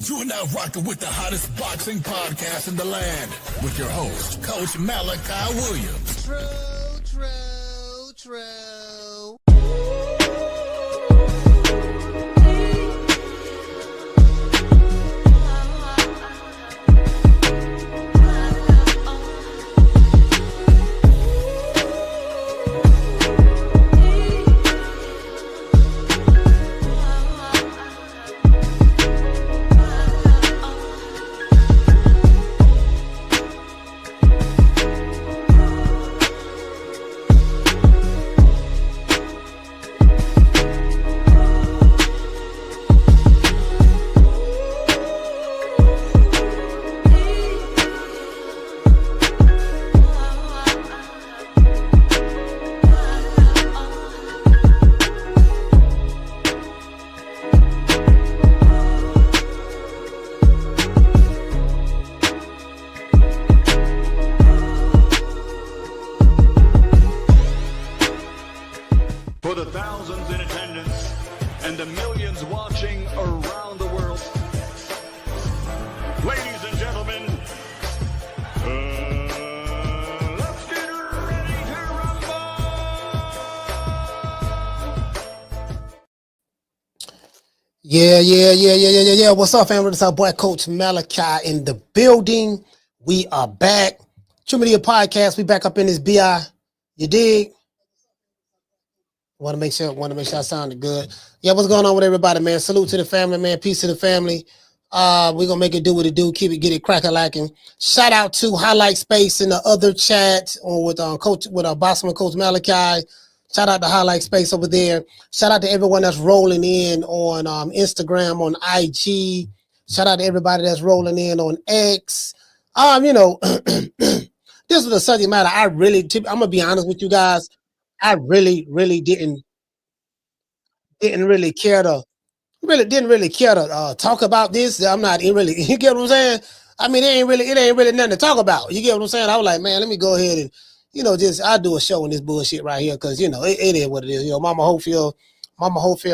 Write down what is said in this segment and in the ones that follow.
You are now rocking with the hottest boxing podcast in the land with your host, Coach Malachi Williams. True. For the thousands in attendance and the millions watching around the world, ladies and gentlemen, let's get ready to rumble! Yeah. What's up, family? It's our boy, Coach Malachi in the building. We are back. True Media Podcast. We back up in this BI. You dig? Want to make sure I sounded good. Yeah, what's going on with everybody, man? Salute to the family, man. Peace to the family. We're gonna make it do what it do. Keep it, get it cracking, lacking. Shout out to Highlight Space in the other chat or with our bossman, Coach Malachi. Shout out to Highlight Space over there. Shout out to everyone that's rolling in on Instagram, on IG. Shout out to everybody that's rolling in on X. This is a subject matter I'm gonna be honest with you guys. I really didn't really care to talk about this. I'm not really, you get what I'm saying? I mean, it ain't really nothing to talk about. You get what I'm saying? I was like, man, let me go ahead and, I'll do a show on this bullshit right here. Cause it is what it is. Mama Hofiled,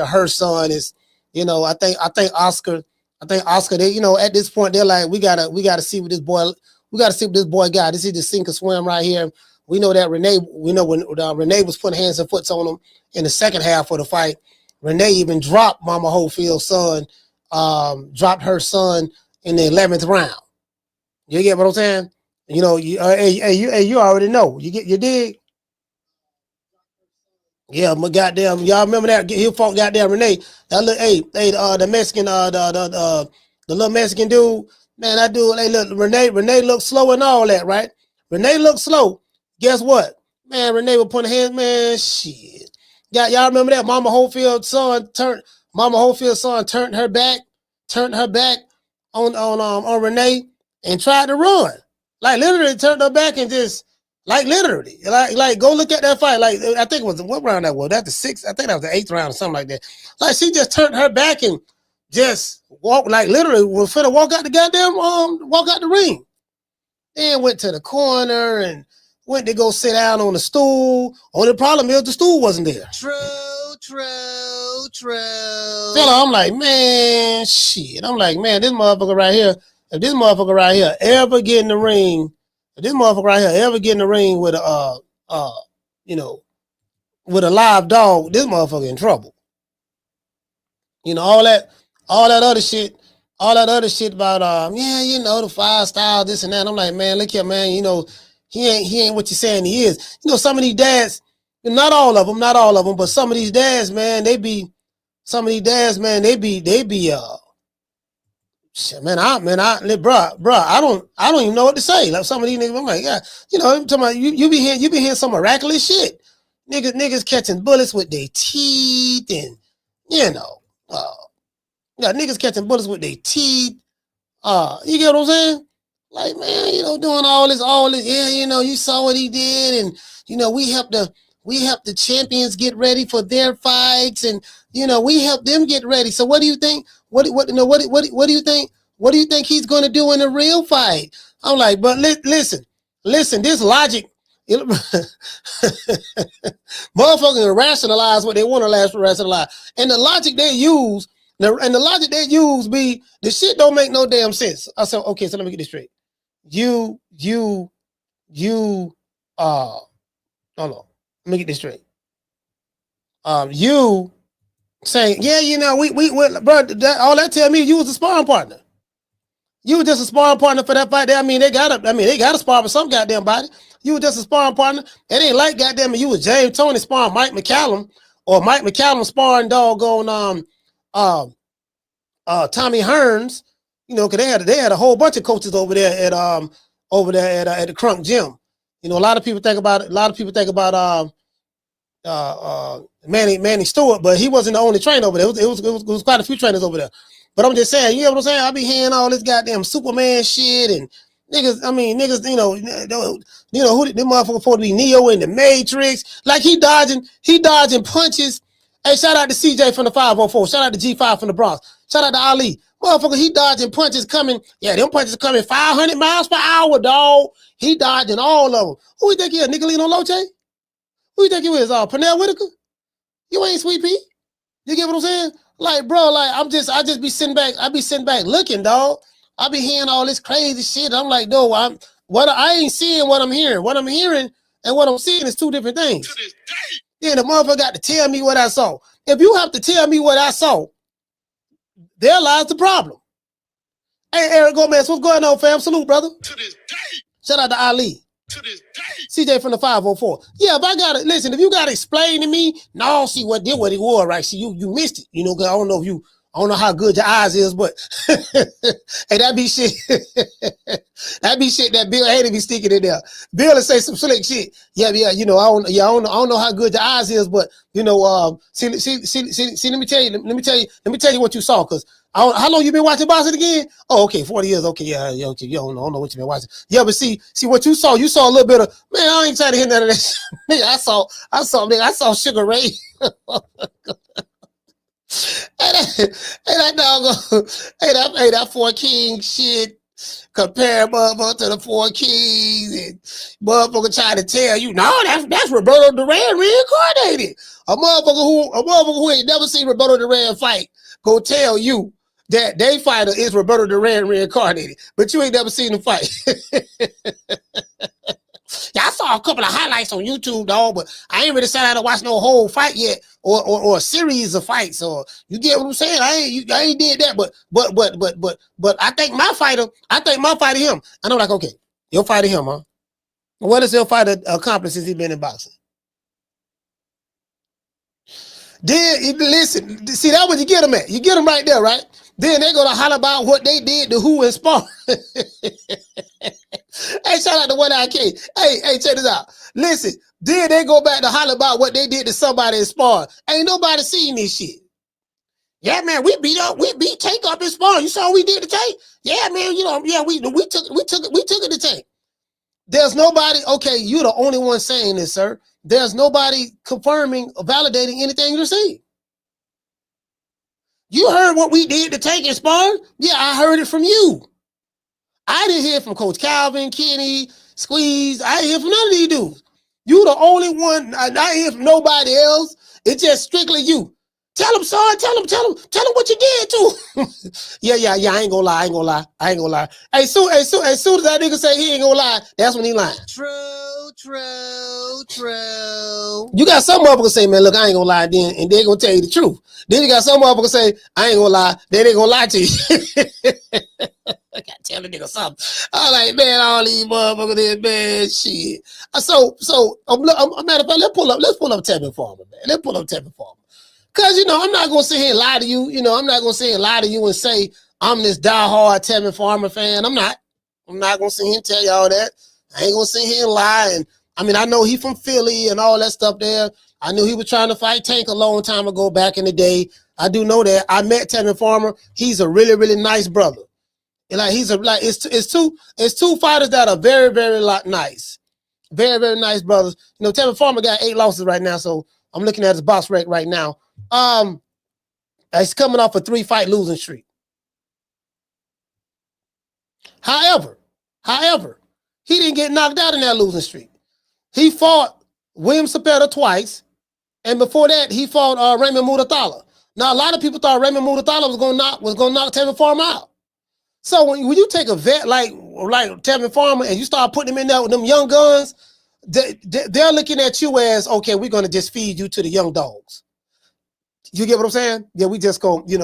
her son is, I think Oscar, they, at this point, they're like, we gotta see what this boy got. This is the sink or swim right here. We know that Renee was putting hands and foots on him in the second half of the fight. Renee even dropped Mama Hofield's son, dropped her son in the 11th round. You get what I'm saying? You already know. You dig? Yeah, my goddamn, y'all remember that? He fought goddamn Renee. That look, the Mexican, the little Mexican dude, man, that dude, look, Renee looked slow and all that, right? Renee looked slow. Guess what? Man, Renee was putting hands, man, shit. Y'all remember that? Mama Hofield's son turned her back on Renee and tried to run. Like literally turned her back and just like literally. Like go look at that fight. Like I think it was what round that was. That's the sixth, I think that was the 8th round or something like that. Like she just turned her back and just walked, like literally was finna walk out the ring. Then went to the corner and went to go sit down on the stool. Only problem is the stool wasn't there. True. Fella, I'm like, man, shit. I'm like, man, this motherfucker right here, if this motherfucker right here ever get in the ring with a, with a live dog, this motherfucker in trouble. All that other shit about, the 5 style, this and that. I'm like, man, look here, man, he ain't what you're saying he is. Some of these dads, not all of them, but some of these dads, man, they be, shit, man, bro, I don't even know what to say. Like some of these niggas, I'm like, yeah, I'm talking about you be hearing some miraculous shit. Niggas catching bullets with their teeth and, niggas catching bullets with their teeth. You get what I'm saying? Like, man, doing all this, yeah, you saw what he did, and we help the champions get ready for their fights, and we help them get ready. So what do you think? What do you think? What do you think he's going to do in a real fight? I'm like, but listen, this logic, motherfuckers rationalize what they want to rationalize, and the logic they use Now, and the logic they use be the shit don't make no damn sense. I said, okay, so let me get this straight. You, hold on. Let me get this straight. You saying, yeah, you know, we bro, all that tell me you was a sparring partner. You were just a sparring partner for that fight there. I mean, they got to spar with some goddamn body. You were just a sparring partner. It ain't like goddamn you was James Toney sparring Mike McCallum or Mike McCallum sparring doggone Tommy Hearns. You know, because they had a whole bunch of coaches over there at the Crunk Gym. You know, a lot of people think about Manny Stewart, but he wasn't the only trainer over there. It was quite a few trainers over there. But I'm just saying, you know what I'm saying? I be hearing all this goddamn Superman shit and niggas, you know, who them motherfuckers supposed to be Neo in the Matrix. Like he dodging punches. Hey, shout out to CJ from the 504. Shout out to G5 from the Bronx. Shout out to Ali. Motherfucker, he dodging punches coming. Yeah, them punches coming 500 miles per hour, dog. He dodging all of them. Who you think he is? Nicolino Loche? Who you think you is? Pernell Whitaker? You ain't Sweet Pea. You get what I'm saying? Like, bro, like I just be sitting back. I be sitting back looking, dog. I be hearing all this crazy shit. I'm like, no, I ain't seeing what I'm hearing. What I'm hearing and what I'm seeing is two different things. Then the motherfucker got to tell me what I saw. If you have to tell me what I saw, there lies the problem. Hey, Eric Gomez, what's going on, fam? Salute, brother. To this day. Shout out to Ali. To this day. CJ from the 504. Yeah, if I got to listen, if you got to explain to me, no, see what it was, right? See, you missed it, you know, because I don't know how good your eyes is, but hey, that be shit. That be shit that Bill Hader be sticking in there. Bill will say some slick shit. Yeah, you know, I don't know how good your eyes is, but you know, see, let me tell you what you saw, because how long you been watching boxing again? Oh, okay, 40 years. Okay, yeah, okay, you don't know what you been watching. Yeah, but see what you saw a little bit of, man, I ain't trying to hear none of that. Nigga, I saw Sugar Ray. Hey, that Four Kings shit. Compare motherfucker to the Four Kings and motherfucker trying to tell you, no, that's Roberto Duran reincarnated. A motherfucker who ain't never seen Roberto Duran fight go tell you that they fighter is Roberto Duran reincarnated, but you ain't never seen him fight. Yeah, I saw a couple of highlights on YouTube, dog, but I ain't really sat down to watch no whole fight yet, or a series of fights. Or you get what I'm saying? I ain't did that, but I think my fighter him. And I'm like, okay, your fighter him, huh? What has your fighter accomplished since he been in boxing? Then listen, see that what you get them at. You get them right there, right? Then they go to holler about what they did to who in spar. Hey, shout out to One IK. Hey, check this out. Listen, then they go back to holler about what they did to somebody in spar. Ain't nobody seen this shit. Yeah, man, we beat Tank up in spar. You saw what we did to Tank? Yeah, man, you know, yeah, we took it to Tank. There's nobody, okay, you're the only one saying this, sir. There's nobody confirming or validating anything you're saying. You heard what we did to Tank and Spawn? Yeah, I heard it from you. I didn't hear from Coach Calvin, Kenny, Squeeze. I didn't hear from none of these dudes. You the only one. I didn't hear from nobody else. It's just strictly you. Tell him, son. Tell him what you did to. Yeah. I ain't gonna lie. Hey, soon as that nigga say he ain't gonna lie, that's when he lying. True. You got some motherfuckers say, man, look, I ain't gonna lie, then, and they gonna tell you the truth. Then you got some motherfuckers say, I ain't gonna lie, then they gonna lie to you. I gotta tell the nigga something. I'm like, man, all these motherfuckers there, man, shit. So, matter of fact, let's pull up Tevin Farmer, man. Let's pull up Tevin Farmer. Cause you know, I'm not gonna sit here and lie to you. You know, I'm not gonna sit here and lie to you and say I'm this diehard Tevin Farmer fan. I'm not gonna sit here and tell y'all that. I ain't gonna sit here and lie. And I mean, I know he from Philly and all that stuff there. I knew he was trying to fight Tank a long time ago back in the day. I do know that. I met Tevin Farmer. He's a really, really nice brother. And like it's two fighters that are very, very nice. Very, very nice brothers. You know, Tevin Farmer got 8 losses right now, so I'm looking at his box rec right now. He's coming off a 3-fight losing streak. However, he didn't get knocked out in that losing streak. He fought William Cepeda twice, and before that, he fought Raymond Murathala. Now, a lot of people thought Raymond Mutathala was gonna knock Tevin Farmer out. So when you take a vet like Tevin Farmer and you start putting him in there with them young guns, they're looking at you as, okay, we're gonna just feed you to the young dogs. You get what I'm saying? Yeah, we just go, you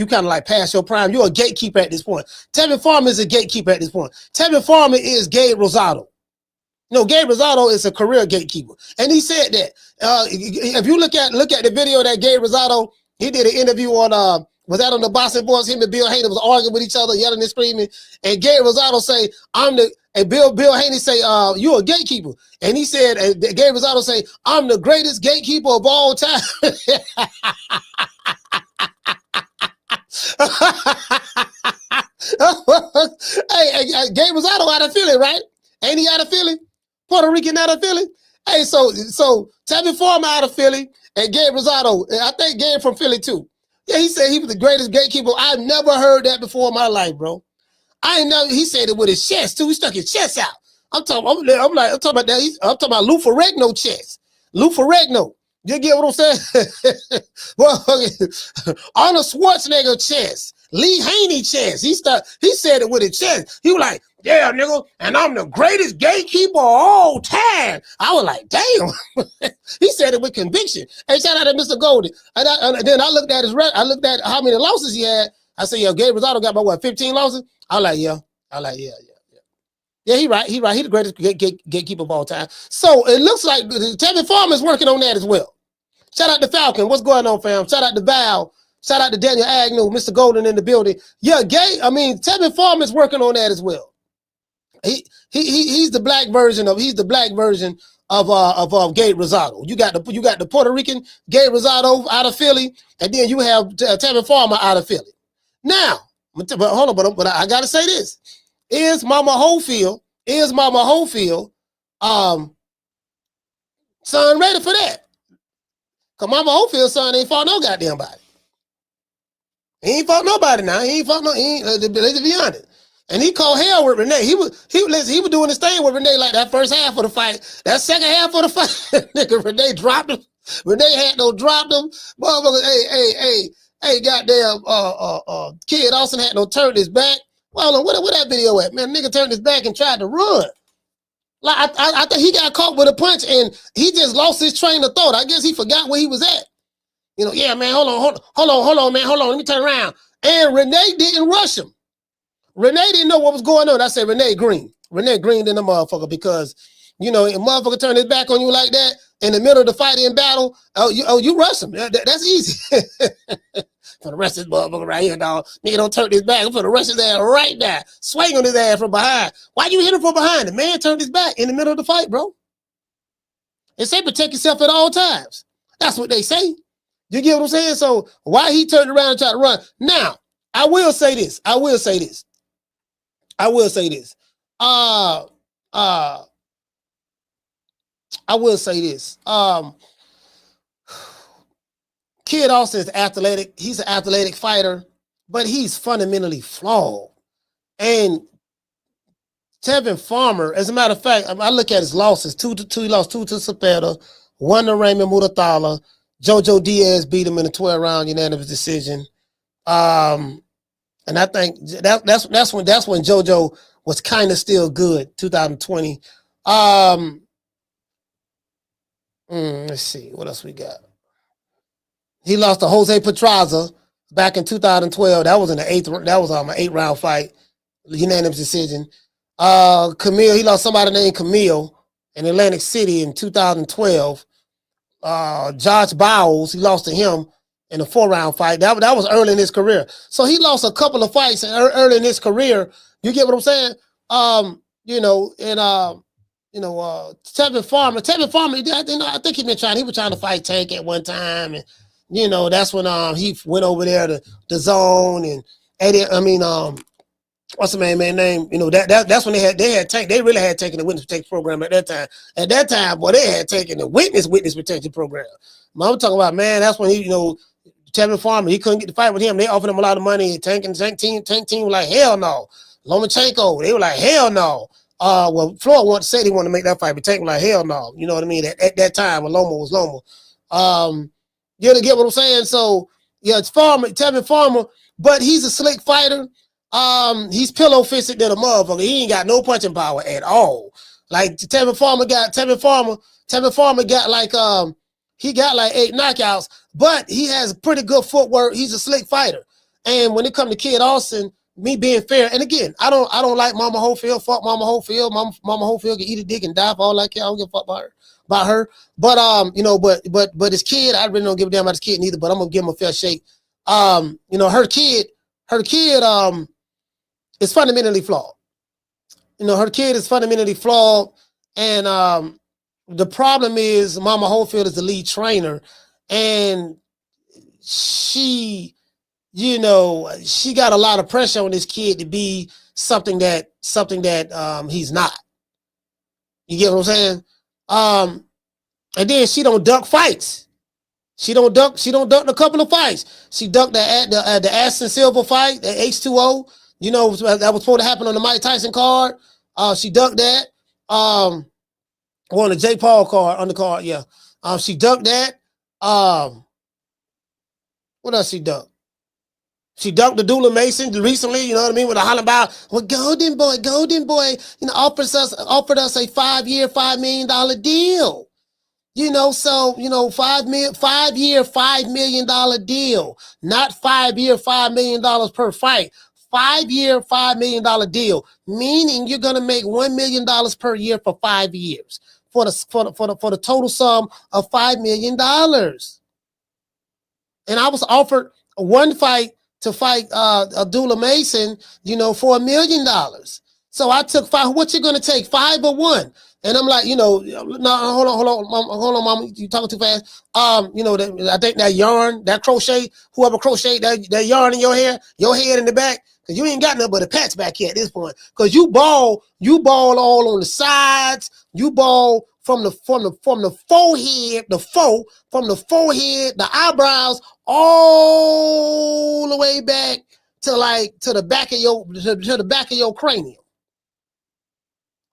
kind of like pass your prime. You're a gatekeeper at this point. Tevin Farmer is a gatekeeper at this point. Tevin Farmer is Gabe Rosado. No, Gabe Rosado is a career gatekeeper. And he said that. If you look at the video that Gabe Rosado, he did an interview on was that on the Boston Boys? Him and Bill Haney was arguing with each other, yelling and screaming. And Gabe Rosado say, Bill Haney say, you're a gatekeeper. And he said, Gabe Rosado say, I'm the greatest gatekeeper of all time. hey, Gabe Rosado out of Philly, right? Ain't he out of Philly? Puerto Rican out of Philly? Hey, so Tevin Farmer out of Philly and Gabe Rosado, I think Gabe from Philly too. Yeah, he said he was the greatest gatekeeper. I've never heard that before in my life, bro. I ain't know. He said it with his chest too. He stuck his chest out. I'm talking about that. I'm talking about Lou Ferrigno chest. Lou Ferrigno. You get what I'm saying? Well, Arnold Schwarzenegger chest. Lee Haney chest. He said it with his chest. He was like, yeah, nigga, and I'm the greatest gatekeeper of all time. I was like, damn. He said it with conviction. Hey, shout out to Mr. Golden. And then I looked at I looked at how many losses he had. I said, yeah, Gabe Rosado got about what, 15 losses? I was like, yeah. Yeah, he right. He the greatest gatekeeper of all time. So it looks like Tevin Farmer is working on that as well. Shout out to Falcon. What's going on, fam? Shout out to Val. Shout out to Daniel Agnew, Mr. Golden in the building. Yeah, Tevin Farmer is working on that as well. He's the black version of Gabe Rosado. You got the Puerto Rican Gabe Rosado out of Philly, and then you have Tevin Farmer out of Philly. Now, hold on, but I gotta say this: is Mama Hofiled son ready for that? Cause Mama Hofield's son ain't fought no goddamn body. He ain't fought nobody now. Let's be honest. And he called hell with Renee. He was doing his thing with Renee like that first half of the fight. That second half of the fight, nigga, Renee dropped him. Renee had no dropped him. Motherfucker, hey, goddamn, Kid Austin had no turned his back. Well, where that video at? Man, nigga turned his back and tried to run. Like I think he got caught with a punch and he just lost his train of thought. I guess he forgot where he was at. Yeah, man, hold on, man, hold on. Let me turn around. And Renee didn't rush him. Renee didn't know what was going on. I said Renee Green in the motherfucker because, a motherfucker turn his back on you like that in the middle of the fight in battle. You rush him. That's easy. For the rest of this motherfucker right here, dog. Nigga don't turn his back. I'm for the rest of his ass right now. Swing on his ass from behind. Why you hit him from behind? The man turned his back in the middle of the fight, bro. They say protect yourself at all times. That's what they say. You get what I'm saying? So why he turned around and tried to run? Now, I will say this. Kid Austin is athletic. He's an athletic fighter, but he's fundamentally flawed. And Tevin Farmer, as a matter of fact, I look at his losses. He lost 2 to Cepeda, 1 to Raymond Mutathala. Jojo Diaz beat him in a 12-round unanimous decision. And I think that's when Jojo was kind of still good, 2020. Let's see, what else we got? He lost to Jose Pedraza back in 2012. That was in the 8th. That was an 8-round fight, unanimous decision. Camille, he lost somebody named Camille in Atlantic City in 2012. Josh Bowles, he lost to him in a 4-round fight. That was early in his career. So he lost a couple of fights early in his career. You get what I'm saying? Tevin Farmer, I think he was trying to fight Tank at one time. And, that's when he went over there to DAZN and Eddie, what's the man's name? That's when they had Tank. They really had taken the witness protection program at that time. At that time, boy, they had taken the witness protection program. I'm talking about, man, that's when Tevin Farmer, he couldn't get to fight with him. They offered him a lot of money. Tank team was like, hell no. Lomachenko, they were like, hell no. Floyd said he wanted to make that fight, but Tank was like, hell no. You know what I mean? At that time, when Loma was Loma. You get what I'm saying? So Yeah, it's Tevin Farmer, but he's a slick fighter. He's pillow fisted than a motherfucker. He ain't got no punching power at all. Like Tevin Farmer got like he got like 8 knockouts, but he has pretty good footwork. He's a slick fighter. And when it comes to Kid Austin, me being fair, and again, I don't like Mama Hofiled. Fuck Mama Hofiled. Mama Hofiled can eat a dick and die for all I care. I don't give a fuck about her. But you know, but his kid, I really don't give a damn about his kid neither. But I'm gonna give him a fair shake. You know, her kid is fundamentally flawed. You know, her kid is fundamentally flawed, and the problem is Mama Hofiled is the lead trainer, and she, you know, she got a lot of pressure on this kid to be something that he's not. You get what I'm saying? And then she don't duck fights. She don't duck a couple of fights. She ducked the Ashton Sylve fight, the H2O. You know, that was supposed to happen on the Mike Tyson card. She ducked that. On the Jake Paul card, on the card, yeah. She ducked that. What else she ducked? She ducked the Dula Mason recently, you know what I mean? With a holler about, well, Golden Boy, you know, offered us a 5-year, $5 million deal. You know, so, you know, 5-year, $5 million deal, not 5-year, $5 million per fight. 5-year, $5 million deal, meaning you're gonna make $1 million per year for 5 years for the total sum of $5 million. And I was offered one fight to fight Abdullah Mason, you know, for $1 million. So I took 5. What you gonna take, 5 or 1? And I'm like, you know, no, hold on, mama, you talking too fast. You know, I think that yarn, that crochet, whoever crocheted that yarn in your hair, your head in the back, because you ain't got nothing but a patch back here at this point. Because you ball all on the sides, you ball from the forehead, from the forehead, the eyebrows, all the way back to the back of your cranium.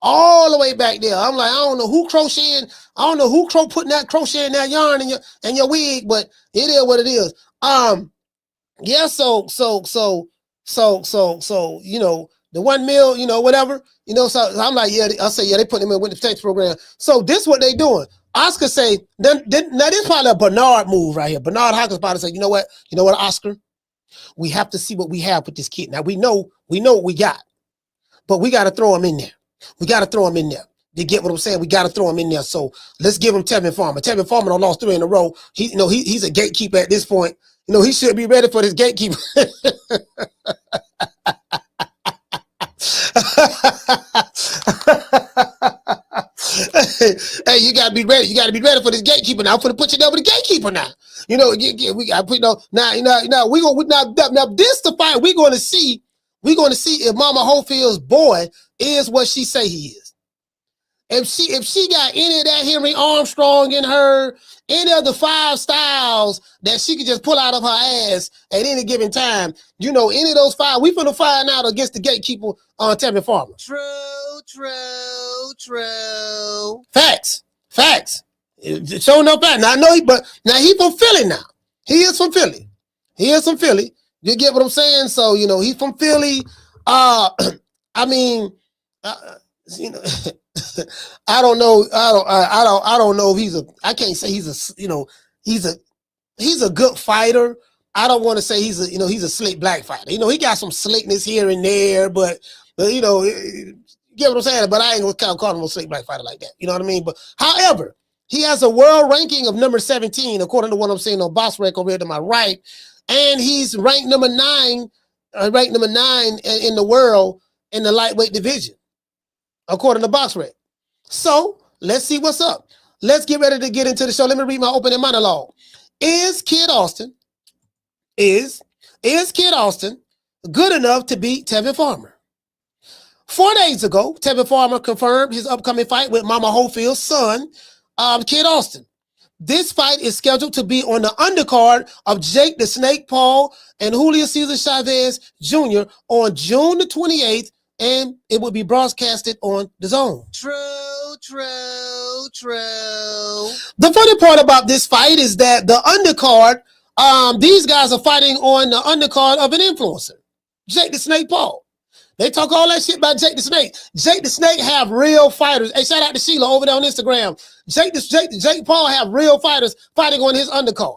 All the way back there. I'm like, I don't know who crocheting. I don't know who putting that crochet in that yarn in your wig, but it is what it is. Yeah. So, you know, the 1 mil, you know, whatever, you know, so I'm like, yeah, I say, yeah, they put him in with the States program. So this what they doing. Oscar say, now this is probably a Bernard move right here. Bernard Hawkins probably say, you know what, Oscar, we have to see what we have with this kid. Now we know what we got, but we got to throw him in there. We got to throw him in there. You get what I'm saying? We got to throw him in there. So let's give him Tevin Farmer. Tevin Farmer done lost 3 in a row. He's a gatekeeper at this point. You know, he should be ready for this gatekeeper. Hey, you gotta be ready. You gotta be ready for this gatekeeper now. I'm gonna put you down with the gatekeeper now. You know, we gotta put now. Now this the fight we're gonna see. We're going to see if Mama Hofield's boy is what she say he is. If she got any of that Henry Armstrong in her, any of the 5 styles that she could just pull out of her ass at any given time, you know, any of those 5, we finna find out against the gatekeeper on Tevin Farmer. True. Facts. It's showing up back. Now I know now he from Philly now. He is from Philly. You get what I'm saying? So, you know, he's from Philly. I mean, you know, I don't know if I can't say he's a good fighter. I don't want to say he's a slick black fighter. You know, he got some slickness here and there, but you know, you get what I'm saying? But I ain't gonna call him a slick black fighter like that. You know what I mean? But however, he has a world ranking of number 17, according to what I'm saying on BoxRec over here to my right. And he's ranked number 9 in the world in the lightweight division, according to BoxRec. So let's see what's up. Let's get ready to get into the show. Let me read my opening monologue. Is Kid Austin good enough to beat Tevin Farmer? 4 days ago, Tevin Farmer confirmed his upcoming fight with Mama Hofield's son, Kid Austin. This fight is scheduled to be on the undercard of Jake the Snake Paul and Julio Cesar Chavez Jr. on June the 28th, and it will be broadcasted on DAZN. True. The funny part about this fight is that the undercard These guys are fighting on the undercard of an influencer, Jake the Snake Paul. They talk all that shit about Jake the Snake. Jake the Snake have real fighters. Hey, shout out to Sheila over there on Instagram. Jake Paul have real fighters fighting on his undercard.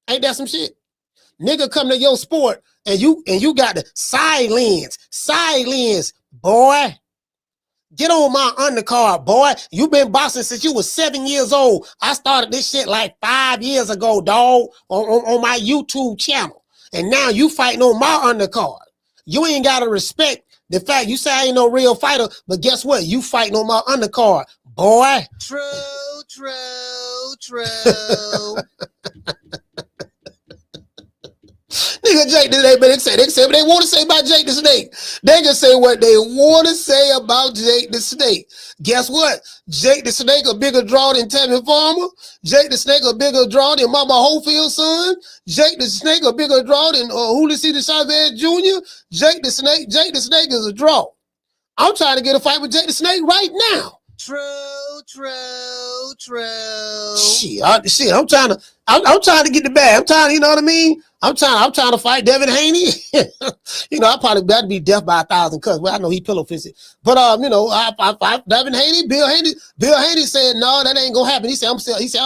Ain't that some shit? Nigga come to your sport and you got the silence, boy. Get on my undercard, boy. You been boxing since you was 7 years old. I started this shit like 5 years ago, dog, on my YouTube channel. And now you fighting on my undercard. You ain't got to respect the fact you say I ain't no real fighter, but guess what? You fighting on my undercard, boy. True. Nigga, Jake the Snake, but they say what they want to say about Jake the Snake. They can say what they want to say about Jake the Snake. Guess what? Jake the Snake a bigger draw than Tevin Farmer. Jake the Snake a bigger draw than Mama Hofiled son. Jake the Snake a bigger draw than Julio Cesar Chavez Jr. Jake the Snake is a draw. I'm trying to get a fight with Jake the Snake right now. True. Shit, I'm trying to get the bag. I'm trying, you know what I mean? I'm trying to fight Devin Haney. You know, I probably got to be death by 1,000 cuts. Well, I know he pillow fisted. But you know, I Devin Haney, Bill Haney said, no, that ain't gonna happen. He said, I'm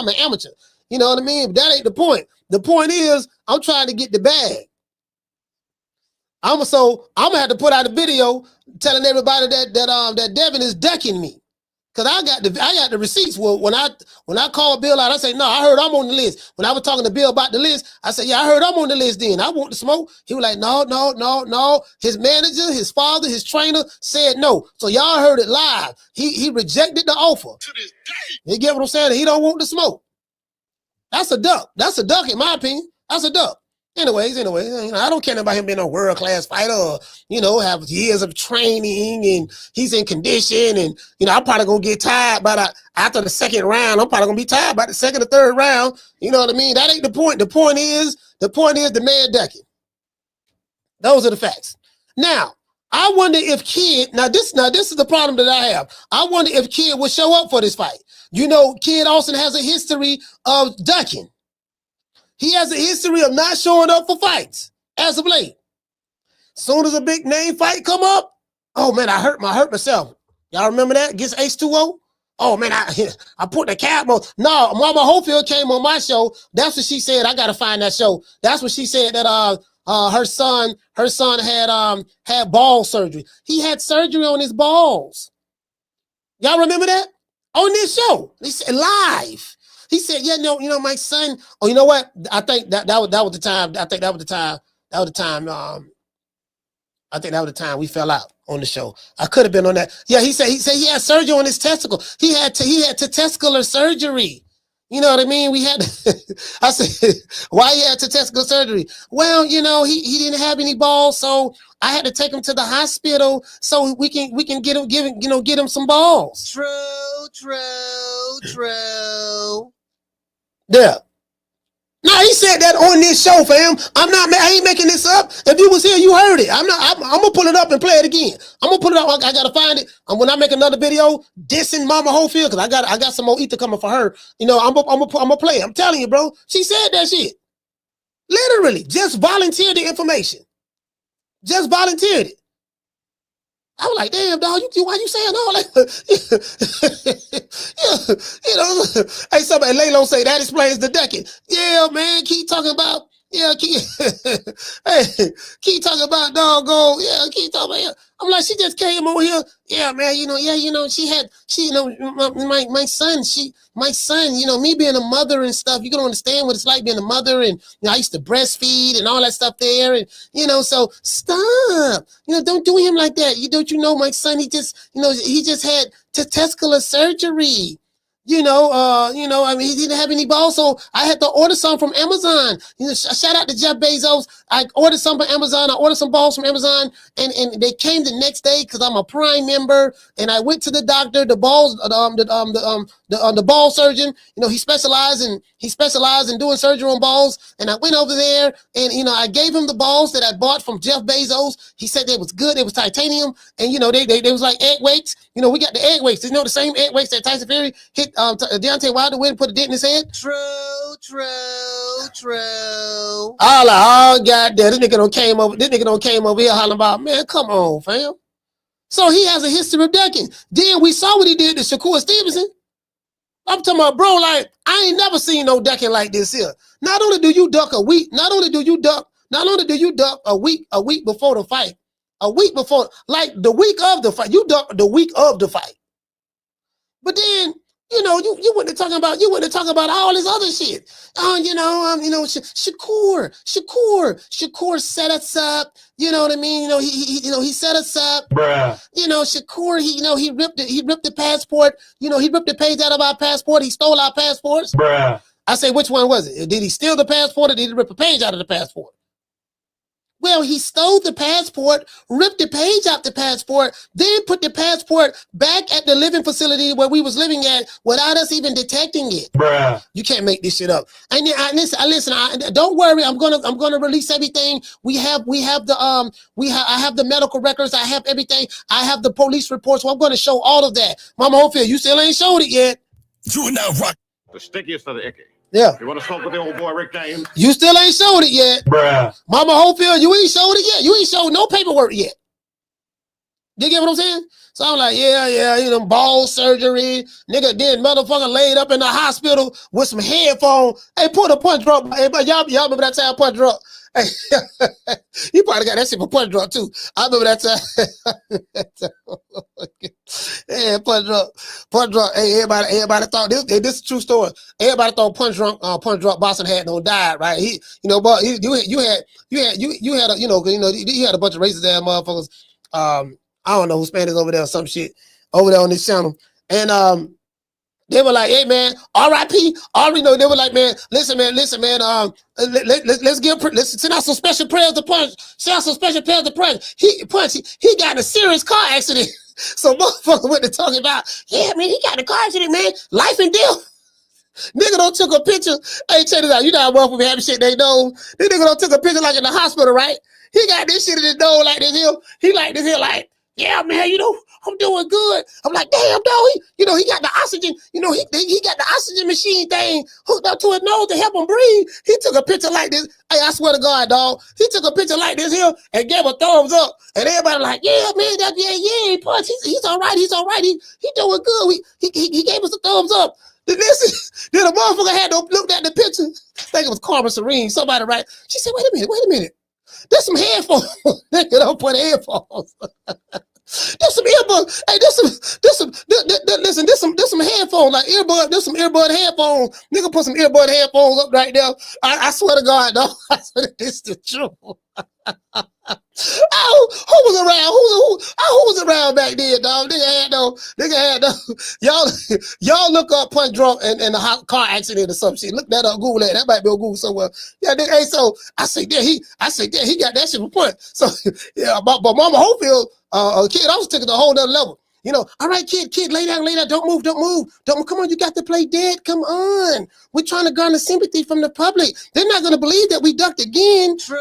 an amateur. You know what I mean? But that ain't the point. The point is, I'm trying to get the bag. I'm gonna have to put out a video telling everybody that Devin is ducking me. Cause I got the receipts. Well, when I called Bill out, I say, no, I heard I'm on the list. When I was talking to Bill about the list, I said, yeah, I heard I'm on the list then. I want the smoke. He was like, no. His manager, his father, his trainer said no. So y'all heard it live. He rejected the offer. To this day. You get what I'm saying? He don't want the smoke. That's a duck. That's a duck in my opinion. That's a duck. Anyways, you know, I don't care about him being a world-class fighter or, you know, have years of training and he's in condition and, you know, I'm probably going to get tired after the second round. I'm probably going to be tired by the second or third round. You know what I mean? That ain't the point. The point is the man ducking. Those are the facts. Now, I wonder if Kid, now this is the problem that I have. I wonder if Kid will show up for this fight. You know, Kid Austin has a history of ducking. He has a history of not showing up for fights as of late. Soon as a big name fight come up, oh man, I hurt myself. Y'all remember that against H2O? Oh man, I put the cap on. No, Mama Hofiled came on my show. That's what she said. I gotta find that show. That's what she said that her son had ball surgery. He had surgery on his balls. Y'all remember that? On this show. They said live. He said, yeah, no, you know, my son. Oh, you know what? I think that was the time. I think that was the time. I think that was the time we fell out on the show. I could have been on that. Yeah, he said he had surgery on his testicle. He had testicular surgery. You know what I mean? I said, why he had testicular surgery? Well, you know, he didn't have any balls, so I had to take him to the hospital so we can get him some balls. True. Yeah. No, he said that on this show, fam. I ain't making this up. If you was here, you heard it. I'm gonna pull it up and play it again. I'm gonna put it up. I gotta find it. And when I make another video dissing Mama Hofiled, because I got some more ether coming for her. You know, I'm gonna play it. I'm telling you, bro. She said that shit. Literally, just volunteered the information. Just volunteered it. I was like, damn, dog, why you saying all that? Yeah, you know, hey, somebody, Laylo say that explains the decade. Yeah, man, keep talking about, hey, keep talking about doggone, yeah, keep talking about, I'm like, she just came over here. Yeah, man, my son, you know, me being a mother and stuff, you can understand what it's like being a mother, and you know, I used to breastfeed and all that stuff there, and you know, so stop, you know, don't do him like that. You know, my son, he just had testicular surgery. You know, I mean, he didn't have any balls, so I had to order some from Amazon. You know, shout out to Jeff Bezos. I ordered some from Amazon. I ordered some balls from Amazon, and they came the next day because I'm a Prime member. And I went to the doctor. The balls, the ball surgeon. You know, he specialized in doing surgery on balls. And I went over there and, you know, I gave him the balls that I bought from Jeff Bezos. He said they was good. It was titanium. And, you know, they was like egg weights. You know, we got the egg weights. You know, the same egg weights that Tyson Fury hit Deontay Wilder with and put a dent in his head. True. Oh, goddamn. This nigga don't came over here hollering about, man, come on, fam. So he has a history of ducking. Then we saw what he did to Shakur Stevenson. I'm talking about, bro, like, I ain't never seen no ducking like this here. Not only do you duck a week before the fight. A week before, like the week of the fight. You duck the week of the fight. But then, you know, you went to talk about all this other shit. Shakur set us up. You know what I mean? You know, he set us up. Bruh. You know, Shakur, he ripped the passport. You know, he ripped the page out of our passport. He stole our passports. Bruh. I say, which one was it? Did he steal the passport or did he rip a page out of the passport? Well, he stole the passport, ripped the page out the passport, then put the passport back at the living facility where we was living at without us even detecting it. Bruh. You can't make this shit up. And listen. Don't worry. I'm gonna release everything. I have the medical records. I have everything. I have the police reports. So I'm gonna show all of that. Mama Hofiled, you still ain't showed it yet. You are now rock. The stickiest of the icky. Yeah. You want to smoke with the old boy Rick James? You still ain't showed it yet. Bruh. Mama Hofiled, you ain't showed it yet. You ain't showed no paperwork yet. You get what I'm saying? So I'm like, yeah, you know, ball surgery. Nigga then motherfucker laid up in the hospital with some headphones. Hey, put a punch drop. Hey, but y'all remember that time punch drop? Hey, you probably got that shit for punch drop too. I remember that time. Yeah, punch drop. Hey, everybody thought this is a true story. Everybody thought punch drop Boston had no died, right? He, you know, but you had a, you know, you had a bunch of racist ass motherfuckers. I don't know who Spanish over there or some shit over there on this channel, and they were like, hey, man, R.I.P. Already know. They were like, man, listen, man. Let's send out some special prayers to Punch. Send out some special prayers to Punch. He got in a serious car accident. So motherfucker went to talking about, yeah, man, he got in a car accident, man. Life and death. Nigga don't took a picture. Hey, check this out. You know how motherfuckers have shit they know. This nigga don't took a picture like in the hospital, right? He got this shit in his nose like this here. He like this here, like, yeah, man, you know, I'm doing good. I'm like, damn, dog. He got the oxygen, you know, he got the oxygen machine thing hooked up to his nose to help him breathe. He took a picture like this. Hey, I swear to God, dog. He took a picture like this here and gave a thumbs up. And everybody like, yeah, man, yeah, Punch. He's all right. He's all right. He doing good. He gave us a thumbs up. Then the motherfucker had to look at the picture. I think it was Carmen Serene, somebody, right? She said, wait a minute. There's some headphones. Nigga don't put headphones. There's some earbuds. Hey, there's some headphones, like earbud. There's some earbud headphones. Nigga put some earbud headphones up right there. I swear to God, dog. I swear this is the truth. Who was around back then, dog? Nigga had no. Y'all look up Punch drunk and a car accident or some shit. Look that up, Google that. That might be on Google somewhere. Yeah, nigga. Hey, so I say he got that shit for Punch. So yeah, but Mama Hofiled, kid, I was taking a whole nother level. You know, all right, kid, lay down, don't move. Come on, you got to play dead. Come on. We're trying to garner sympathy from the public. They're not going to believe that we ducked again. True.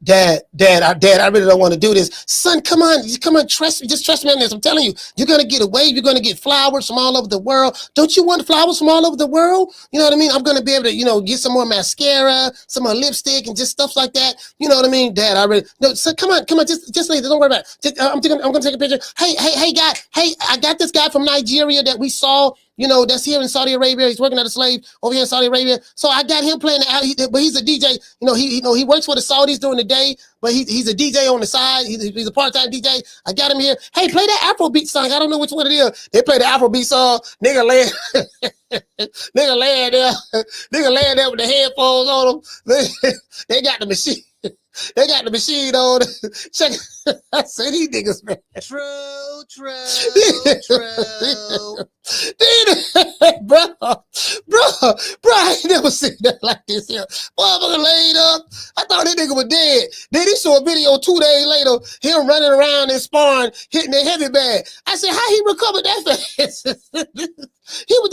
Dad, I really don't want to do this. Son, come on, trust me. Just trust me on this. I'm telling you, you're going to get a wave. You're going to get flowers from all over the world. Don't you want flowers from all over the world? You know what I mean? I'm going to be able to, you know, get some more mascara, some more lipstick, and just stuff like that. You know what I mean? Dad, so come on, just leave it. Don't worry about it. I'm going to take a picture. Hey, guy. Hey, I got this guy from Nigeria that we saw. You know, that's here in Saudi Arabia. He's working as a slave over here in Saudi Arabia. So I got him playing but he's a DJ. He works for the Saudis during the day, but he's a DJ on the side. He's a part-time DJ. I got him here. Hey, play that Afrobeat song. I don't know which one it is. They play the Afrobeat song. Nigga laying there with the headphones on them. They got the machine. They got the machine on. Check. I said these niggas, man. True. bro, I ain't never seen that like this here. Motherfucker laid up. I thought that nigga was dead. Then he saw a video 2 days later, him running around and sparring, hitting the heavy bag. I said, how he recovered that fast? He was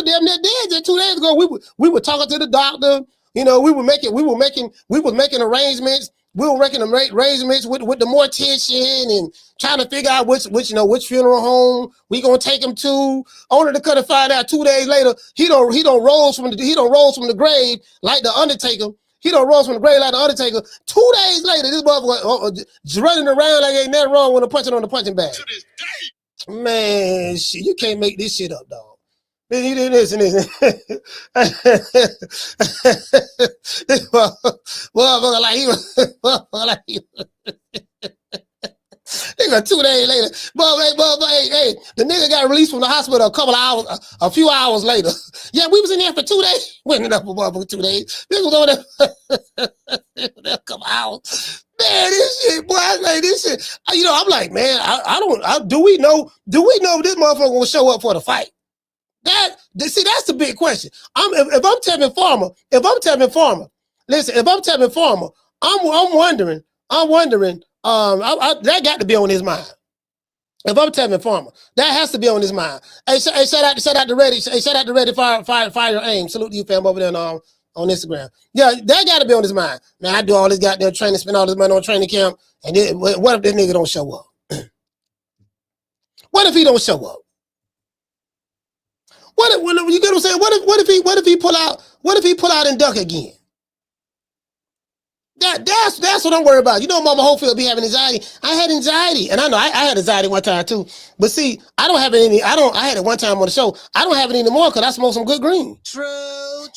damn near dead just 2 days ago. We were talking to the doctor. You know, we were making arrangements. We were making arrangements with the mortician and trying to figure out which funeral home we gonna take him to. Only to cut and find out 2 days later, he don't rose from the grave like the Undertaker. He don't rose from the grave like the Undertaker. 2 days later, this motherfucker running around like ain't nothing wrong with him punching on the punching bag. To this day. Man, shit, you can't make this shit up, dog. Listen. This motherfucker like he nigga 2 days later, hey, the nigga got released from the hospital a few hours later. Yeah, we was in there for 2 days. Went in there for 2 days. Nigga was over there a couple hours. Man, this shit, boy, I like this shit. You know, I'm like, man, do we know this motherfucker gonna show up for the fight? That's the big question. If I'm Tevin Farmer, listen, if I'm Tevin Farmer, I'm wondering, that got to be on his mind. If I'm Tevin Farmer, that has to be on his mind. Hey, shout out to Ready. Hey, shout out to Ready Fire your aim. Salute to you, fam, over there on Instagram. Yeah, that got to be on his mind. Man, I do all this goddamn training, spend all this money on training camp, and then, what if this nigga don't show up? What if he don't show up? You get what I'm saying? What if he pull out and duck again? That's what I'm worried about. You know, Mama Hofiled be having anxiety. I had anxiety, and I know I had anxiety one time too. But see, I don't have it any. I had it one time on the show. I don't have it anymore because I smoke some good green. True.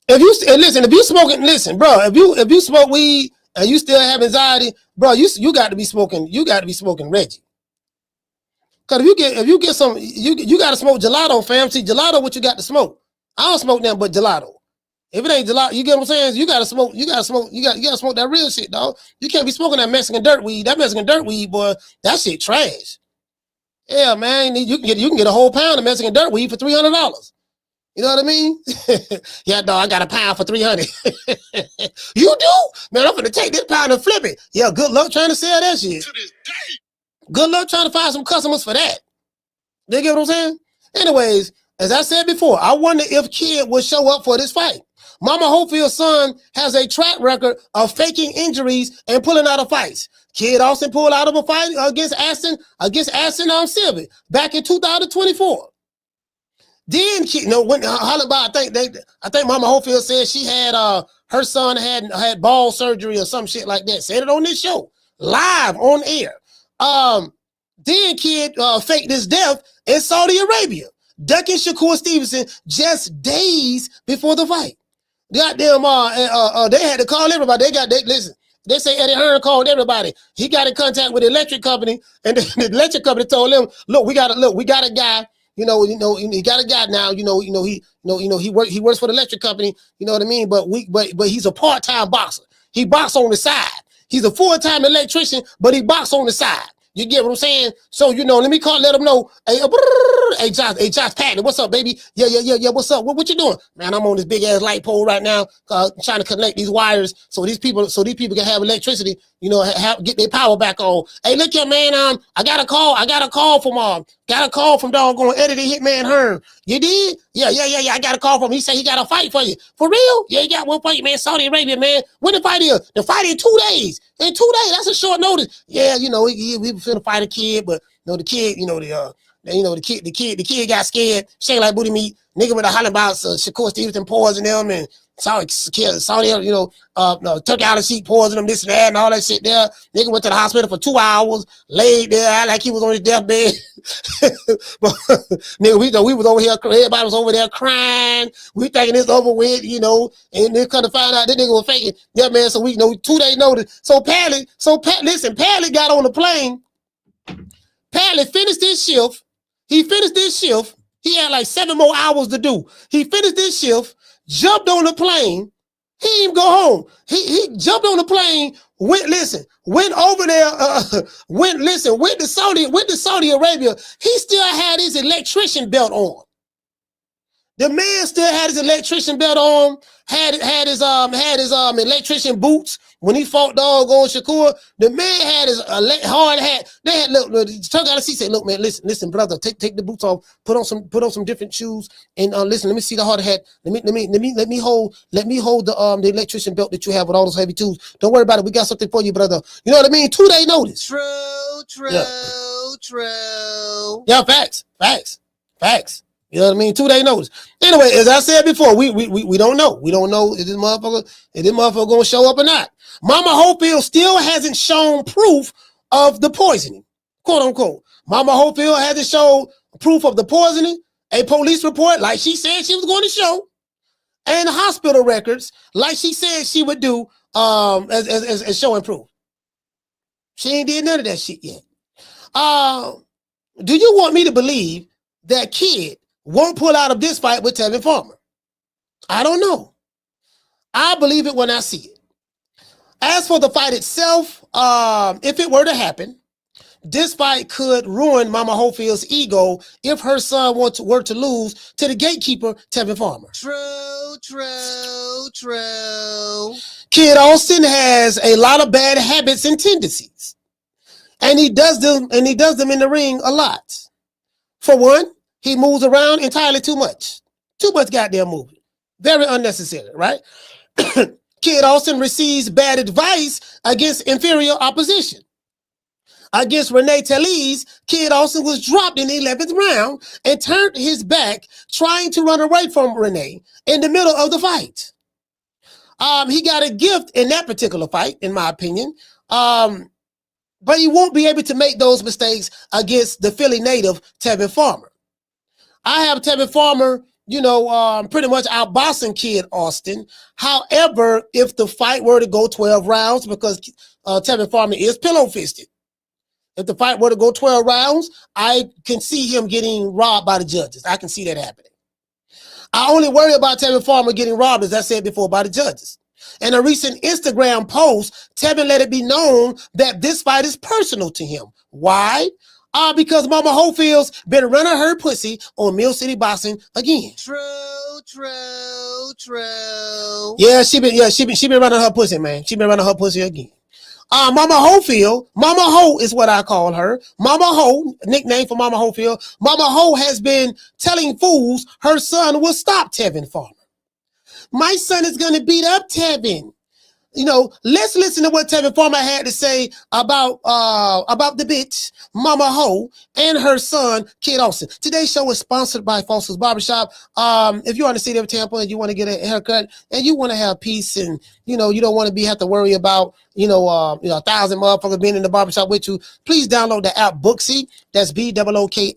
If you smoking, listen, bro. If you smoke weed and you still have anxiety, bro, you got to be smoking. You got to be smoking Reggie. Cause if you get some, you gotta smoke gelato, fam. See, gelato, what you got to smoke? I don't smoke nothing but gelato. If it ain't gelato, you get what I'm saying? You gotta smoke that real shit, dog. You can't be smoking that Mexican dirt weed. That Mexican dirt weed, boy, that shit trash. Yeah, man, you can get a whole pound of Mexican dirt weed for $300. You know what I mean? Yeah, dog, I got a pound for $300. You do? Man, I'm gonna take this pound and flip it. Yeah, good luck trying to sell that shit. To this day. Good luck trying to find some customers for that. You get what I'm saying? Anyways, as I said before, I wonder if Kid will show up for this fight. Mama Hofield's son has a track record of faking injuries and pulling out of fights. Kid Austin pulled out of a fight against Ashton Sylve back in 2024. Then Kid, when I think Mama Hofield said she had her son had ball surgery or some shit like that. Said it on this show, live on air. Then Kid faked his death in Saudi Arabia, ducking Shakur Stevenson just days before the fight. Goddamn, they had to call everybody. Listen. They say Eddie Hearn called everybody. He got in contact with the electric company, and the electric company told him, "Look, we got a guy. He got a guy now. He works for the electric company. You know what I mean? But he's a part-time boxer. He boxes on the side. He's a full-time electrician, but he boxes on the side. You get what I'm saying? So, let me let him know. Hey, Josh Patton, what's up, baby? Yeah, what's up? What you doing? Man, I'm on this big-ass light pole right now, trying to connect these wires so these people can have electricity, get their power back on. Hey, look here, man, I got a call from doggone Eddie the Hitman Hearn. You did? Yeah, I got a call from him. He said he got a fight for you. For real? Yeah, he got one fight, man. Saudi Arabia, man. When the fight is? The fight in 2 days. In 2 days, that's a short notice. Yeah, we finna fight a kid, but the kid, the kid got scared, shake like booty meat. Nigga with a hollering about Shakur Stevenson poisoning them and Saudi, took out a seat, poisoning them, this and that, and all that shit there. Nigga went to the hospital for 2 hours, laid there like he was on his deathbed. Nigga, we was over here, everybody was over there crying. We thinking it's over with, and then come to find out that nigga was faking. Yeah, man, so 2 days notice. Listen, Padley got on the plane. Padley finished his shift. He finished this shift. He had like 7 more hours to do. He finished this shift, jumped on the plane, He didn't even go home. He jumped on the plane, went over there, went to Saudi Arabia. He still had his electrician belt on. The man still had his electrician belt on, had his electrician boots when he fought doggone Shakur. The man had his hard hat. They had look Chuck out of seat said, "Look, man, listen, brother, take the boots off, put on some different shoes, and listen. Let me see the hard hat. Let me hold the electrician belt that you have with all those heavy tools. Don't worry about it. We got something for you, brother. You know what I mean? 2-day notice. True. Yeah, facts. You know what I mean? 2-day notice. Anyway, as I said before, we don't know. We don't know if this motherfucker gonna show up or not. Mama Hofiled still hasn't shown proof of the poisoning, quote unquote. Mama Hofiled hasn't shown proof of the poisoning, a police report like she said she was going to show, and hospital records like she said she would do as showing proof. She ain't did none of that shit yet. Do you want me to believe that kid won't pull out of this fight with Tevin Farmer? I don't know. I believe it when I see it. As for the fight itself, if it were to happen, this fight could ruin Mama Hofield's ego if her son were to lose to the gatekeeper, Tevin Farmer. True. Kid Austin has a lot of bad habits and tendencies, and he does them in the ring a lot. For one, he moves around entirely too much. Too much goddamn moving. Very unnecessary, right? Kid Austin receives bad advice against inferior opposition. Against Renee Talese, Kid Austin was dropped in the 11th round and turned his back trying to run away from Renee in the middle of the fight. He got a gift in that particular fight, in my opinion. But he won't be able to make those mistakes against the Philly native, Tevin Farmer. I have Tevin Farmer, pretty much outboxing Kid Austin. However, if the fight were to go 12 rounds, because Tevin Farmer is pillow-fisted, if the fight were to go 12 rounds, I can see him getting robbed by the judges. I can see that happening. I only worry about Tevin Farmer getting robbed, as I said before, by the judges. In a recent Instagram post, Tevin let it be known that this fight is personal to him. Why? Because Mama Hofield's been running her pussy on Mill City Boxing again. True. Yeah, she been running her pussy, man. She been running her pussy again. Mama Hofiled, Mama Ho is what I call her. Mama Ho, nickname for Mama Hofiled. Mama Ho has been telling fools her son will stop Tevin Farmer. My son is gonna beat up Tevin. Let's listen to what Tevin Farmer had to say about the bitch, Mama Ho, and her son, Kid Austin. Today's show is sponsored by Foster's Barbershop. If you're on the city of Tampa and you want to get a haircut and you want to have peace and, you don't want to have to worry about, 1,000 motherfuckers being in the barbershop with you, please download the app Booksy. That's BOOKSY,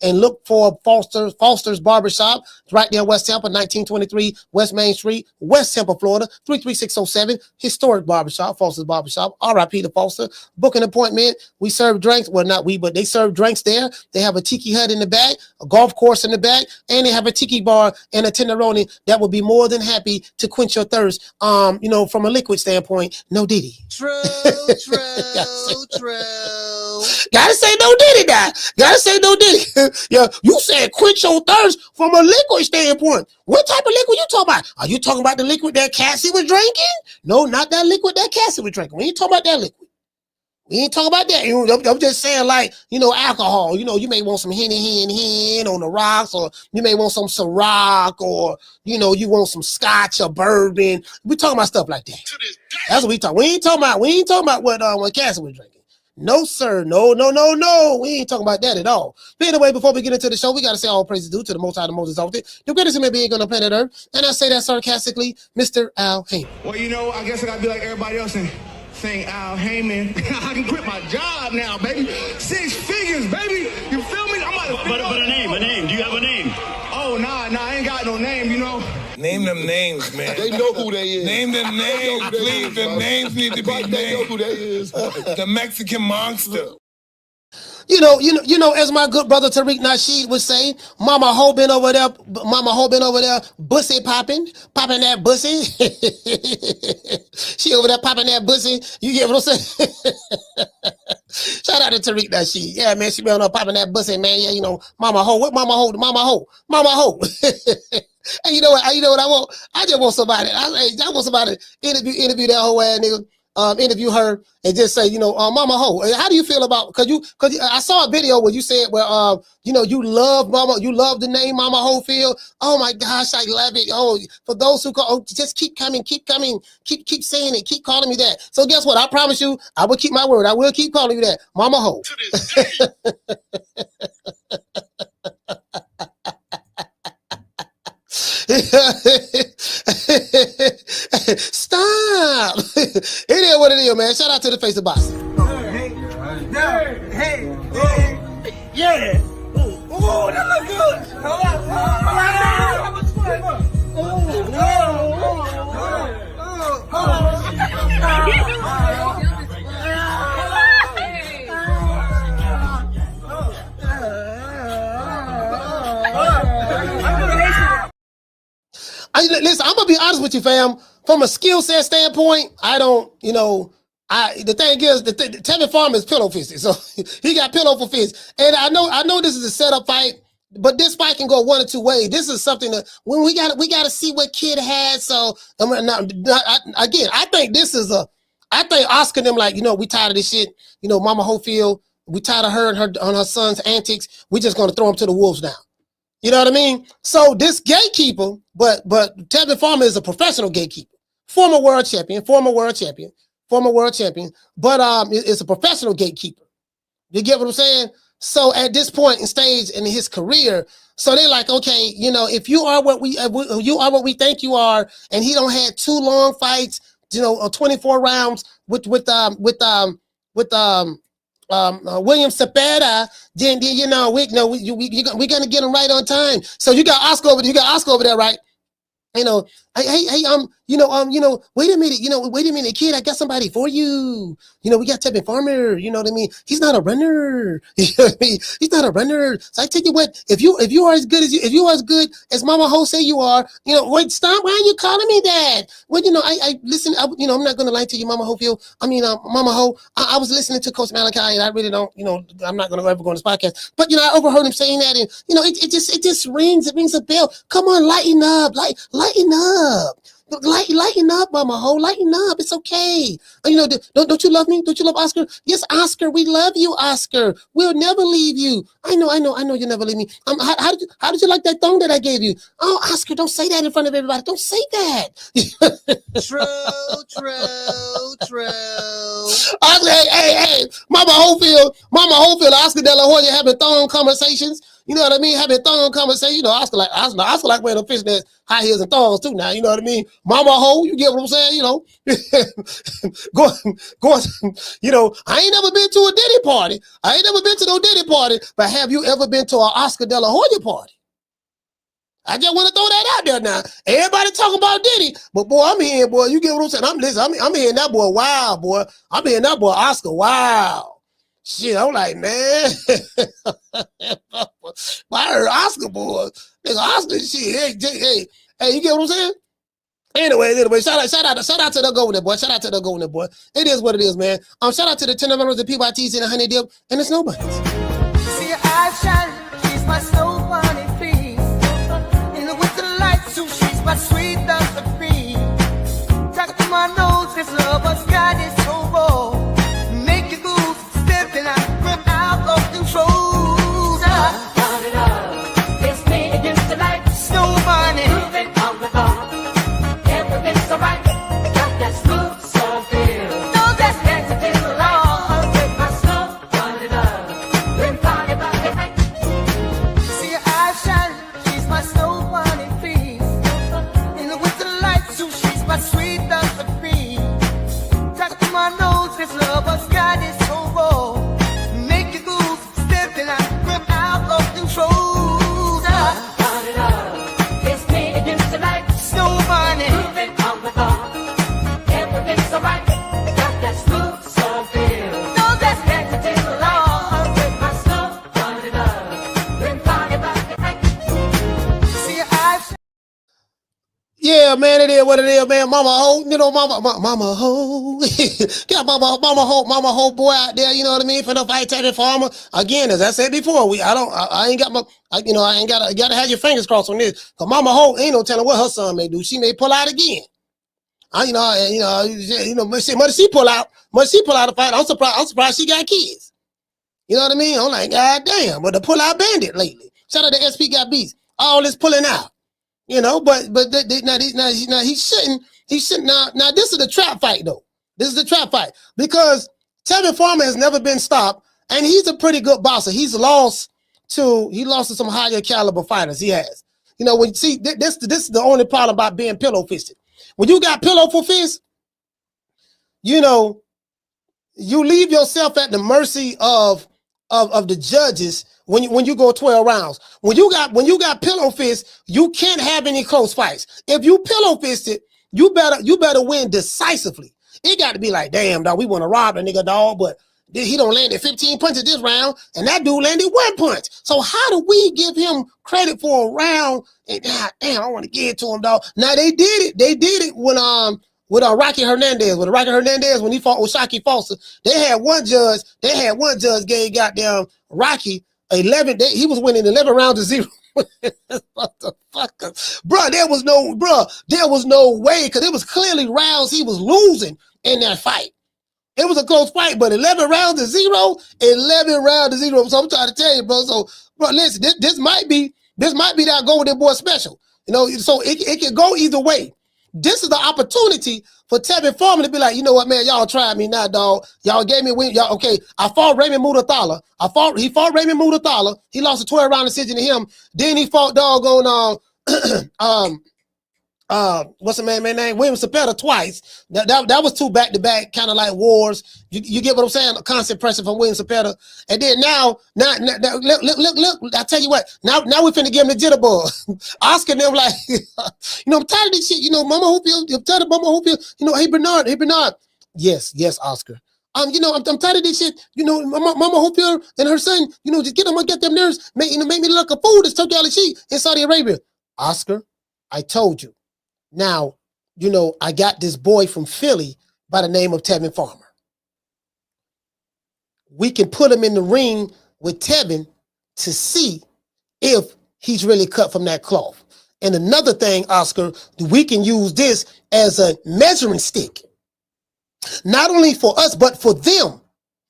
and look for Foster's Barbershop. It's right there in West Tampa, 1923 West Main Street, West Tampa, Florida, 33607. Historic Barbershop, Foster's Barbershop. R.I.P. to Foster. Book an appointment. We serve drinks. Well, not we, but they serve drinks there. They have a tiki hut in the back, a golf course in the back, and they have a tiki bar and a tenderoni that will be more than happy to quench your thirst. From a liquid standpoint, no Diddy. True. Gotta say no Diddy now. Gotta say no Diddy. Yeah, you said quench your thirst from a liquid standpoint. What type of liquid you talking about? Are you talking about the liquid that Cassie was drinking? No, not that liquid that Cassie was drinking. We ain't talking about that liquid. We ain't talking about that. I'm just saying, alcohol. You may want some Henny on the rocks, or you may want some Ciroc, or, you want some scotch or bourbon. We talking about stuff like that. That's what we talking. We ain't talking about what Cassie was drinking. No, sir. No. We ain't talking about that at all. But anyway, before we get into the show, we got to say all praises due to the Most High, the Most Exalted, the greatest human being on the planet Earth. And I say that sarcastically, Mr. Al Heyman. Well, I guess I got to be like everybody else and saying Al Heyman. I can quit my job now, baby. 6 figures, baby. You feel me? I'm about to But a name. Do you have a name? Oh, nah, I ain't got no name, Name them names, man. They know who they is. Name them names, please. The names need to be named. They know who they is. The Mexican Monster. As my good brother Tariq Nasheed would say, Mama Ho been over there, bussy popping that bussy. She over there popping that bussy. You get what I'm saying? Shout out to Tariq Nasheed. Yeah, man, she been on there popping that bussy, man. Yeah, Mama Ho. What Mama Ho? Mama Ho. And you know what I want? I just want somebody. I want somebody to interview that whole ass nigga. Interview her and just say, Mama Ho, how do you feel about? Because I saw a video where you said, you love Mama, you love the name Mama Hofield. Oh my gosh, I love it. Oh, for those who call, just keep coming, keep saying it, keep calling me that. So guess what? I promise you, I will keep my word. I will keep calling you that, Mama Ho. To this day. Stop. It is what it is, man. Shout out to the face of boss. Hey. Yeah. Oh, that look good. Listen, I'm gonna be honest with you, fam. From a skill set standpoint, I don't, the thing is, Tevin Farmer is pillow fisted, so he got pillow for fist. And I know this is a setup fight, but this fight can go one or two ways. This is something that when we got to see what kid has. So again, I think this is I think Oscar them like, we tired of this shit. Mama Hofield, we tired of her and her son's antics. We just gonna throw him to the wolves now. You know what I mean? So this gatekeeper, but Tevin Farmer is a professional gatekeeper, former world champion, but it's a professional gatekeeper. You get what I'm saying? So at this point in stage in his career, so they're like, okay, if you are what we think you are, and he don't had 2 long fights, 24 rounds with William Cepeda, then we're gonna get him right on time. So you got Oscar over there, right? Wait a minute, kid, I got somebody for you. We got Tevin Farmer, you know what I mean? He's not a runner. You know what I mean? He's not a runner. So I tell you what, if you are as good as Mama Ho say you are, wait, stop. Why are you calling me that? Well, I listen, I'm not gonna lie to you, Mama Hofiled. Mama Ho, I was listening to Coach Malachi, and I really don't, I'm not gonna ever go on this podcast, but I overheard him saying that, and it just rings a bell. Come on, lighten up, lighten up. Lighten up, Mama Ho. Lighten up. It's okay. Don't you love me? Don't you love Oscar? Yes, Oscar. We love you, Oscar. We'll never leave you. I know. You'll never leave me. How did you like that thong that I gave you? Oh, Oscar, don't say that in front of everybody. Don't say that. True. Oscar, hey, Mama Hofiled, Oscar De La Hoya having thong conversations. You know what I mean? Having thong conversation. Oscar like wearing a fishnet high heels and thongs too. Now, you know what I mean? Mama Ho, you get what I'm saying? Going. I ain't never been to a Diddy party. I ain't never been to no Diddy party. But have you ever been to an Oscar De La Hoya party? I just want to throw that out there now. Everybody talking about Diddy, but boy, I'm hearing, boy, you get what I'm saying? I'm hearing that boy, wow, boy. I'm hearing that boy, Oscar, wow. Shit, I'm like, man. I heard Oscar, boy. Nigga, Oscar, shit. Hey, you get what I'm saying? Anyway, shout out to the golden boy. Shout out to the golden boy. It is what it is, man. Shout out to the 10 members of PYTs and the honey dip and the snow bunnies. See your eyes shine, she's my snow bunny, please. In the winter lights, so she's my sweet Dr. Cream. Talk to my nose, this love has got it so raw. Make you move, stepping out of control. Turn it up. It's me against the light. Snow bunny. Moving on the bar. Everything's so right. Got that smooth soul feel. No, that's Dance it in the light. With my snow bunny love. We're party by the night. see your eyes shine, she's my snow bunny, please. In the winter what it is, man. Mama Ho, you know, Mama Ho. Got Mama Ho boy out there, you know what I mean? For the fight Tevin Farmer. Again, as I said before, I ain't got I ain't gotta have your fingers crossed on this. Cause Mama Ho ain't no telling what her son may do. She may pull out again. Much she pull out the fight. I'm surprised she got kids. You know what I mean? I'm like, God damn, but the pull out bandit lately. Shout out to SP got beats. All this pulling out. You know, but he shouldn't. Now this is the trap fight though. This is the trap fight because Tevin Farmer has never been stopped, and he's a pretty good boxer. He lost to some higher caliber fighters. He has. You know, when see this is the only problem about being pillow fisted. When you got pillow for fist, you know, you leave yourself at the mercy of the judges when you go 12 rounds. When you got pillow fist, you can't have any close fights. If you pillow fisted, you better win decisively. It got to be like, damn, dog, we want to rob a nigga, dog, but he don't landed 15 punches this round, and that dude landed 1 punch. So how do we give him credit for a round? And God damn, I want to give it to him, dog. Now they did it. They did it when with Rocky Hernandez. With Rocky Hernandez, when he fought Oshaki Foster, they had one judge gave goddamn Rocky 11. He was winning 11 rounds to 0. Motherfucker. Bro, there was no way, because it was clearly rounds he was losing in that fight. It was a close fight, but 11 rounds to 0, 11 rounds to 0. So I'm trying to tell you, bro. So, bro, listen, this might be that Golden Boy special. You know, so it can go either way. This is the opportunity for Tevin Farmer to be like, you know what, man, y'all tried me now, dog. Y'all gave me win. Y'all okay? I fought Raymond Mutathala. He fought Raymond Mutathala. He lost a 12-round decision to him. Then he fought doggone what's the man name? William Cepeda twice. That was 2 back-to-back kind of like wars. You get what I'm saying? A constant pressure from William Cepeda. And then now, look, I tell you what, now we finna give him the jitterbug. Oscar and them like, you know, I'm tired of this shit. You know, Mama Hofiled, I'm tired of Mama Hofiled. You know, hey Bernard. Yes, Oscar. You know, I'm tired of this shit. You know, Mama Hofiled and her son, you know, just get them nerves, make me look like a fool. This Turkey Ali Sheik in Saudi Arabia. Oscar, I told you. Now, you know, I got this boy from Philly by the name of Tevin Farmer. We can put him in the ring with Tevin to see if he's really cut from that cloth. And another thing, Oscar, we can use this as a measuring stick. Not only for us, but for them,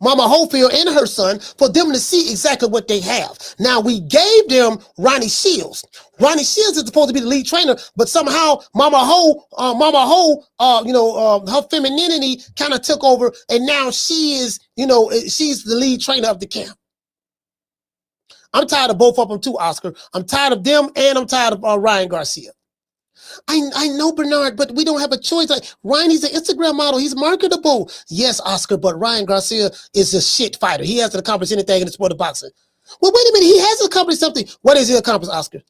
Mama Hofiled and her son, for them to see exactly what they have. Now, we gave them Ronnie Shields. Ronnie Shields is supposed to be the lead trainer, but somehow Mama Ho, her femininity kind of took over, and now she is, you know, she's the lead trainer of the camp. I'm tired of both of them too, Oscar. I'm tired of them, and I'm tired of Ryan Garcia. I know, Bernard, but we don't have a choice. Like, Ryan, he's an Instagram model. He's marketable. Yes, Oscar, but Ryan Garcia is a shit fighter. He hasn't accomplished anything in the sport of boxing. Well, wait a minute. He has accomplished something. What has he accomplished, Oscar?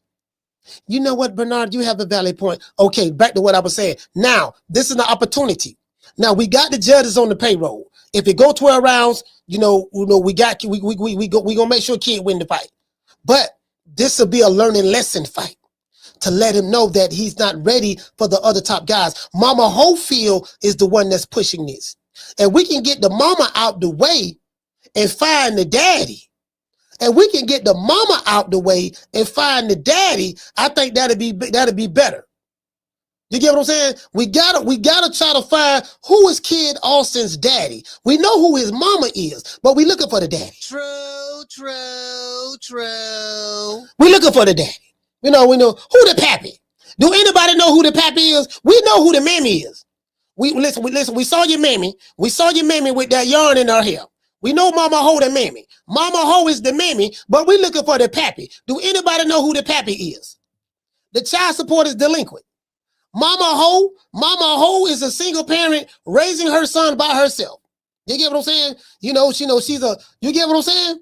You know what, Bernard? You have a valid point. Okay, back to what I was saying. Now, this is an opportunity. Now, we got the judges on the payroll. If it go 12 rounds, we gonna make sure Kid win the fight. But this will be a learning lesson fight, to let him know that he's not ready for the other top guys. Mama Hofiled is the one that's pushing this. And we can get the mama out the way and find the daddy. And we can get the mama out the way and find the daddy. I think that'd be better. You get what I'm saying? We gotta try to find who is Kid Austin's daddy. We know who his mama is, but we looking for the daddy. True. We looking for the daddy. We know who the pappy. Do anybody know who the pappy is? We know who the mammy is. Listen. We saw your mammy. We saw your mammy with that yarn in her hair. We know Mama Ho the mammy. Mama Ho is the mammy, but we looking for the pappy. Do anybody know who the pappy is? The child support is delinquent. Mama Ho is a single parent raising her son by herself. You get what I'm saying? You get what I'm saying?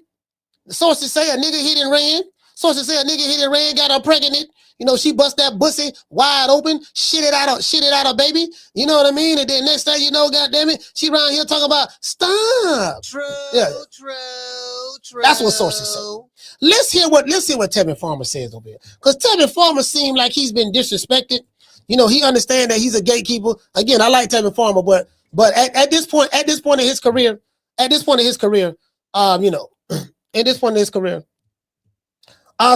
The sources say a nigga hit and ran. Sources say a nigga hit and ran, got her pregnant. You know, she bust that pussy wide open, shit it out her baby. You know what I mean? And then next thing you know, goddamn it, she around here talking about stop. True. That's what sources say. Let's hear what Tevin Farmer says over here. Because Tevin Farmer seemed like he's been disrespected. You know, he understands that he's a gatekeeper. Again, I like Tevin Farmer, but at this point in his career, you know, at this point in his career,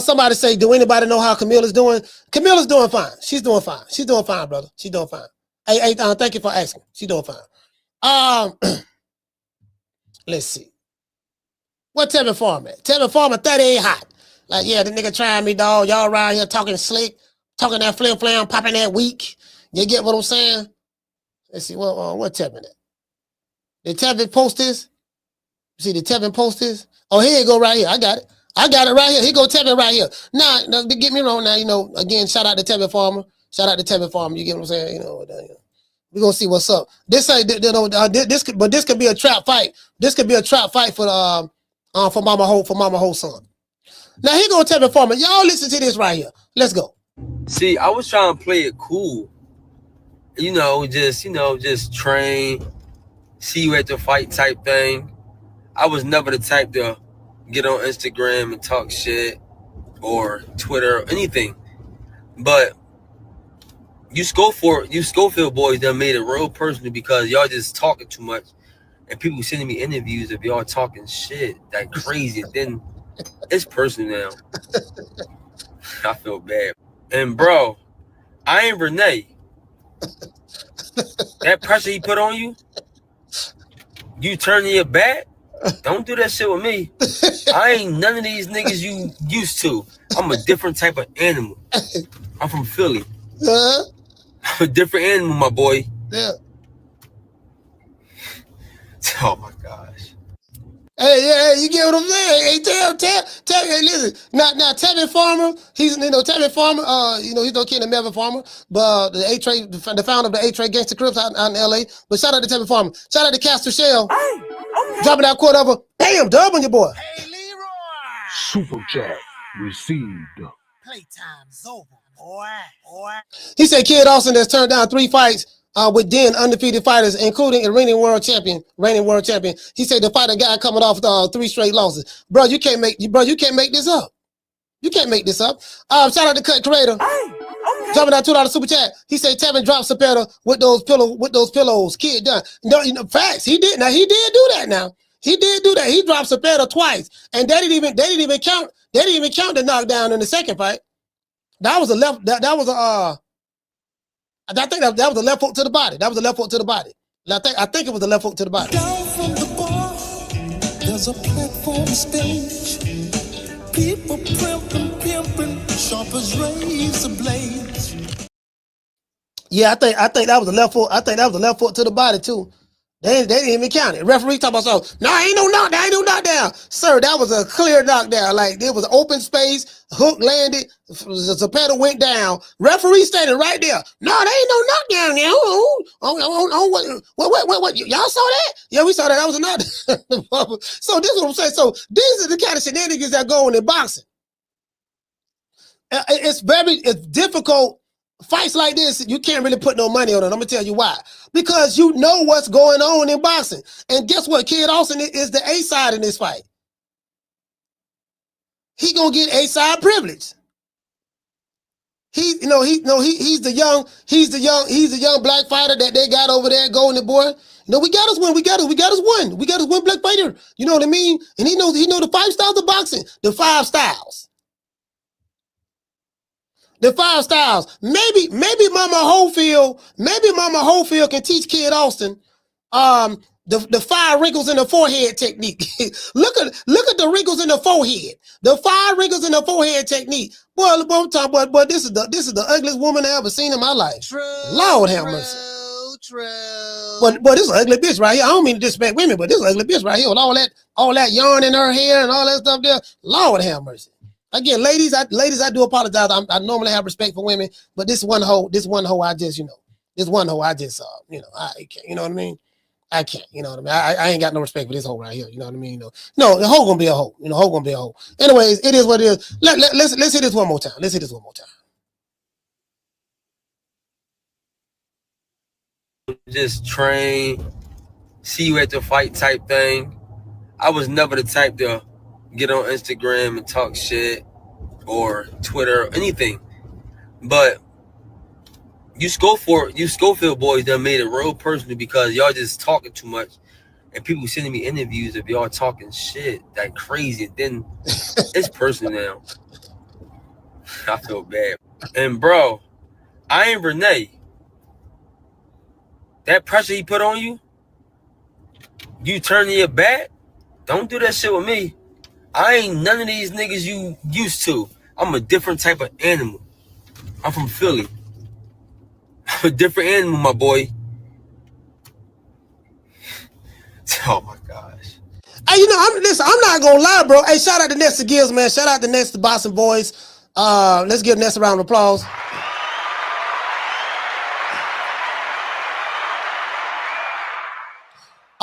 somebody say, do anybody know how Camilla's doing? Camilla's doing fine. She's doing fine. She's doing fine, brother. She's doing fine. Hey, thank you for asking. She's doing fine. Let's see. What Tevin Farmer at? Tevin Farmer 38 hot. Like, yeah, the nigga trying me, dog. Y'all around here talking slick, talking that flim flam, popping that weak. You get what I'm saying? Let's see. What Tevin at? Did Tevin post this? See, did Tevin post this? Oh, here you go right here. I got it. I got it right here. Here go Tevin right here. Now, get me wrong now, you know, again, shout out to Tevin Farmer. Shout out to Tevin Farmer. You get what I'm saying? You know, we're going to see what's up. This could be a trap fight. This could be a trap fight for Mama Hofiled son. Now, here go Tevin Farmer. Y'all listen to this right here. Let's go. See, I was trying to play it cool. You know, just train, see you at the fight type thing. I was never the type to get on Instagram and talk shit or Twitter or anything. But you Schofield boys that made it real personal because y'all just talking too much. And people sending me interviews of y'all talking shit like crazy. Then it's personal now. I feel bad. And bro, I ain't Renee. That pressure he put on you, you turning your back? Don't do that shit with me. I ain't none of these niggas you used to. I'm a different type of animal. I'm from Philly. I'm a different animal, my boy. Yeah. Oh my gosh. Hey, you get what I'm saying? Hey, tell, hey, listen. Now, Tevin Farmer, Tevin Farmer, he's no kid of Melvin Farmer, but the founder of the A-Trade Gangster Crips out in LA. But shout out to Tevin Farmer. Shout out to Castor Shell. Hey, okay. Dropping that quote over. Bam, dub on your boy. Hey, Leroy. Super chat received. Playtime's over, boy. He said Kid Austin has turned down 3 fights with then undefeated fighters, including a reigning world champion. He said the fighter guy coming off 3 straight losses. Bro, you can't make this up. You can't make this up. Shout out to Cut Creator. Hey, okay. Dropping that $2 super chat. He said Tevin dropped Cepeda with those pillows. Kid done. No, facts. He did. Now he did do that. Now he did do that. He dropped Cepeda twice, and they didn't even count the knockdown in the second fight. That was a left. That was a. I think that was a left hook to the body. I think it was a left hook to the body. Down from the bar, there's a platform stage. People pimping, sharp as razor blades. Yeah, I think that was a left hook. I think that was a left hook to the body too. They didn't even count it. Referee talking about something. No, ain't no knockdown. Sir, that was a clear knockdown. Like there was open space, hook landed, the pedal went down. Referee standing right there. No, there ain't no knockdown there. What? Y'all saw that? Yeah, we saw that. That was a knockdown. So this is what I'm saying. So these are the kind of shenanigans that go on in boxing. It's difficult. Fights like this, you can't really put no money on it. I'm gonna tell you why. Because you know what's going on in boxing. And guess what? Kid Austin is the A side in this fight. He gonna get A side privilege. He's the young black fighter that they got over there, Golden Boy. You know, we got us one black fighter. You know what I mean? And he know the 5 styles of boxing. The 5 styles. The 5 styles. Maybe Mama Hofiled can teach Kid Austin the 5 wrinkles in the forehead technique. look at the wrinkles in the forehead. The 5 wrinkles in the forehead technique. Boy, I'm talking about, boy, this is the ugliest woman I ever seen in my life. True. Lord have mercy. True. But this is an ugly bitch right here. I don't mean to disrespect women, but this is an ugly bitch right here with all that yarn in her hair and all that stuff there. Lord have mercy. Again, ladies, I do apologize. I normally have respect for women, but this one hoe, I just, I can't, you know what I mean? I can't, you know what I mean? I ain't got no respect for this hoe right here, you know what I mean? No, the hoe gonna be a hoe, hoe gonna be a hoe. Anyways, it is what it is. Let's hit this one more time. Just train, see you at the fight type thing. I was never the type to get on Instagram and talk shit or Twitter or anything. But You Schofield boys done made it real personal because y'all just talking too much. And people sending me interviews of y'all talking shit like crazy. And then it's personal now. I feel bad. And bro, I ain't Renee. That pressure he put on you, you turning your back, don't do that shit with me. I ain't none of these niggas you used to. I'm a different type of animal. I'm from Philly. I'm a different animal, my boy. Oh my gosh. Hey, you know, I'm not gonna lie, bro. Hey, shout out to Nesta Gills, man. Shout out to Nesta Boston Boys. Let's give Nesta a round of applause.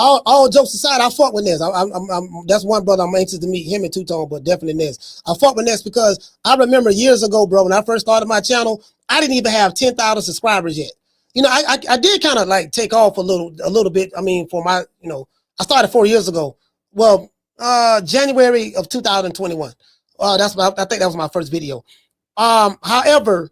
All jokes aside, I fuck with Ness. That's one brother I'm anxious to meet, him and Two-Tone, but definitely Ness. I fuck with Ness because I remember years ago, bro, when I first started my channel, I didn't even have 10,000 subscribers yet. You know, I did kind of like take off a little bit. I mean, for my, you know, I started 4 years ago. Well, January of 2021. I think that was my first video. However,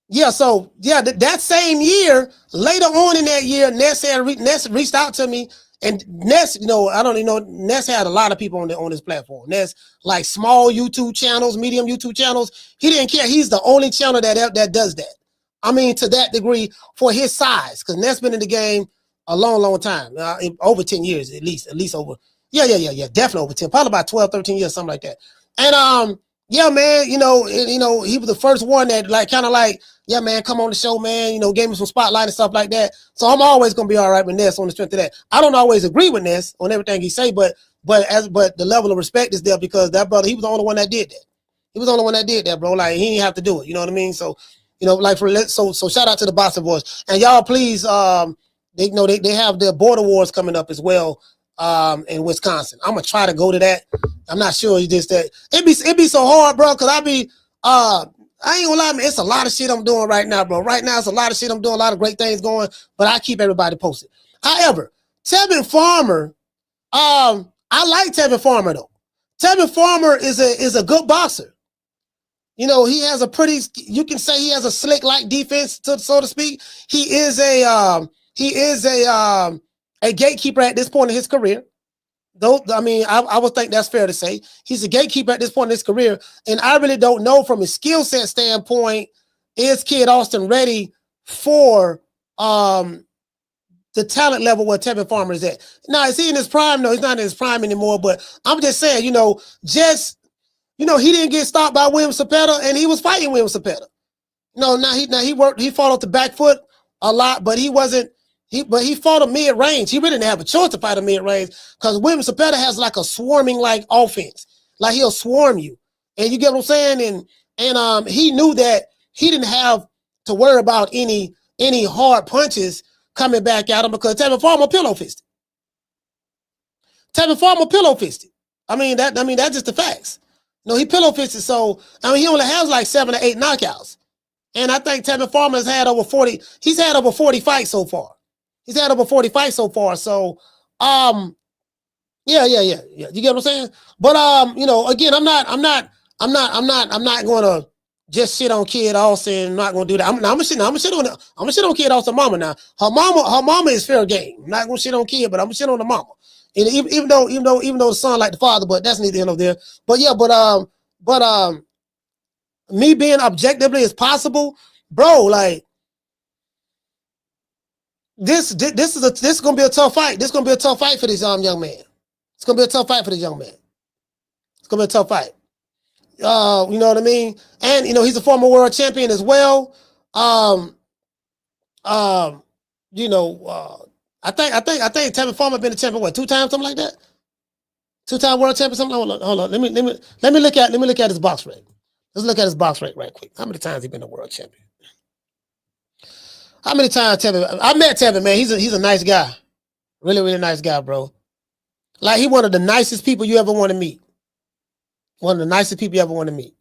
yeah, so yeah, that same year, later on in that year, Ness reached out to me, and Ness, you know, I don't even know, Ness had a lot of people on this platform. Ness, like small YouTube channels, medium YouTube channels. He didn't care. He's the only channel that does that. I mean, to that degree for his size, because Ness been in the game a long time, over 10 years at least over. Yeah, definitely over 10, probably about 12, 13 years, something like that. And yeah, man, you know, he was the first one that like kind of like, yeah, man, come on the show, man, you know, gave me some spotlight and stuff like that. So I'm always gonna be all right with Ness on the strength of that. I don't always agree with Ness on everything he say, but the level of respect is there because that brother, he was the only one that did that. He was the only one that did that, bro. Like he didn't have to do it. You know what I mean? So, you know, like so shout out to the Boston Boys. And y'all please, they have their border wars coming up as well. In Wisconsin. I'm gonna try to go to that. I'm not sure it's just that it be so hard, bro, because I ain't gonna lie, man, it's a lot of shit I'm doing right now, bro. Right now it's a lot of shit I'm doing, a lot of great things going, but I keep everybody posted. However, Tevin Farmer, I like Tevin Farmer though. Tevin Farmer is a good boxer. You know, he has a pretty, you can say he has a slick like defense, so to speak. He is a gatekeeper at this point in his career. Though, I mean, I would think that's fair to say. He's a gatekeeper at this point in his career. And I really don't know from a skill set standpoint, is Kid Austin ready for the talent level where Tevin Farmer is at? Now, is he in his prime? No, he's not in his prime anymore. But I'm just saying, you know, he didn't get stopped by William Cepeda, and he was fighting William Cepeda. No, he fought off the back foot a lot, but he wasn't. But he fought a mid-range. He really didn't have a choice to fight a mid-range because William Cepeda has like a swarming like offense. Like he'll swarm you. And you get what I'm saying? And he knew that he didn't have to worry about any hard punches coming back at him because Tevin Farmer pillow fisted. I mean, that's just the facts. No, he pillow fisted. So I mean he only has like 7 or 8 knockouts. And I think Tevin Farmer has had over 40, he's had over 40 fights so far. So, yeah. You get what I'm saying? But you know, again, I'm not going to just shit on Kid Austin. I'm not going to do that. I'm gonna shit on Kid Austin mama now. Her mama is fair game. I'm not going to shit on Kid, but I'm gonna shit on the mama. And even though the son like the father, but that's neither here nor there. But yeah, but me being objectively as possible, bro, like. This is gonna be a tough fight. This is gonna be a tough fight for this young man. It's gonna be a tough fight for this young man. It's gonna be a tough fight. You know what I mean? And you know, he's a former world champion as well. You know, I think Tevin Farmer been a champion, what, 2 times, something like that? 2-time world champion, something. Hold on. Let me look at his box rate. Let's look at his box rate right quick. How many times he been a world champion? How many times Tevin? I met Tevin, man. He's a nice guy. Really nice guy, bro. Like, he one of the nicest people you ever want to meet. One of the nicest people you ever want to meet.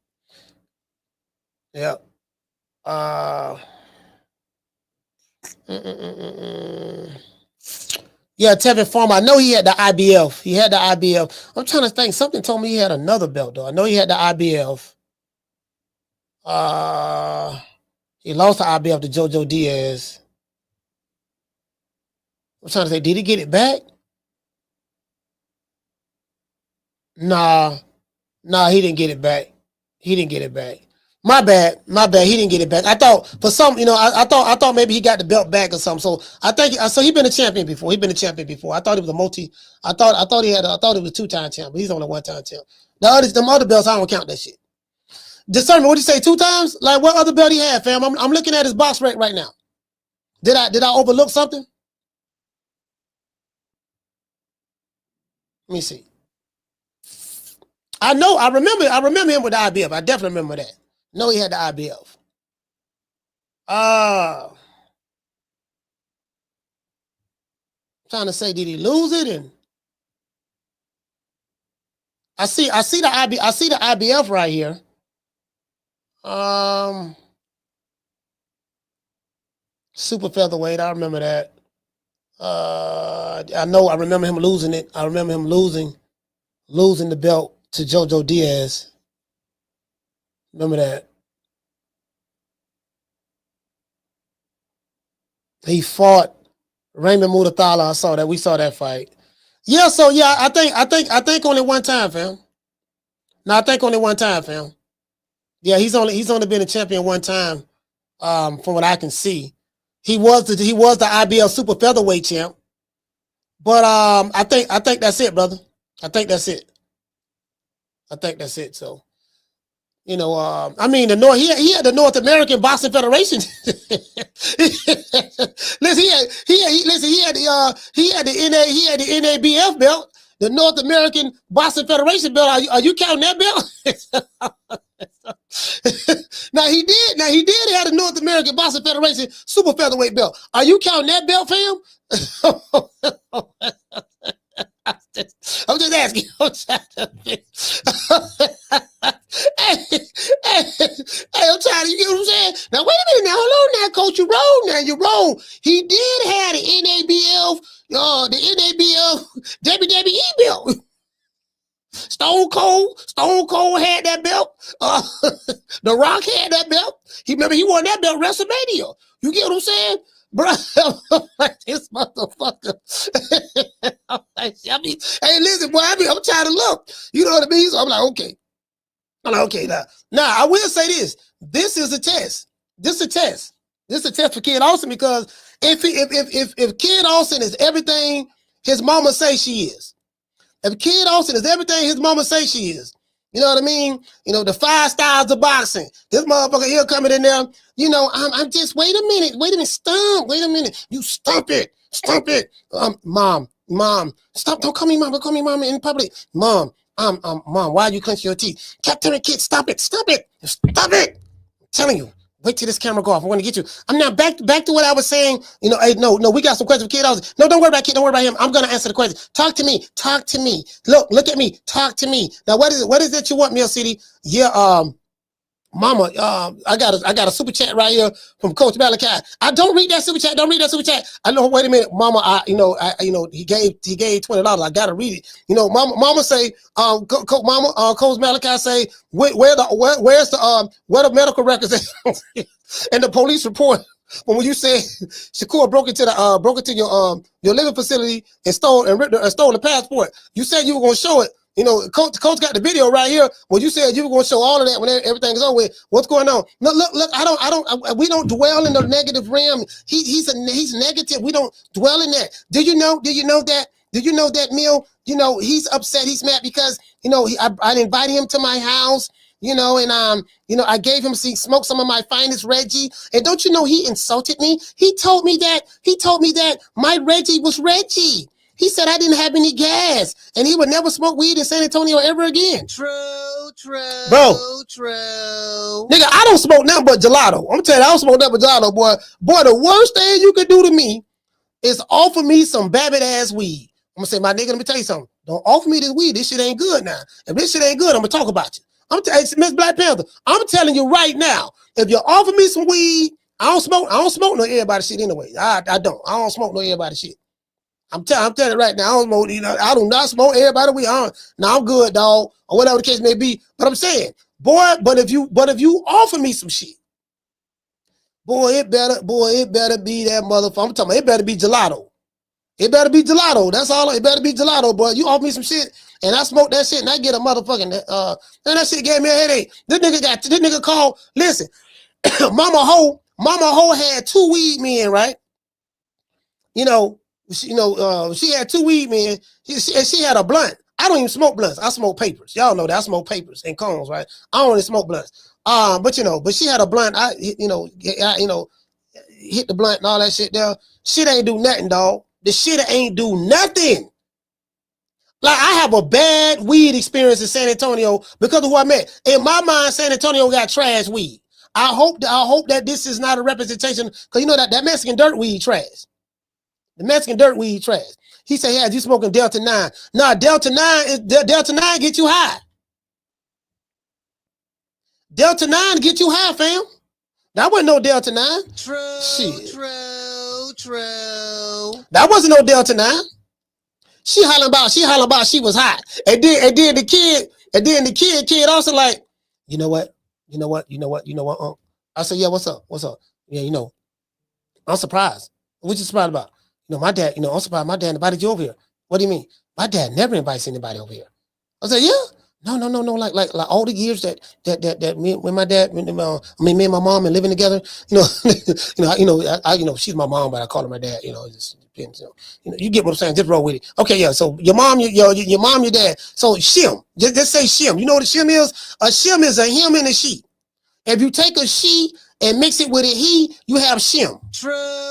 Yeah. Yeah, Tevin Farmer. I know he had the IBF. I'm trying to think. Something told me he had another belt, though. I know he had the IBF. He lost the IBF to JoJo Diaz. I'm trying to say, did he get it back? Nah, he didn't get it back. He didn't get it back. My bad. He didn't get it back. I thought for some, I thought maybe he got the belt back or something. So I think he been a champion before. I thought he was a multi. I thought he was 2-time champ, but he's only 1-time champ. Them other belts, I don't count that shit. Discernment, what do you say, 2 times? Like what other belt he had, fam? I'm looking at his box rate right now. Did I overlook something? Let me see. I remember him with the IBF. I definitely remember that. No, he had the IBF. Trying to say, did he lose it? And I see the IBF right here. Super featherweight. I remember that. I remember him losing it. I remember him losing the belt to JoJo Diaz. Remember that. He fought Raymond Mutathala. I saw that. We saw that fight. Yeah, so yeah, I think only 1 time, fam. No, I think only 1 time, fam. Yeah, he's only been a champion 1 time, from what I can see. He was the IBL super featherweight champ. But I think that's it, brother. I think that's it. So, he had the North American Boxing Federation. Listen, he had the NABF belt, the North American Boxing Federation belt. Are you counting that belt? Now he did have the North American Boxing Federation super featherweight belt. Are you counting that belt, fam? I'm just asking. Hey, I'm trying to, you get what I'm saying? Now, wait a minute. Now, hold on now, coach. You're wrong. He did have the NABF WWE belt. Stone Cold had that belt. The Rock had that belt. He won that belt WrestleMania. You get what I'm saying? Bro, this motherfucker. Hey, listen, boy, I'm trying to look. You know what I mean? So I'm like, okay. Now, I will say this. This is a test. This is a test for Kid Austin, because if Kid Austin is everything his mama say she is, if Kid Austin is everything his mama say she is, you know what I mean? The 5 styles of boxing. This motherfucker here coming in there. I'm just, wait a minute, stump. Wait a minute. You stump it. Mom, stop. Don't call me mom. Don't call me mom in public. Mom, Mom, why are you clenching your teeth? Captain and kid, stop it. I'm telling you. Wait till this camera go off. I'm going to get you. I'm now back to what I was saying. Hey, no, we got some questions for Kid Austin. No, don't worry about Kid. Don't worry about him. I'm going to answer the question. Talk to me. Look at me. Talk to me. Now, what is it you want, Mill City? Yeah, Mama, I got a super chat right here from Coach Malachi. I don't read that super chat. I know. Wait a minute, Mama. He gave $20. I gotta read it. Mama say, Coach Malachi say, where's the medical records at? And the police report when you said Shakur broke into your living facility and stole the passport. You said you were gonna show it. Coach got the video right here. Well, you said you were going to show all of that when everything is over with. What's going on? Look. We don't dwell in the negative realm. He's negative. We don't dwell in that. Do you know that? Mill? He's upset. He's mad because I invited him to my house. I gave him smoke some of my finest Reggie. And don't you know he insulted me? He told me that my Reggie was Reggie. He said I didn't have any gas, and he would never smoke weed in San Antonio ever again. True. Bro. Nigga, I don't smoke nothing but gelato. I'm telling you, I don't smoke nothing but gelato, boy. Boy, the worst thing you could do to me is offer me some babbitt ass weed. I'm gonna say, my nigga, let me tell you something. Don't offer me this weed. This shit ain't good now. If this shit ain't good, I'm gonna talk about you. Miss Black Panther, I'm telling you right now, if you offer me some weed, I don't smoke no everybody shit anyway. I don't smoke no everybody shit. I'm telling you right now, I don't smoke, I do not smoke everybody weed. Now I'm good, dog, or whatever the case may be. But I'm saying, boy, but if you offer me some shit, Boy, it better be that motherfucker. I'm talking about it better be gelato. It better be gelato. That's all. It better be gelato, boy. You offer me some shit, and I smoke that shit, and I get a motherfucking and that shit gave me a headache. This nigga called. Listen, Mama Ho had 2 weed men, right? You know, she had 2 weed men. She had a blunt. I don't even smoke blunts. I smoke papers. Y'all know that I smoke papers and cones, right? I don't really smoke blunts. But she had a blunt. I hit the blunt and all that shit there. Shit ain't do nothing, dog. The shit ain't do nothing. Like, I have a bad weed experience in San Antonio because of who I met. In my mind, San Antonio got trash weed. I hope that this is not a representation, because you know that Mexican dirt weed trash. The Mexican dirt weed trash. He said, yeah, you smoking Delta 9. Nah, Delta 9 get you high. Delta 9 get you high, fam. That wasn't no Delta 9. True. That wasn't no Delta 9. She hollering about she was hot. And then the kid also like, you know what? I said, yeah, what's up? Yeah, I'm surprised. What you surprised about? My dad, I'm surprised my dad invited you over here. What do you mean? My dad never invites anybody over here. I said, yeah. No. Like all the years that me and my dad, me and my mom and living together, she's my mom, but I call her my dad. It just depends. You get what I'm saying. Just roll with it. Okay, yeah. So your mom, your dad. So shim, just say shim. You know what a shim is? A shim is a him and a she. If you take a she and mix it with a he, you have shim. True.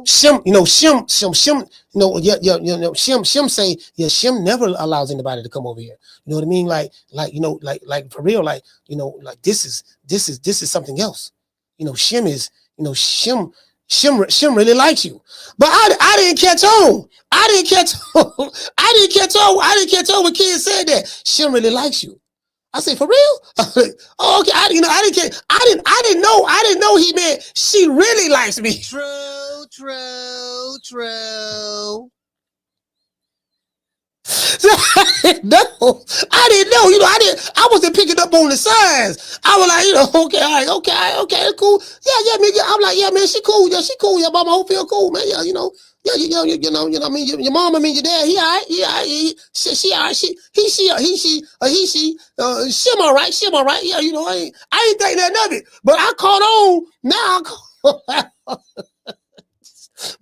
Shim, Shim say, yeah, Shim never allows anybody to come over here. You know what I mean? Like for real, like this is something else. Shim is, Shim really likes you. But I didn't catch on. I didn't catch on when kids said that. Shim really likes you. I say, for real? Oh, okay. I didn't know he meant she really likes me. True. No, I didn't know. I wasn't picking up on the signs. I was like, okay, all right, okay, cool. Yeah, man. I'm like, yeah, man, she cool. Yeah, she cool. Yeah, Mama Hofiled cool, man. Yeah, Yeah, I mean, your mom, I mean, your dad, he all right, she all right, she all right, yeah, I ain't think nothing of it, but I caught on, now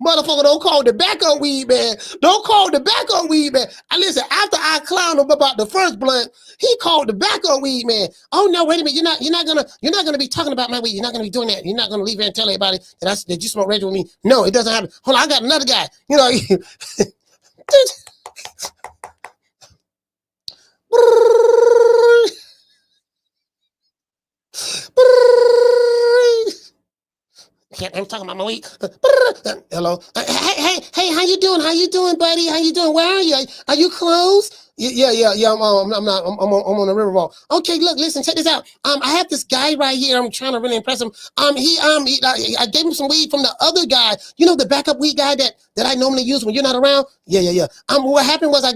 motherfucker, don't call the backup weed man. Listen, after I clowned him about the first blunt, he called the backup weed man. Oh no, wait a minute, you're not gonna be talking about my weed. You're not gonna be doing that. You're not gonna leave here and tell everybody that you smoke regular with me. No, it doesn't happen. Hold on, I got another guy. I'm talking about my weed. Hello. Hey, how you doing? Buddy? How you doing? Where are you? Are you close? Yeah. I'm on the riverwalk. Okay, look, listen, check this out. I have this guy right here. I'm trying to really impress him. I gave him some weed from the other guy. The backup weed guy that I normally use when you're not around. Yeah. What happened was I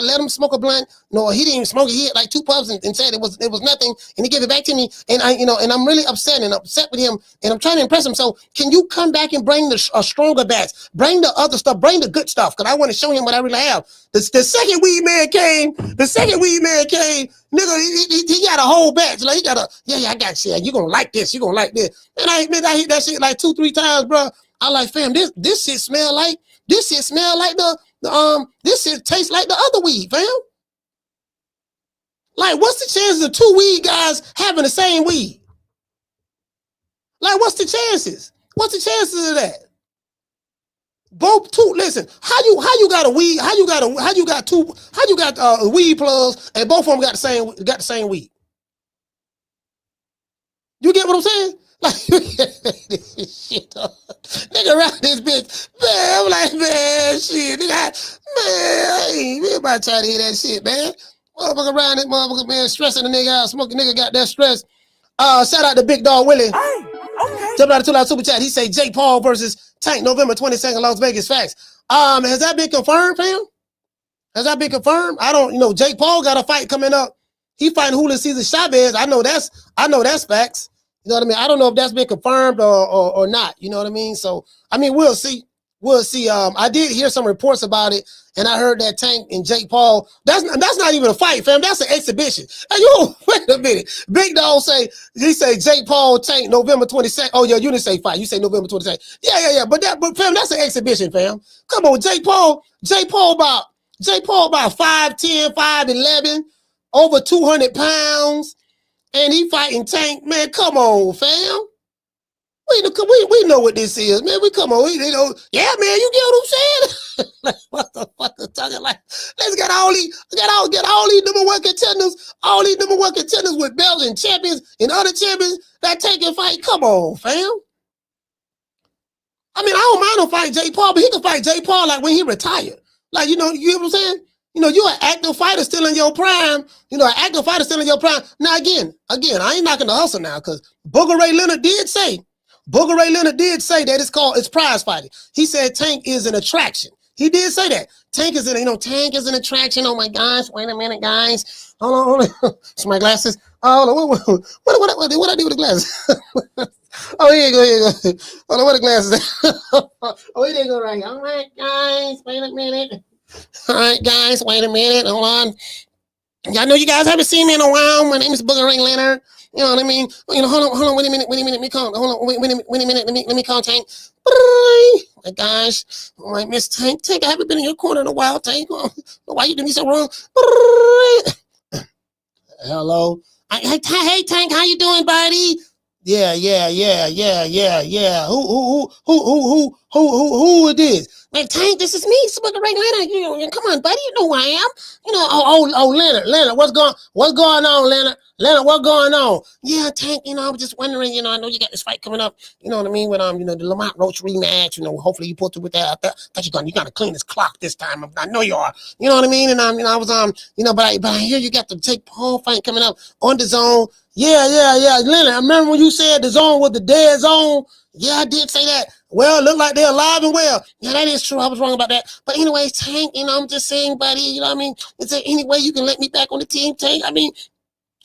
let him smoke a blunt. No, he didn't even smoke it. He had like 2 puffs and said it was nothing, and he gave it back to me. And and I'm really upset with him, and I'm trying to impress him. So can you come back and bring the stronger batch? Bring the other stuff. Bring the good stuff, because I want to show him what I really have. The second weed man came. Nigga, he got a whole batch. Like, he got I got shit. You gonna like this. And I hit that shit like 2-3 times, bro. I like, fam, this shit smell like this shit tastes like the other weed, fam. Like, what's the chances of 2 weed guys having the same weed? Like, what's the chances? What's the chances of that? Both two. Listen, how you got a weed? How you got weed plugs and both of them got the same weed? You get what I'm saying? Like, shit, nigga around this bitch, man. I'm like, man, shit, nigga, I ain't about to try to hear that shit, man. Motherfucker around this motherfucker, man, stressing the nigga out, smoking nigga got that stress. Shout out to Big Dog Willie. Hey, okay. Jump out of $2 super chat. He say Jake Paul versus Tank November 22nd, Las Vegas. Facts. Has that been confirmed, fam? Has that been confirmed? I don't. Jake Paul got a fight coming up. He fighting Julio Cesar Chavez. I know that's facts. You know what I mean? I don't know if that's been confirmed or not. You know what I mean? So, I mean, we'll see. We'll see. I did hear some reports about it, and I heard that Tank and Jake Paul, that's not even a fight, fam. That's an exhibition. Hey, yo, wait a minute. Big Dog say Jake Paul, Tank, November 22nd. Oh, yeah, you didn't say fight. You say November 22nd. Yeah. But fam, that's an exhibition, fam. Come on, Jake Paul about 5'10", 5'11", over 200 pounds, and he fighting Tank. Man, come on, fam. We know what this is, man. We come on, you know, yeah, man. You get what I'm saying? Like, what the fuck is talking like? Let's get all these number one contenders, with belts and champions and other champions that take and fight. Come on, fam. I mean, I don't mind him fighting Jake Paul, but he can fight Jake Paul like when he retired. Like, you know what I'm saying? You know, you're an active fighter still in your prime. Now, again, I ain't knocking the hustle now, because Booger Ray Leonard did say that it's prize fighting. He said Tank is an attraction. He did say that. Tank is an attraction. Oh my gosh, wait a minute, guys. Hold on. It's my glasses. Oh, hold on. What I do with the glasses? Oh, here you go. Hold on, what the glasses? Oh, here they go right here. All right, guys, wait a minute. Hold on. I know you guys haven't seen me in a while. My name is Booger Ray Leonard. You know what I mean? Hold on, wait a minute. Let me call. Hold on, wait a minute. Let me call Tank. Oh my gosh. All right, Miss Tank. I haven't been in your corner in a while, Tank. Why you doing me so wrong? Hello. Hey, Tank, how you doing, buddy? Yeah. Who it is? Man, Tank, this is me, Booger Ray Leonard. Come on, buddy, you know who I am. Leonard, what's going on, Leonard? Leonard, what's going on? Yeah, Tank, I was just wondering, I know you got this fight coming up, you know what I mean, with the Lamont Roach rematch, hopefully you pull through with that. I thought you're gonna clean this clock this time. I know you are, you know what I mean? And I was but I hear you got the Jake Paul fight coming up on DAZN. Yeah. Leonard, I remember when you said DAZN was the dead zone. Yeah, I did say that. Well, it looked like they're alive and well. Yeah, that is true. I was wrong about that. But anyways, Tank, I'm just saying, buddy, you know what I mean? Is there any way you can let me back on the team, Tank? I mean,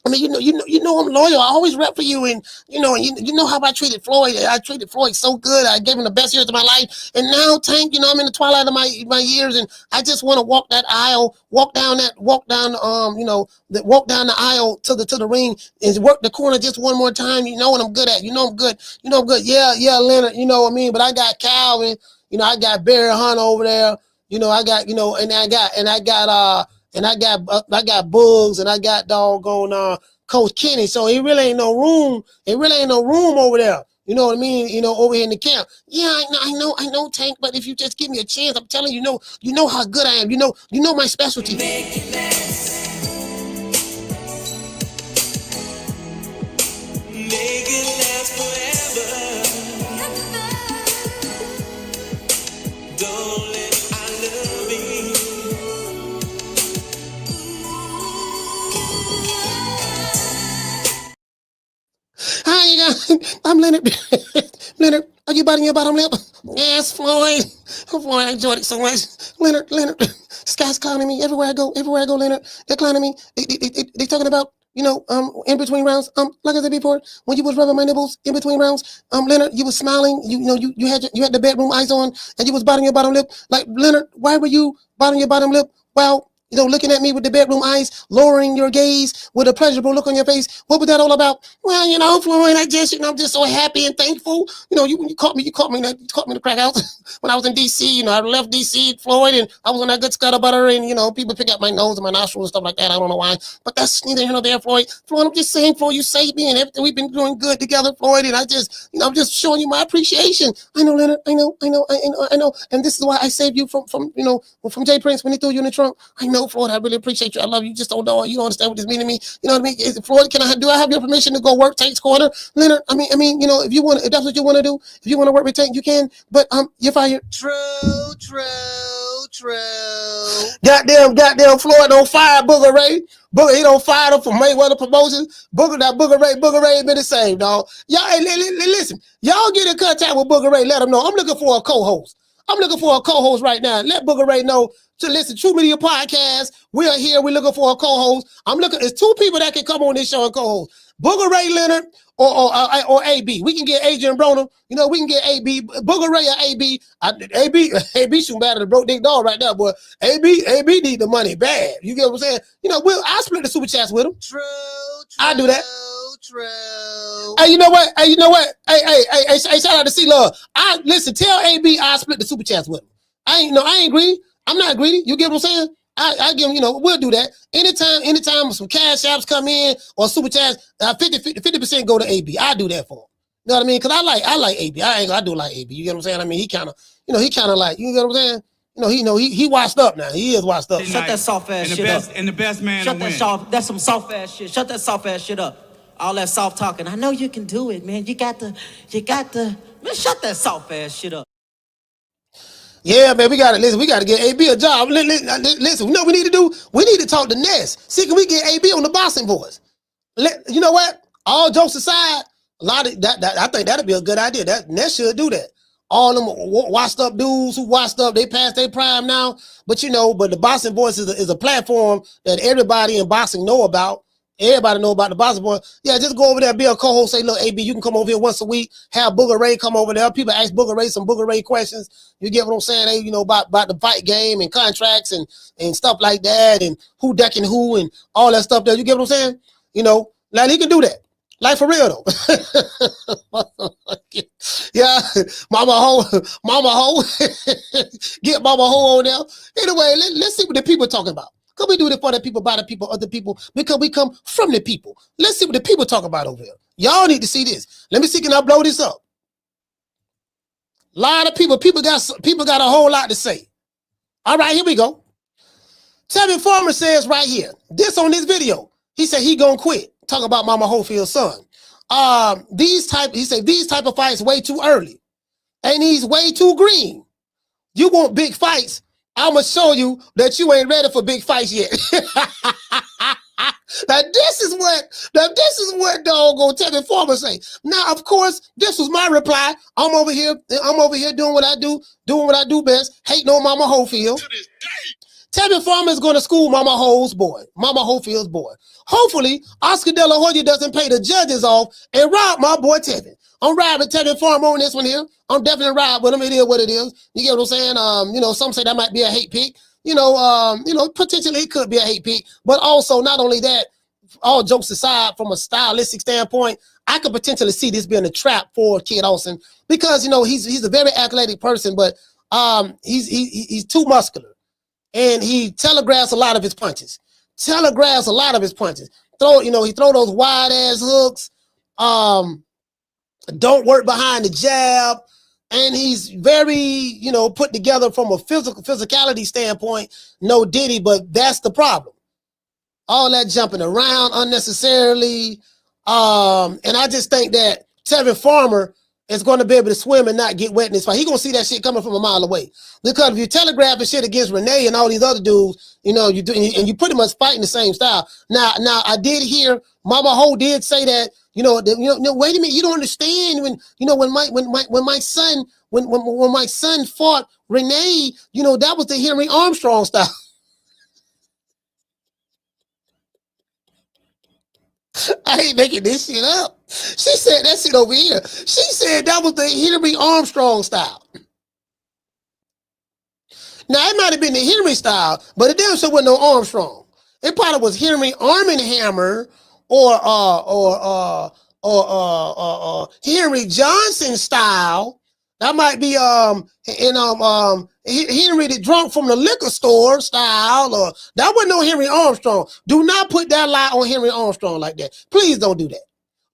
you know I'm loyal. I always rep for you, and you know how I treated Floyd. I treated Floyd so good. I gave him the best years of my life. And now, Tank, I'm in the twilight of my years, and I just want to walk that aisle, walk down the aisle to the ring and work the corner just one more time. You know what I'm good at. I'm good. I'm good. Yeah, Leonard. You know what I mean. But I got Calvin. I got Barry Hunt over there. I got and I got Bugs, and I got doggone Coach Kenny. So it really ain't no room. Over there. You know what I mean? Over here in the camp. Yeah, I know, Tank. But if you just give me a chance, I'm telling you, you know how good I am. You know my specialty. Make it last. Make it last forever. Don't let I love me. Hi, you guys. I'm Leonard. Leonard, are you biting your bottom lip? Yes, Floyd. Floyd, I enjoyed it so much. Leonard. This guy's clowning me everywhere I go, Leonard. They're clowning me. They talking about, in between rounds. Like I said before, when you was rubbing my nipples in between rounds, Leonard, you was smiling. You had the bedroom eyes on, and you was biting your bottom lip. Like, Leonard, why were you biting your bottom lip? Well, looking at me with the bedroom eyes, lowering your gaze with a pleasurable look on your face. What was that all about? Well, Floyd, I'm just so happy and thankful. When you caught me in the crack house when I was in DC. I left DC, Floyd, and I was on that good scuttle and people pick up my nose and my nostrils and stuff like that. I don't know why, but that's neither here nor there, Floyd. Floyd, I'm just saying, Floyd, you saved me and everything. We've been doing good together, Floyd, and I'm just showing you my appreciation. I know, Leonard. I know, and this is why I saved you from Jay Prince when he threw you in the trunk. I know, Floyd, I really appreciate you. I love you. You just don't know. You don't understand what this means to me. You know what I mean? Floyd, do I have your permission to go work Tank's corner? Leonard, if if that's what you want to do, if you want to work with Tank, you can. But you're fired. True. Goddamn Floyd don't fire Booger Ray. He don't fire him from Mayweather Promotions. Booger Ray ain't been the same, dog. Y'all, hey, listen. Y'all get in contact with Booger Ray. Let him know. I'm looking for a co-host. Right now. Let Booger Ray know to listen to True Media Podcast. We are here. We're looking for a co-host. It's two people that can come on this show and co-host. Booger Ray Leonard or AB. We can get Adrian Broner. You know, we can get AB, Booger Ray or AB. AB shooting better than broke dick dog right now, boy. AB need the money bad. You get what I'm saying? You know, I split the super chats with him. True. I do that. True. Hey, you know what? Hey, shout out to C Love. Listen, tell AB I split the super chats with him. I ain't greedy. I'm not greedy. You get what I'm saying? I give him, you know, we'll do that. Anytime some cash apps come in or super chats, 50% go to AB. I do that for him. You know what I mean? Because I like AB. I do like AB. You get what I'm saying? I mean, he kind of like, you get what I'm saying? You know, he washed up now. He is washed up. Shut that soft ass shit up. And the best man Shut to that win. soft. That's some soft ass shit. Shut that soft ass shit up. All that soft talking. I know you can do it, man. You got to. Man, shut that soft ass shit up. Yeah, man, we got to get AB a job. Listen, you know what we need to do? We need to talk to Ness. See, can we get AB on the boxing boys? You know what? All jokes aside, a lot of that I think that'd be a good idea. That Ness should do that. All them washed up dudes who washed up, they past their prime now. But you know, the boxing boys is a platform that everybody in boxing know about. Everybody know about the boxing boy. Yeah, just go over there, be a co-host, say, look, AB, you can come over here once a week, have Booger Ray come over there. People ask Booger Ray some Booger Ray questions. You get what I'm saying? They, you know, about the fight game and contracts and stuff like that, and who decking who and all that stuff there. You get what I'm saying? You know, like he can do that. Like for real though. Yeah, Mama Ho. Get Mama Ho on there. Anyway, let's see what the people talking about. Because we do it for the people, by the people, other people, because we come from the people. Let's see what the people talk about over here. Y'all need to see this. Let me see, can I blow this up? A lot of people got a whole lot to say. All right, here we go. Tevin Farmer says right here, this on this video, he said he gonna quit. Talking about Mama Hofield's son. These type of fights way too early. And he's way too green. You want big fights? I'm gonna show you that you ain't ready for big fights yet. Now this is what doggone Tevin Farmer say. Now, of course, this was my reply. I'm over here doing what I do best, hating on Mama Hofield. Tevin Farmer is going to school Mama Hofield's boy. Hopefully, Oscar De La Hoya doesn't pay the judges off and rob my boy Tevin. I'm riding Tevin Farmer on this one here. I'm definitely riding with him. It is what it is. You get what I'm saying? You know, some say that might be a hate pick. You know, potentially it could be a hate pick. But also, not only that, all jokes aside, from a stylistic standpoint, I could potentially see this being a trap for Kid Olsen because, you know, he's a very athletic person, but he's too muscular. And he telegraphs a lot of his punches. He throw those wide ass hooks. Don't work behind the jab. And he's very, you know, put together from a physicality standpoint. No Diddy, but that's the problem. All that jumping around unnecessarily. And I just think that Tevin Farmer is going to be able to swim and not get wet in this fight. He's going to see that shit coming from a mile away. Because if you telegraph and shit against Renee and all these other dudes, you know, you do, and you pretty much fighting the same style. Now I did hear Mama Ho did say that, you know, wait a minute, you don't understand when my son fought Renee, you know, that was the Henry Armstrong style. I ain't making this shit up. She said that shit over here. She said that was the Henry Armstrong style. Now, it might have been the Henry style, but it damn sure wasn't no Armstrong. It probably was Henry Arm and Hammer or Henry Johnson style. That might be Henry the drunk from the liquor store style, or that wasn't no Henry Armstrong. Do not put that lie on Henry Armstrong like that. Please don't do that.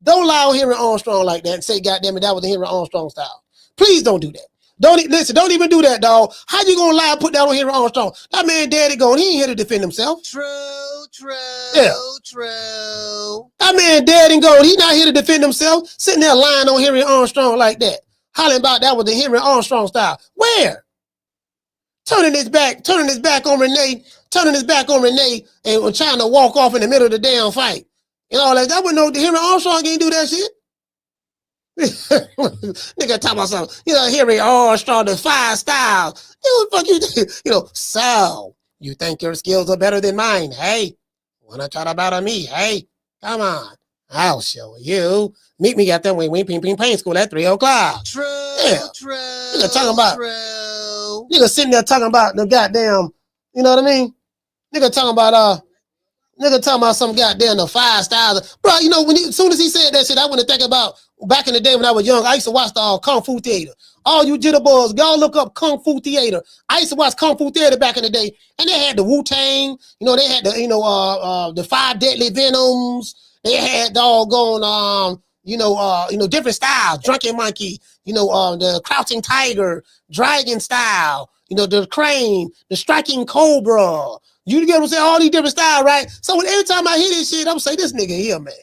Don't lie on Henry Armstrong like that and say, goddamn it, that was the Henry Armstrong style. Please don't do that. Don't even do that, dog. How you gonna lie and put that on Henry Armstrong? That man daddy gone. He ain't here to defend himself. True. That man dead and gone. He not here to defend himself. Sitting there lying on Henry Armstrong like that. Hollering about that was the Henry Armstrong style. Where? Turning his back on Renee, and trying to walk off in the middle of the damn fight. You know, like that wasn't no Henry Armstrong ain't do that shit. Nigga talking about something. You know, Henry Armstrong, the 5 styles. You know, fuck you. You know, so you think your skills are better than mine? Hey, wanna try to battle me? Hey, come on. I'll show you. Meet me at that Wing Ping Ping Pain School at 3 o'clock. True, true. Nigga talking about, true. nigga sitting there talking about the goddamn, you know what I mean? Nigga talking about some goddamn the 5 styles. Bro, you know, as soon as he said that shit, I went to think about back in the day when I was young. I used to watch the Kung Fu Theater. All you jitterbugs, y'all look up Kung Fu Theater. I used to watch Kung Fu Theater back in the day, and they had the Wu-Tang. You know, they had the the 5 Deadly Venoms. They had doggone different styles. Drunken Monkey. The Crouching Tiger, Dragon style. The Crane, the Striking Cobra. You get what I'm saying? All these different styles, right? So every time I hear this shit, I'm saying this nigga here, man.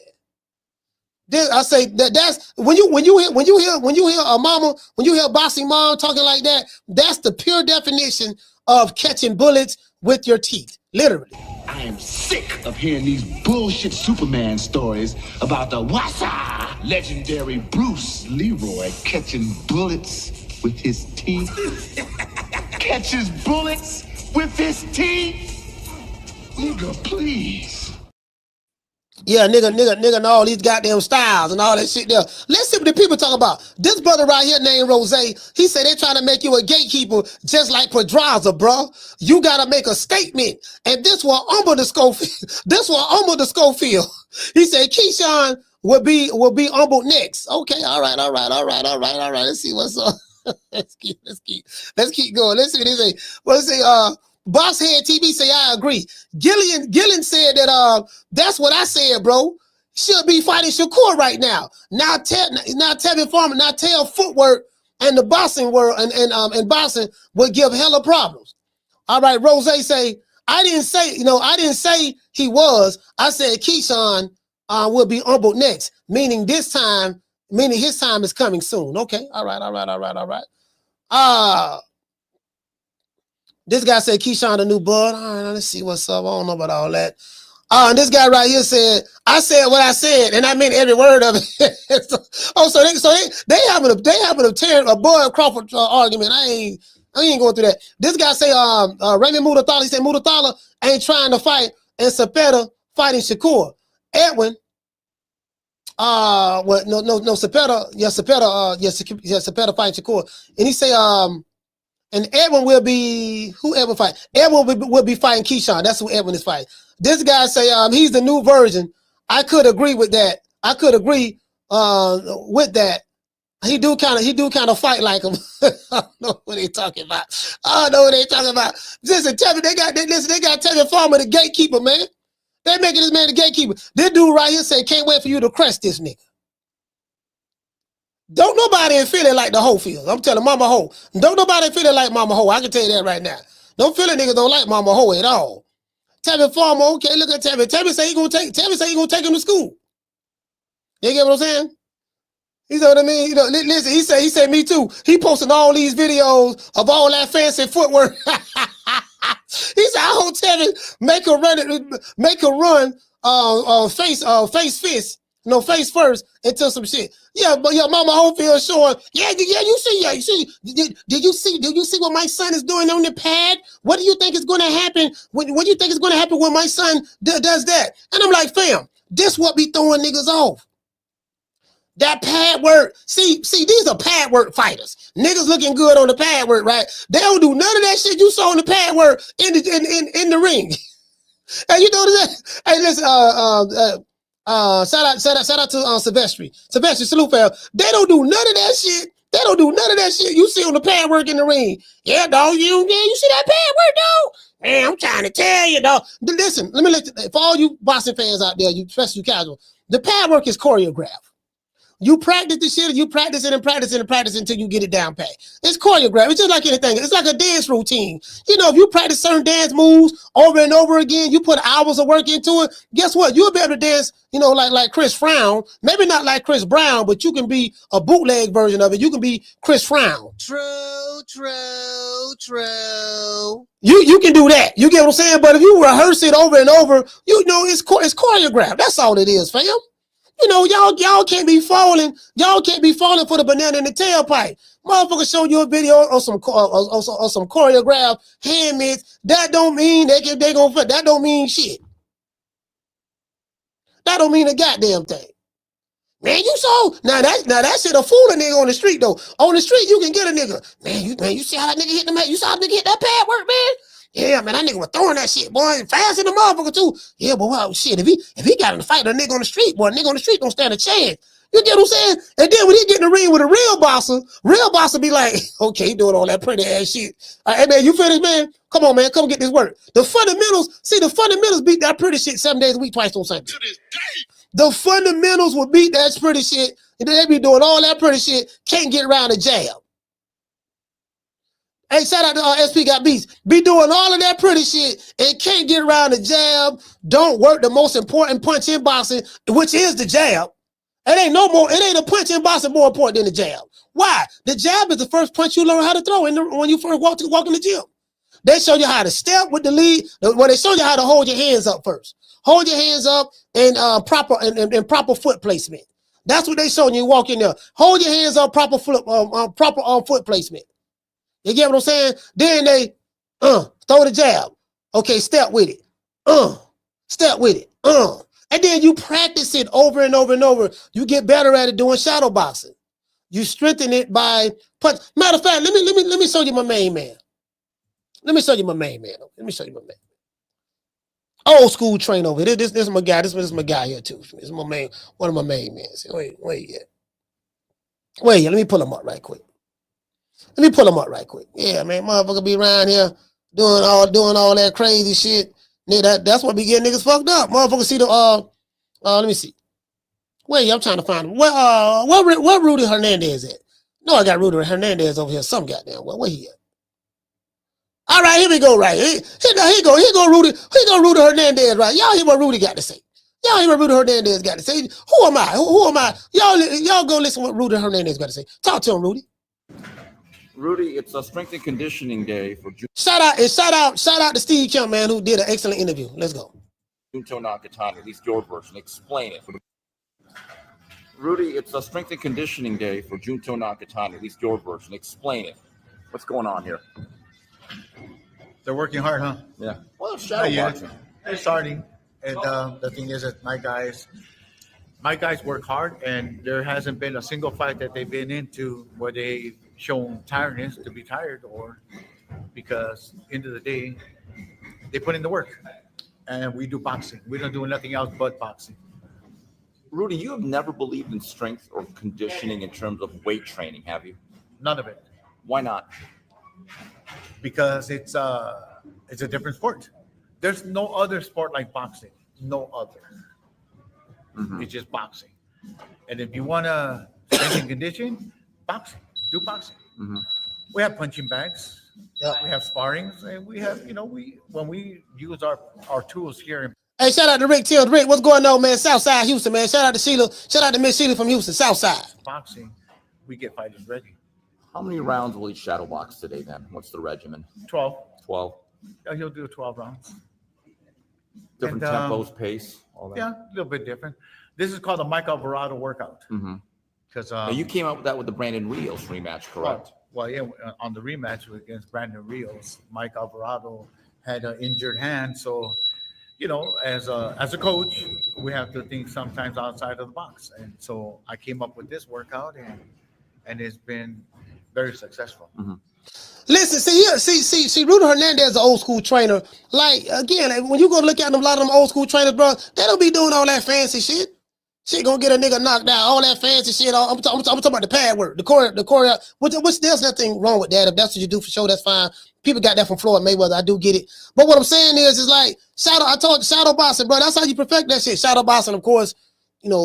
I say that's when you hear a mama, when you hear a bossy mom talking like that, that's the pure definition of catching bullets with your teeth, literally. I am sick of hearing these bullshit Superman stories about the Wassa legendary Bruce Leroy catching bullets with his teeth. Catches bullets with his teeth. Nigga, please. Yeah, nigga, and all these goddamn styles and all that shit there. Let's see what the people talk about. This brother right here named Rose, he said they trying to make you a gatekeeper just like Pedraza, bro. You got to make a statement. And this will humble the Schofield. He said Keyshawn will be humbled next. Okay, all right. Let's see what's up. Let's keep going. Let's see what they say. Well, let's say, Boss Head TV say I agree. Gillen said that that's what I said, bro. Should be fighting Shakur right now. Now Tevin Farmer, now tell footwork and the boxing world and boxing would give hella problems. All right, Rose say I didn't say he was. I said Keyshawn will be humbled next, meaning his time is coming soon. Okay, all right. This guy said Keyshawn the new bud. All right, let's see what's up. I don't know about all that. And this guy right here said, I said what I said, and I meant every word of it. so they having a tear a Bud Crawford argument. I ain't going through that. This guy say Raymond Mutathala. He said Mutathala ain't trying to fight, and Cepeda fighting Shakur. Edwin, Cepeda fighting Shakur, and he say and Edwin will be whoever fight. Edwin will be fighting Keyshawn. That's who Edwin is fighting. This guy say he's the new version. I could agree with that. I could agree with that. He do kind of fight like him. I don't know what they talking about. Listen, Tevin, they got Tevin Farmer, the gatekeeper, man. They making this man the gatekeeper. This dude right here say, can't wait for you to crush this nigga. Don't nobody feel it like the Hofield. I'm telling Mama Ho. Don't nobody feel it like Mama Ho. I can tell you that right now. Don't feel it niggas don't like Mama Ho at all. Tevin Farmer, okay, look at Tevin. Tevin say he gonna take him to school. You get what I'm saying? You know what I mean? Listen, he said me too. He posting all these videos of all that fancy footwork. He said, I hope Tevin make a run face fist. No, face first into some shit. Yeah, but your Mama Hofiled showing. You see. Did you see what my son is doing on the pad? What do you think is going to happen? What do you think is going to happen when my son does that? And I'm like, fam, this what be throwing niggas off. That pad work. See, these are pad work fighters. Niggas looking good on the pad work, right? They don't do none of that shit you saw on the pad work in the ring. And you know that? Hey, listen, shout out to Sylvester, salute fam. They don't do none of that shit. You see on the pad work in the ring. Yeah, dog, you see that pad work, dog? Man, I'm trying to tell you, dog. Listen, let me for all you boxing fans out there, especially you casual, the pad work is choreographed. You practice the shit, you practice it until you get it down pat. It's choreographed. It's just like anything. It's like a dance routine. If you practice certain dance moves over and over again, you put hours of work into it, guess what? You'll be able to dance, like Chris Frown. Maybe not like Chris Brown, but you can be a bootleg version of it. You can be Chris Frown. True. You can do that. You get what I'm saying? But if you rehearse it over and over, it's choreographed. That's all it is, fam. Y'all can't be falling. Y'all can't be falling for the banana in the tailpipe. Motherfucker show you a video or some choreographed hand mitts. That don't mean they gonna fit. That don't mean shit. That don't mean a goddamn thing. Man, you so now that shit a fool a nigga on the street though. On the street, you can get a nigga. Man, you see how that nigga hit the man? You saw how that nigga hit that pad work, man? Yeah, man, that nigga was throwing that shit, boy. Fast in the motherfucker too. Yeah, but wow, shit. If he got in a fight with a nigga on the street, boy, a nigga on the street don't stand a chance. You get what I'm saying? And then when he get in the ring with a real boxer be like, okay, he doing all that pretty ass shit. Hey man, you finished, man? Come on, man, come get this work. The fundamentals beat that pretty shit 7 days a week, twice on Sunday. The fundamentals will beat that pretty shit, and then they be doing all that pretty shit, can't get around the jab. Hey, shout out to SP Got Beats. Be doing all of that pretty shit and can't get around the jab. Don't work the most important punch in boxing, which is the jab. It ain't a punch in boxing more important than the jab. Why? The jab is the first punch you learn how to throw when you first walk in the gym. They show you how to step with the lead. Well, they show you how to hold your hands up first. Hold your hands up and proper foot placement. That's what they show you walk in there. Hold your hands up, proper foot placement. You get what I'm saying? Then they throw the jab. Okay, step with it. Step with it. And then you practice it over and over and over. You get better at it doing shadow boxing. You strengthen it by punch. Matter of fact, let me show you my main man. Let me show you my main man. Old school train over here. This is my guy. This is my guy here too. This is my main, one of my main men. Wait, let me pull him up right quick. Yeah, man, motherfucker be around here doing all that crazy shit. Nigga, that's what be getting niggas fucked up. Motherfucker see the let me see. Wait, I'm trying to find him. Where Rudy Hernandez at? No, I got Rudy Hernandez over here. Some goddamn where he at? All right, here we go. Right, here go Rudy Hernandez. Right, y'all hear what Rudy got to say. Who am I? Y'all go listen what Rudy Hernandez got to say. Talk to him, Rudy. Rudy, it's a strength and conditioning day for shout out to Steve Kemp, man, who did an excellent interview. Let's go. Junto Nakatani, at least your version. Explain it. Rudy, it's a strength and conditioning day for Junto Nakatani, at least your version. Explain it. What's going on here? They're working hard, huh? Yeah. Well, shadow boxing. They're starting. And the thing is that my guys work hard, and there hasn't been a single fight that they've been into where they've shown tiredness to be tired, or because end of the day, they put in the work. And we do boxing. We don't do nothing else but boxing. Rudy, you have never believed in strength or conditioning in terms of weight training, have you? None of it. Why not? Because it's a different sport. There's no other sport like boxing. No other. Mm-hmm. It's just boxing. And if you want to strength and condition, boxing. Do boxing. Mm-hmm. We have punching bags. We have sparrings, and we have, when we use our tools here. Hey, shout out to Rick Tills. Rick, what's going on, man? Southside Houston, man. Shout out to Sheila. Shout out to Miss Sheila from Houston, Southside. Boxing, we get fighters ready. How many rounds will he shadow box today then? What's the regimen? 12. 12. Yeah, he'll do 12 rounds. Different tempos, pace, all that. Yeah, a little bit different. This is called the Mike Alvarado workout. Mm-hmm. Because you came out with that with the Brandon Rios rematch, correct? Well, yeah, on the rematch against Brandon Rios, Mike Alvarado had an injured hand. So, as a coach, we have to think sometimes outside of the box. And so I came up with this workout, and it's been very successful. Mm-hmm. Listen, see, Rudy Hernandez is an old school trainer. Like, again, when you go look at them, a lot of them old school trainers, bro, they don't be doing all that fancy shit. Shit gonna get a nigga knocked out, all that fancy shit. I'm talking about the pad work, the choreo. Which there's nothing wrong with that. If that's what you do for sure, that's fine. People got that from Floyd Mayweather. I do get it. But what I'm saying is like shadow boxing, bro. That's how you perfect that shit. Shadow boxing, of course,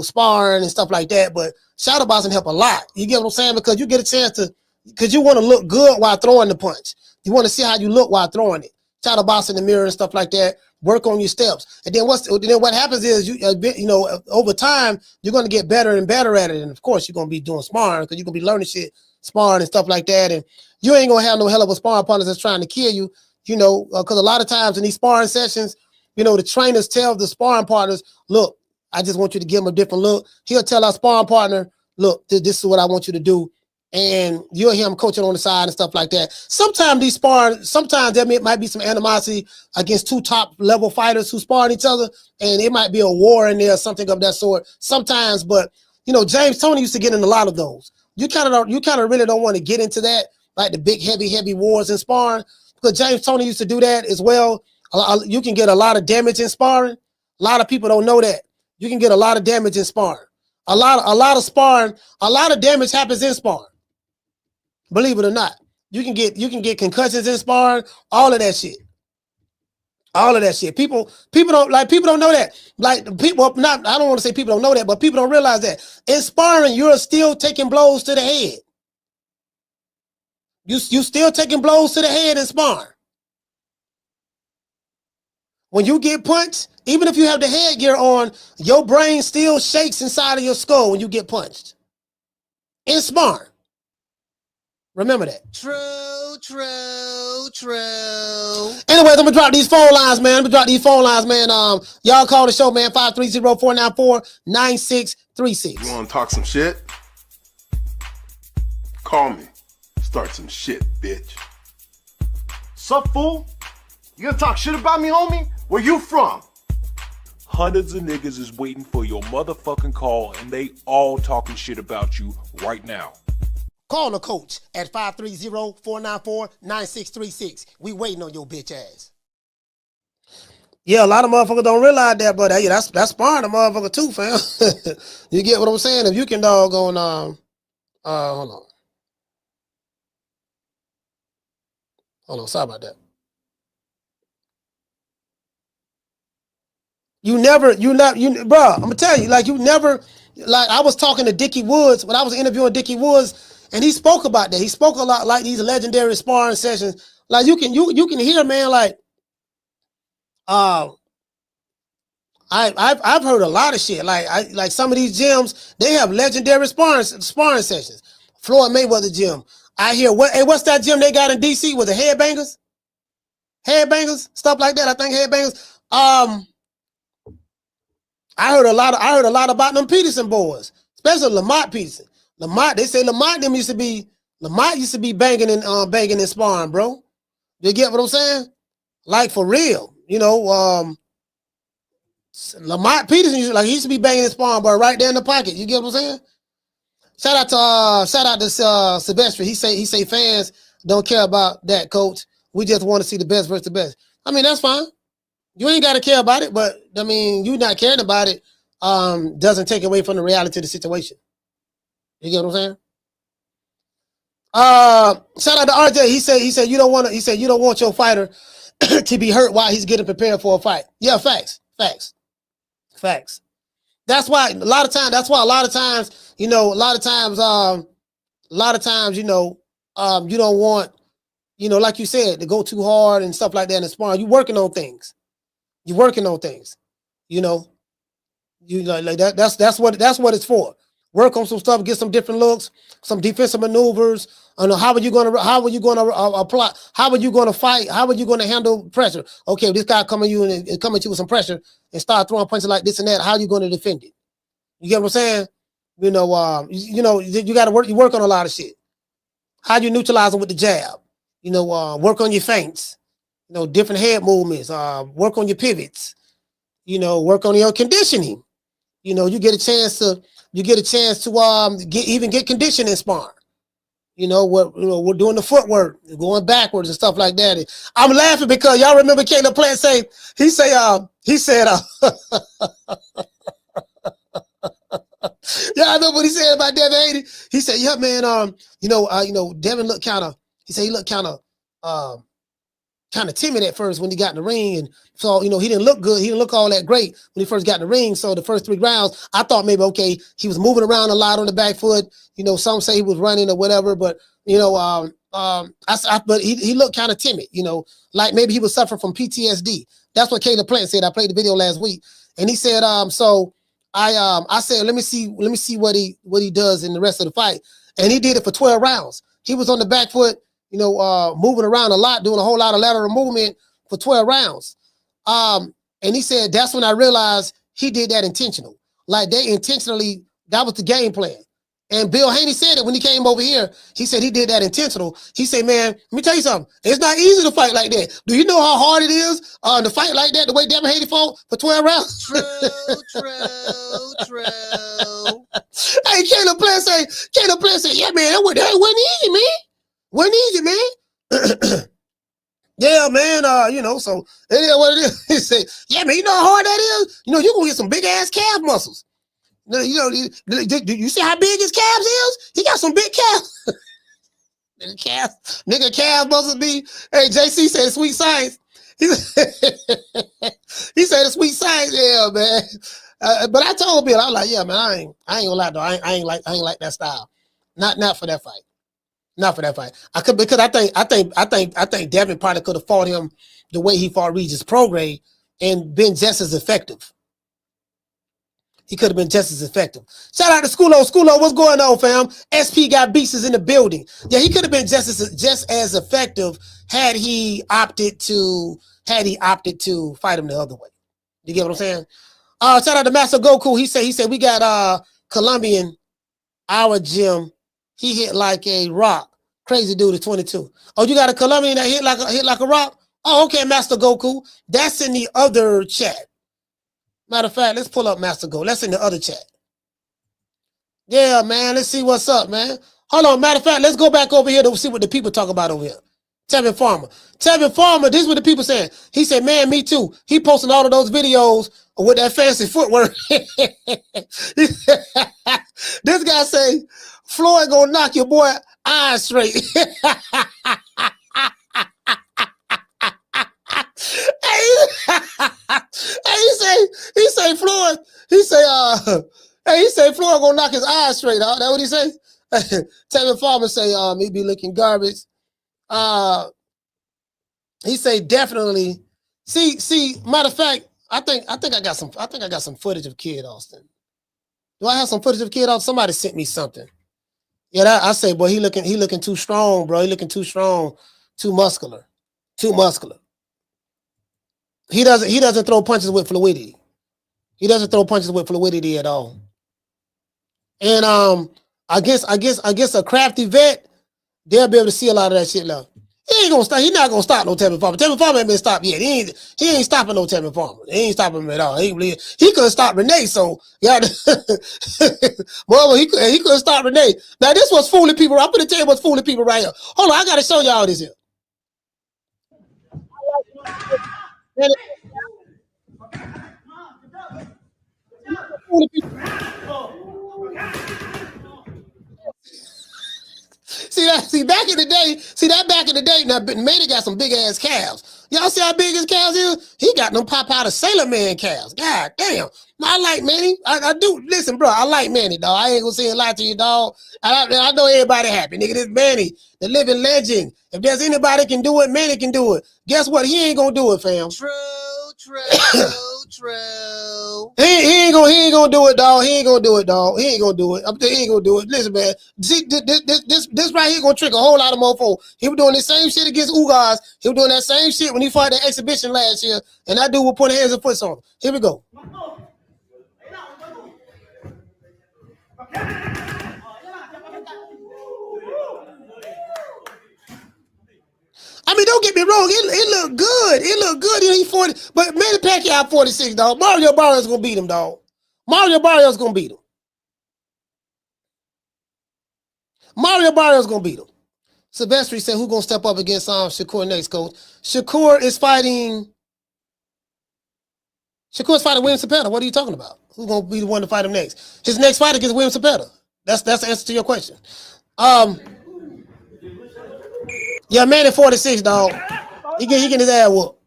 sparring and stuff like that. But shadow boxing help a lot. You get what I'm saying? Because you get a chance to, because you want to look good while throwing the punch. You want to see how you look while throwing it. Shadow boxing in the mirror and stuff like that. Work on your steps, and then what happens is over time you're going to get better and better at it, and of course you're going to be doing sparring because you're going to be learning shit, sparring and stuff like that, and you ain't going to have no hell of a sparring partner that's trying to kill you, because a lot of times in these sparring sessions, the trainers tell the sparring partners, look, I just want you to give him a different look. He'll tell our sparring partner, look, this is what I want you to do. And you'll hear him coaching on the side and stuff like that. Sometimes there might be some animosity against two top level fighters who spar each other, and it might be a war in there, something of that sort. Sometimes, but James Toney used to get in a lot of those. You kind of really don't want to get into that, like the big heavy wars in sparring, because James Toney used to do that as well. You can get a lot of damage in sparring. A lot of people don't know that. You can get a lot of damage in sparring. A lot of sparring, a lot of damage happens in sparring. Believe it or not. You can get concussions in sparring, all of that shit. All of that shit. People don't know that. Like people, I don't want to say people don't know that, but people don't realize that. In sparring, you're still taking blows to the head. You still taking blows to the head in sparring. When you get punched, even if you have the headgear on, your brain still shakes inside of your skull when you get punched. In sparring. Remember that. True. Anyways, I'm gonna drop these phone lines, man. Y'all call the show, man. 530-494-9636. You want to talk some shit? Call me. Start some shit, bitch. Sup, fool? You gonna talk shit about me, homie? Where you from? Hundreds of niggas is waiting for your motherfucking call, and they all talking shit about you right now. Call the coach at 530-494-9636. We waiting on your bitch ass. Yeah, a lot of motherfuckers don't realize that, but hey, that's sparring a motherfucker too, fam. You get what I'm saying? If you can doggone hold on, sorry about that. Bro, I'm gonna tell you, like I was talking to Dickie Woods when I was interviewing Dickie Woods. And he spoke about that. He spoke a lot like these legendary sparring sessions. Like you can hear, man, like I've heard a lot of shit. Like some of these gyms, they have legendary sparring sessions. Floyd Mayweather gym. I hear what's that gym they got in DC? Was it Headbangers? Headbangers? Stuff like that. I think Headbangers. I heard a lot about them Peterson boys, especially Lamont Peterson. They say Lamont used to be banging and sparring, bro. You get what I'm saying? Like for real, Lamont Peterson he used to be banging and sparring, but right there in the pocket. You get what I'm saying? Shout out to Sylvester. He say fans don't care about that, coach. We just want to see the best versus the best. I mean, that's fine. You ain't got to care about it, but I mean, you not caring about it doesn't take away from the reality of the situation. You get what I'm saying? Shout out to RJ. He said you don't want your fighter to be hurt while he's getting prepared for a fight. Yeah, facts. That's why a lot of times, you don't want, like you said, to go too hard and stuff like that in sparring. You're working on things. Like that. That's what it's for. Work on some stuff, get some different looks, some defensive maneuvers. How are you going to apply? How are you going to fight? How are you going to handle pressure? Okay, this guy coming at you with some pressure and start throwing punches like this and that. How are you going to defend it? You get what I'm saying? You got to work. You work on a lot of shit. How you neutralize them with the jab? Work on your feints. Different head movements. Work on your pivots. Work on your conditioning. You get a chance to get conditioning sparring. We're doing the footwork, going backwards and stuff like that. I'm laughing because y'all remember Caleb Plant said, yeah, I know what he said about Devin Haney. He said, yeah, man, Devin looked he looked kind of timid at first when he got in the ring. And so, he didn't look good. He didn't look all that great when he first got in the ring. So the first 3 rounds, I thought maybe, okay, he was moving around a lot on the back foot. Some say he was running or whatever, but, but he looked kind of timid, like maybe he was suffering from PTSD. That's what Caleb Plant said. I played the video last week. And he said, so I said, let me see what he does in the rest of the fight. And he did it for 12 rounds. He was on the back foot, moving around a lot, doing a whole lot of lateral movement for 12 rounds. And he said, that's when I realized he did that intentional. Like they intentionally, that was the game plan. And Bill Haney said it when he came over here. He said he did that intentional. He said, man, let me tell you something. It's not easy to fight like that. Do you know how hard it is to fight like that, the way Devin Haney fought for 12 rounds? True. Hey, Caleb Plant say, yeah, man, that wasn't easy, man. Wasn't easy, man. Yeah, man, so it is what it is. He said, yeah, man, you know how hard that is? You know, you're going to get some big-ass calf muscles. You know, do you see how big his calves is? He got some big calves. Nigga calf muscles be. Hey, JC said sweet science. He said it's sweet science. Yeah, man. But I told Bill, I was like, yeah, man, I ain't gonna lie though. I ain't like that style. Not for that fight. Not for that fight. Because I think Devin probably could have fought him the way he fought Regis Prograis and been just as effective. He could have been just as effective. Shout out to Schoolo. Schoolo, what's going on, fam? SP got beasts in the building. Yeah, he could have been just as effective had he opted to fight him the other way. You get what I'm saying? Shout out to Master Goku. He said we got Colombian, our gym. He hit like a rock. Crazy dude is 22. Oh, you got a Colombian that hit like a rock? Oh, okay, Master Goku. That's in the other chat. Matter of fact, let's pull up Master Go. That's in the other chat. Yeah, man. Let's see what's up, man. Hold on. Matter of fact, let's go back over here to see what the people talk about over here. Tevin Farmer. Tevin Farmer, this is what the people saying. He said, man, me too. He posting all of those videos with that fancy footwork. This guy say, Floyd gonna knock your boy eyes straight. He say Floyd. He say Floyd gonna knock his eyes straight out. That what he say? Tevin Farmer say he be looking garbage. He say definitely. See. Matter of fact, I think I got some footage of Kid Austin. Do I have some footage of Kid Austin? Somebody sent me something. Yeah, I say, boy, he looking too strong, bro. He looking too strong, too muscular. He doesn't throw punches with fluidity. He doesn't throw punches with fluidity at all. And I guess a crafty vet, they'll be able to see a lot of that shit now. He ain't gonna stop. He's not gonna stop no Tevin Farmer. Tevin Farmer ain't been stopped yet. He ain't stopping no Tevin Farmer. He ain't stopping him at all. He couldn't stop Renee. So yeah, well, he couldn't stop Renee. Now this was fooling people. I'm gonna tell you what's fooling people right here. Hold on, I gotta show y'all this here. See back in the day, now Manny got some big ass calves. Y'all see how big his calves is? He got them pop out of Sailor Man calves. God damn. I like Manny. I do. Listen, bro, I like Manny, dog. I ain't gonna say a lie to you, dog. I know everybody happy. Nigga, this Manny, the living legend. If there's anybody can do it, Manny can do it. Guess what? He ain't gonna do it, fam. True. He ain't gonna do it, dog. He ain't gonna do it. He ain't gonna do it. Listen, man. See, this right here gonna trick a whole lot of mofos. He was doing the same shit against Ugas. He was doing that same shit when he fought that exhibition last year. And that dude will put hands and foot on him. Here we go. I mean, don't get me wrong. It looked good. It looked good. He 40, but Manny Pacquiao 46, dog. Mario Barrios gonna beat him, dog. Mario Barrios gonna beat him. Silvestri said, "Who gonna step up against Shakur next, coach?" Shakur is fighting William Cepeda. What are you talking about? Who's gonna be the one to fight him next? His next fight against William Cepeda. That's the answer to your question. Yeah, man at 46, dog. He getting his ass whooped.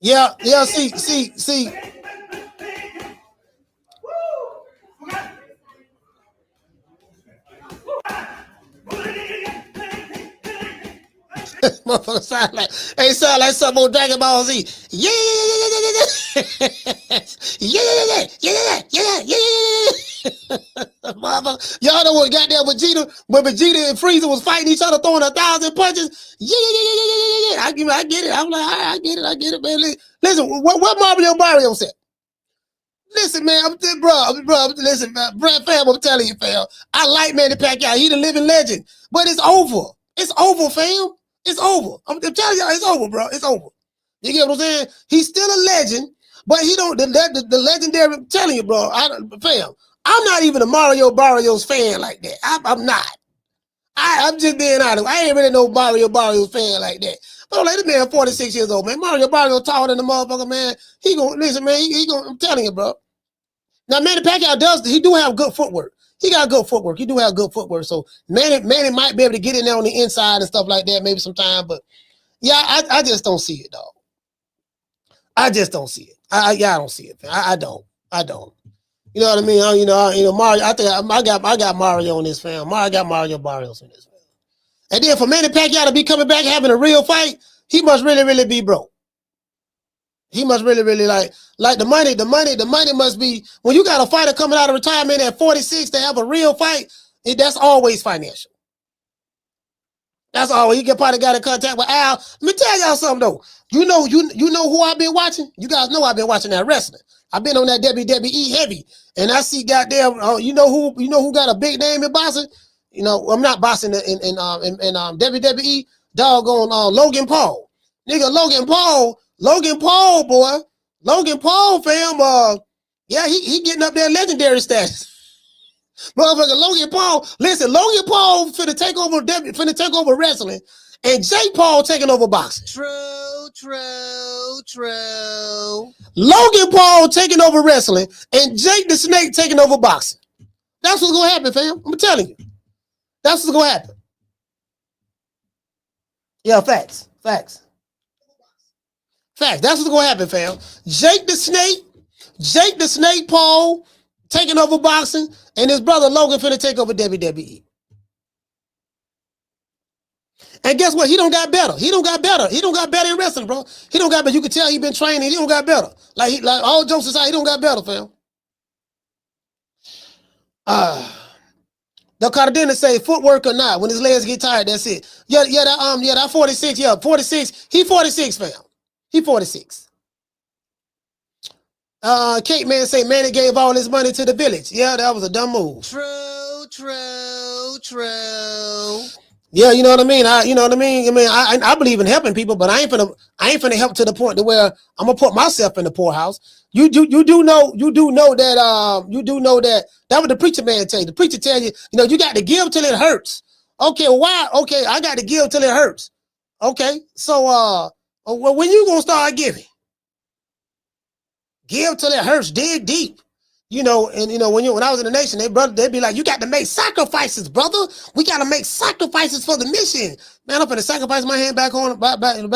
Yeah, see. Motherfucker sound like something on Dragon Ball Z. Yeah. Y'all know what got there with Vegeta, when Vegeta and Frieza was fighting each other, throwing 1,000 punches. Yeah. I get it. I'm like, I get it, man. Listen, what Mario said? Listen, man, bro, listen, man, Brad fam, I'm telling you, fam. I like Manny Pacquiao. He the living legend. But it's over. It's over, fam. It's over. I'm telling y'all, it's over, bro. It's over. You get what I'm saying? He's still a legend, but he don't, the legendary, I'm telling you, bro, fam, I'm not even a Mario Barrios fan like that. I'm not. I'm just being honest. I ain't really no Mario Barrios fan like that. But I'm like, this man 46 years old, man. Mario Barrios taller than the motherfucker, man. He gonna, listen, man, he gonna, I'm telling you, bro. Now, Manny Pacquiao he do have good footwork. He got good footwork. He do have good footwork. So Manny might be able to get in there on the inside and stuff like that maybe sometime. But yeah, I just don't see it, dog. I just don't see it. I don't see it. I don't. You know what I mean? Mario. I think I got Mario on this fam. I got Mario Barrios on this fam. And then for Manny Pacquiao to be coming back having a real fight, he must really be broke. He must really like the money must be, when you got a fighter coming out of retirement at 46 to have a real fight, that's always financial. That's always. You get probably got in contact with Al. Let me tell y'all something though. You know who I've been watching? You guys know I've been watching that wrestling. I've been on that WWE heavy, and I see goddamn. You know who got a big name in boxing? You know, I'm not boxing in WWE. Doggone Logan Paul, nigga. Logan Paul, boy. Logan Paul, fam. Yeah, he getting up there legendary status. Motherfucker, Logan Paul. Listen, Logan Paul finna take over wrestling, and Jake Paul taking over boxing. True. Logan Paul taking over wrestling, and Jake the Snake taking over boxing. That's what's gonna happen, fam. I'm telling you. That's what's gonna happen. Yeah, facts. That's what's gonna happen, fam. Jake the Snake Paul taking over boxing, and his brother Logan finna take over WWE. And guess what? He don't got better. He don't got better in wrestling, bro. He don't got better. You can tell he been training. He don't got better. Like all jokes aside, he don't got better, fam. The Cardenas say footwork or not. When his legs get tired, that's it. That 46. Yeah, 46. He 46, fam. He 46. Kate man say Manny gave all his money to the village. Yeah, that was a dumb move. True. Yeah, you know what I mean. I believe in helping people, but I ain't finna help to the point to where I'm gonna put myself in the poorhouse. You do know that what the preacher man tell you. The preacher tell you, you got to give till it hurts. Okay, why? Okay, I got to give till it hurts. Okay, so when you gonna start giving? Give till it hurts. Dig deep. When I was in the nation, they'd be like, you got to make sacrifices, brother. We got to make sacrifices for the mission. Man, I'm finna sacrifice my hand back on, back on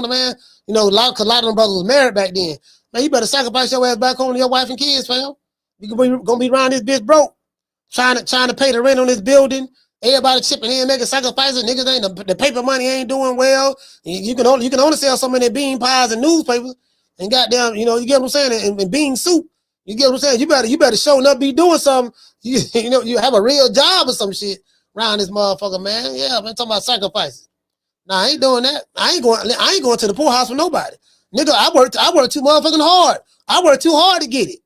the man. Cause a lot of them brothers was married back then. Man, you better sacrifice your ass back on to your wife and kids, fam. You gonna be around this bitch broke, trying to pay the rent on this building. Everybody chipping in, making sacrifices. Niggas ain't the paper money ain't doing well. You can only sell so many bean pies and newspapers and goddamn, you get what I'm saying, and bean soup. You get what I'm saying? You better show up, be doing something. You have a real job or some shit around this motherfucker, man. Yeah, man, talking about sacrifices. Nah, I ain't doing that. I ain't going to the poorhouse for nobody. Nigga, I worked too motherfucking hard. I worked too hard to get it.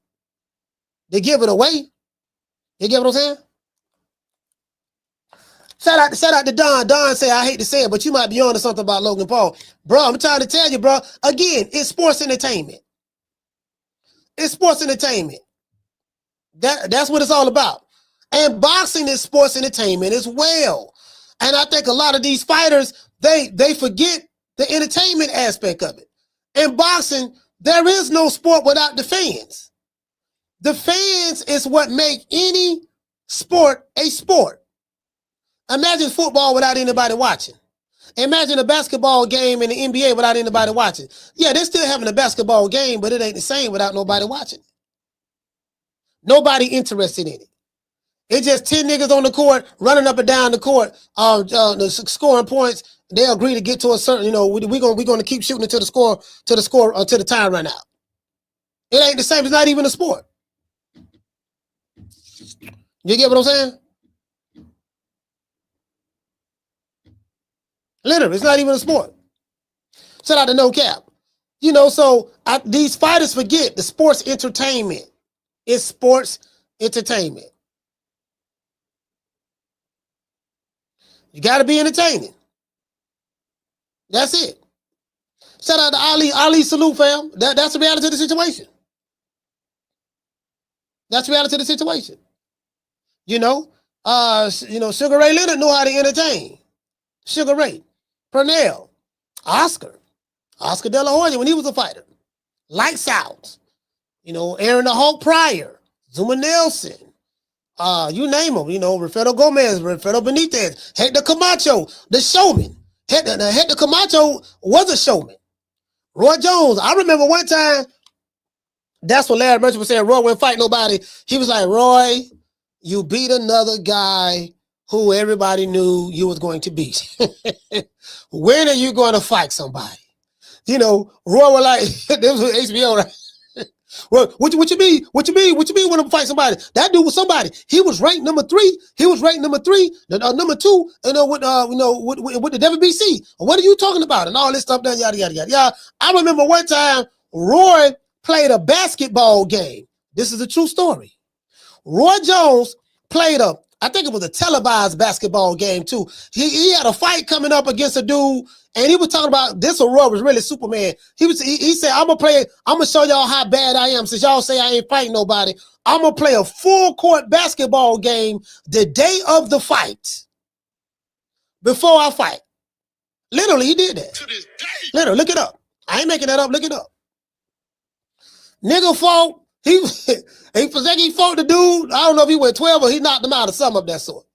They give it away. You get what I'm saying? Shout out to Don. Don say, I hate to say it, but you might be on to something about Logan Paul. Bro, I'm trying to tell you, bro. Again, it's sports entertainment. It's sports entertainment. That's what it's all about. And boxing is sports entertainment as well. And I think a lot of these fighters, they forget the entertainment aspect of it. In boxing, there is no sport without the fans. The fans is what make any sport a sport. Imagine football without anybody watching. Imagine a basketball game in the NBA without anybody watching. Yeah, they're still having a basketball game, but it ain't the same without nobody watching. Nobody interested in it. It's just 10 niggas on the court, running up and down the court, scoring points. They agree to get to a certain, we're gonna keep shooting until the time run out. It ain't the same. It's not even a sport. You get what I'm saying? Literally, it's not even a sport. Shout out to No Cap. You know, so these fighters forget the sports entertainment. It's sports entertainment. You got to be entertaining. That's it. Shout out to Ali. Ali, salute, fam. That's the reality of the situation. That's the reality of the situation. You know, Sugar Ray Leonard knew how to entertain. Sugar Ray, Pernell, Oscar De La Hoya when he was a fighter. Lights Out. You know, Aaron the Hulk Pryor, Zuma Nelson. You name them. You know, Rafael Gomez, Rafael Benitez, Hector Camacho, the showman. Hector Camacho was a showman. Roy Jones. I remember one time. That's what Larry Merchant was saying. Roy wouldn't fight nobody. He was like, Roy, you beat another guy who everybody knew you was going to beat. When are you going to fight somebody? You know, Roy was like, this was HBO, right? Well, what you mean? What you mean when I fight somebody? That dude was somebody. He was ranked number 3. He was ranked number 3, number 2, with the WBC. What are you talking about? And all this stuff done, yada, yada, yada. Yeah, I remember one time Roy played a basketball game. This is a true story. Roy Jones played I think it was a televised basketball game too. He had a fight coming up against a dude, and he was talking about this. Roy was really Superman. He said, "I'm gonna show y'all how bad I am. Since y'all say I ain't fighting nobody, I'm gonna play a full court basketball game the day of the fight before I fight." Literally, he did that. To this day. Literally, look it up. I ain't making that up. Look it up. Nigga fought. He fought the dude. I don't know if he went 12 or he knocked him out or something of that sort.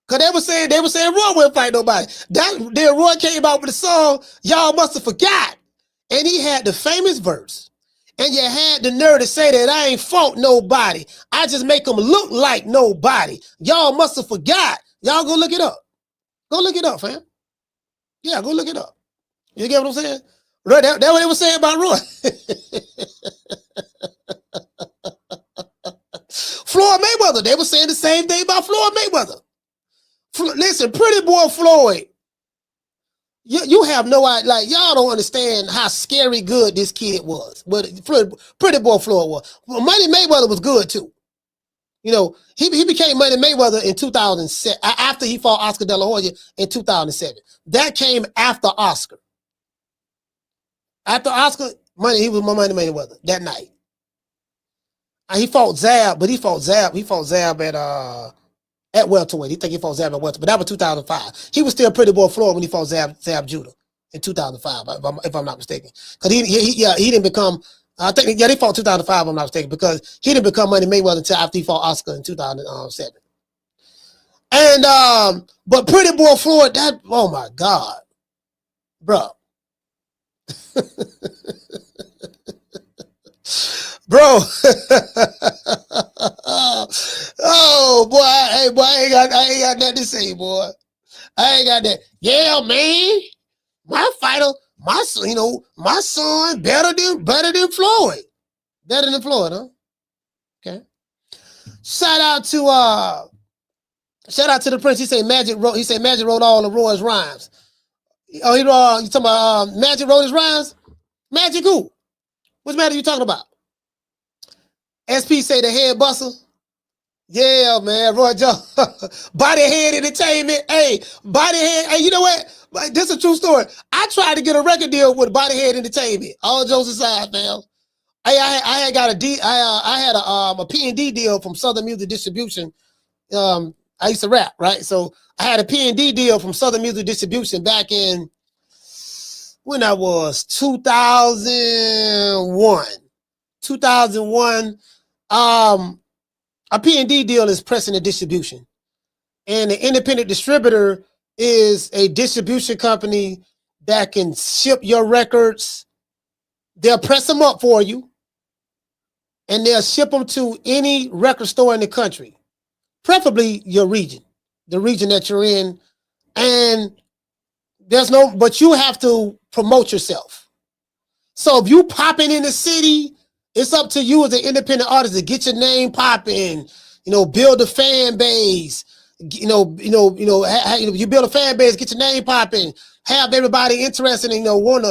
Cause they were saying Roy wouldn't fight nobody. Then Roy came out with a song, y'all must have forgot. And he had the famous verse. And you had the nerve to say that I ain't fought nobody. I just make them look like nobody. Y'all must have forgot. Y'all go look it up. Go look it up, fam. Yeah, go look it up. You get what I'm saying? Roy, that's what they were saying about Roy. Floyd Mayweather, they were saying the same thing about Floyd Mayweather. Listen, pretty boy Floyd, you have no idea, like y'all don't understand how scary good this kid was. But pretty boy Floyd was. Well, Money Mayweather was good too. You know, he became Money Mayweather in 2007 after he fought Oscar De La Hoya in 2007. That came after Oscar. After Oscar, he was Money Mayweather that night. And he fought Zab, but he fought Zab at welterweight. He think he fought Zab at welterweight, but that was 2005. He was still Pretty Boy Floyd when he fought Zab Judah in 2005, if I'm not mistaken. Because he didn't become. I think they fought 2005. If I'm not mistaken, because he didn't become Money Mayweather until after he fought Oscar in 2007. And but Pretty Boy Floyd, oh my God, bro. Bro, oh boy, hey boy, I ain't got nothing to say, boy. I ain't got that. Yeah, man, my fighter, my son, better than Floyd, huh? Okay. Shout out to the Prince. He said Magic wrote all of Roy's rhymes. Oh, you talking about Magic wrote his rhymes? Magic who? Which Magic you talking about? SP say the head buster. Yeah, man. Roy Jones. Body Head Entertainment. Hey, Body Head. Hey, you know what? This is a true story. I tried to get a record deal with Body Head Entertainment. All jokes aside, man. I had a P&D deal from Southern Music Distribution. I used to rap, right? So I had a P&D deal from Southern Music Distribution back in when I was 2001. 2001. A P&D deal is pressing and distribution. And the independent distributor is a distribution company that can ship your records. They'll press them up for you. And they'll ship them to any record store in the country. Preferably your region. The region that you're in. And but you have to promote yourself. So if you popping in the city It's up to you as an independent artist to get your name popping, build a fan base, you build a fan base, get your name popping, have everybody interested in, when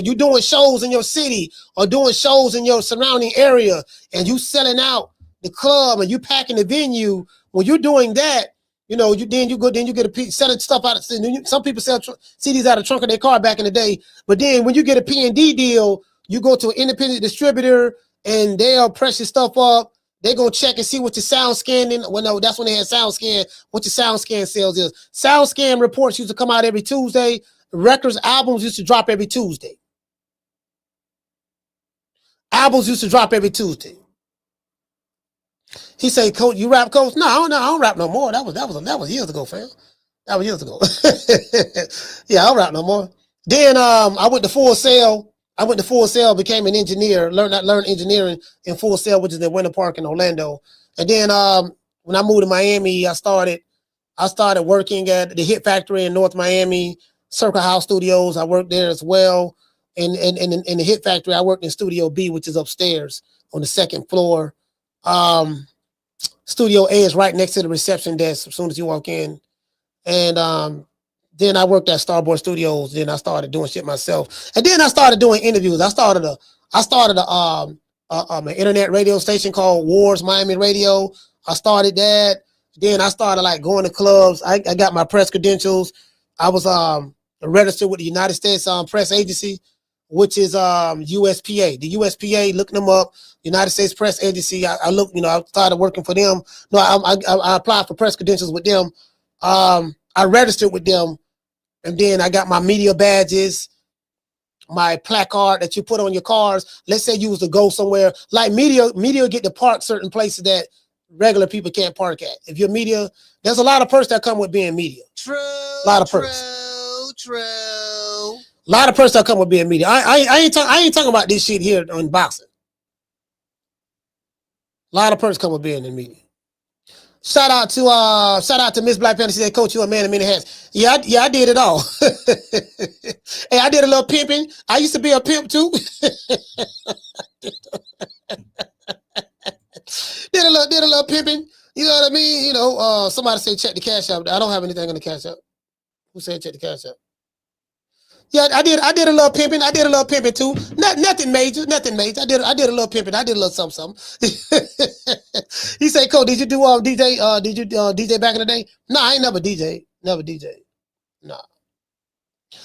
you're doing shows in your city or doing shows in your surrounding area and you selling out the club and you packing the venue. When you're doing that, you get a piece, selling stuff out of, some people sell CDs out of the trunk of their car back in the day, but then when you get a P&D deal, you go to an independent distributor and they'll press your stuff up. They're going to check and see what your sound scanning. Well, no, that's when they had sound scan, what your sound scan sales is. Sound scan reports used to come out every Tuesday. Records, albums used to drop every Tuesday. Albums used to drop every Tuesday. He said, Coach, you rap, Coach? No, I don't rap no more. That was years ago, fam. That was years ago. Yeah, I don't rap no more. Then I went to Full Sail. Became an engineer, learned engineering in Full Sail, which is in Winter Park in Orlando. And then when I moved to Miami, I started working at the Hit Factory in North Miami, Circle House Studios. I worked there as well. In the Hit Factory, I worked in Studio B, which is upstairs on the second floor. Studio A is right next to the reception desk as soon as you walk in. And then I worked at Starboard Studios. Then I started doing shit myself. And then I started doing interviews. I started an internet radio station called Wars Miami Radio. I started that. Then I started like going to clubs. I got my press credentials. I was registered with the United States Press Agency, which is USPA. The USPA, looking them up, United States Press Agency. I started working for them. No, I applied for press credentials with them. I registered with them. And then I got my media badges, my placard that you put on your cars. Let's say you was to go somewhere. Like media get to park certain places that regular people can't park at. If you're media, there's a lot of perks that come with being media. True. A lot of perks. True. A lot of perks that come with being media. I ain't talking about this shit here on boxing. A lot of perks come with being in media. Shout out to Miss Black Panther. She said, Coach, you a man of many hats. Yeah, I did it all. Hey, I did a little pimping. I used to be a pimp too. Did a little pimping. You know what I mean? Somebody say check the cash out. I don't have anything on the cash out. Who said check the cash out? Yeah, I did a little pimping. I did a little pimping too. Nothing major. I did a little pimping. I did a little something. He said, Coach, did you do DJ? Did you DJ back in the day? No, I ain't never DJ. Never DJ. Nah.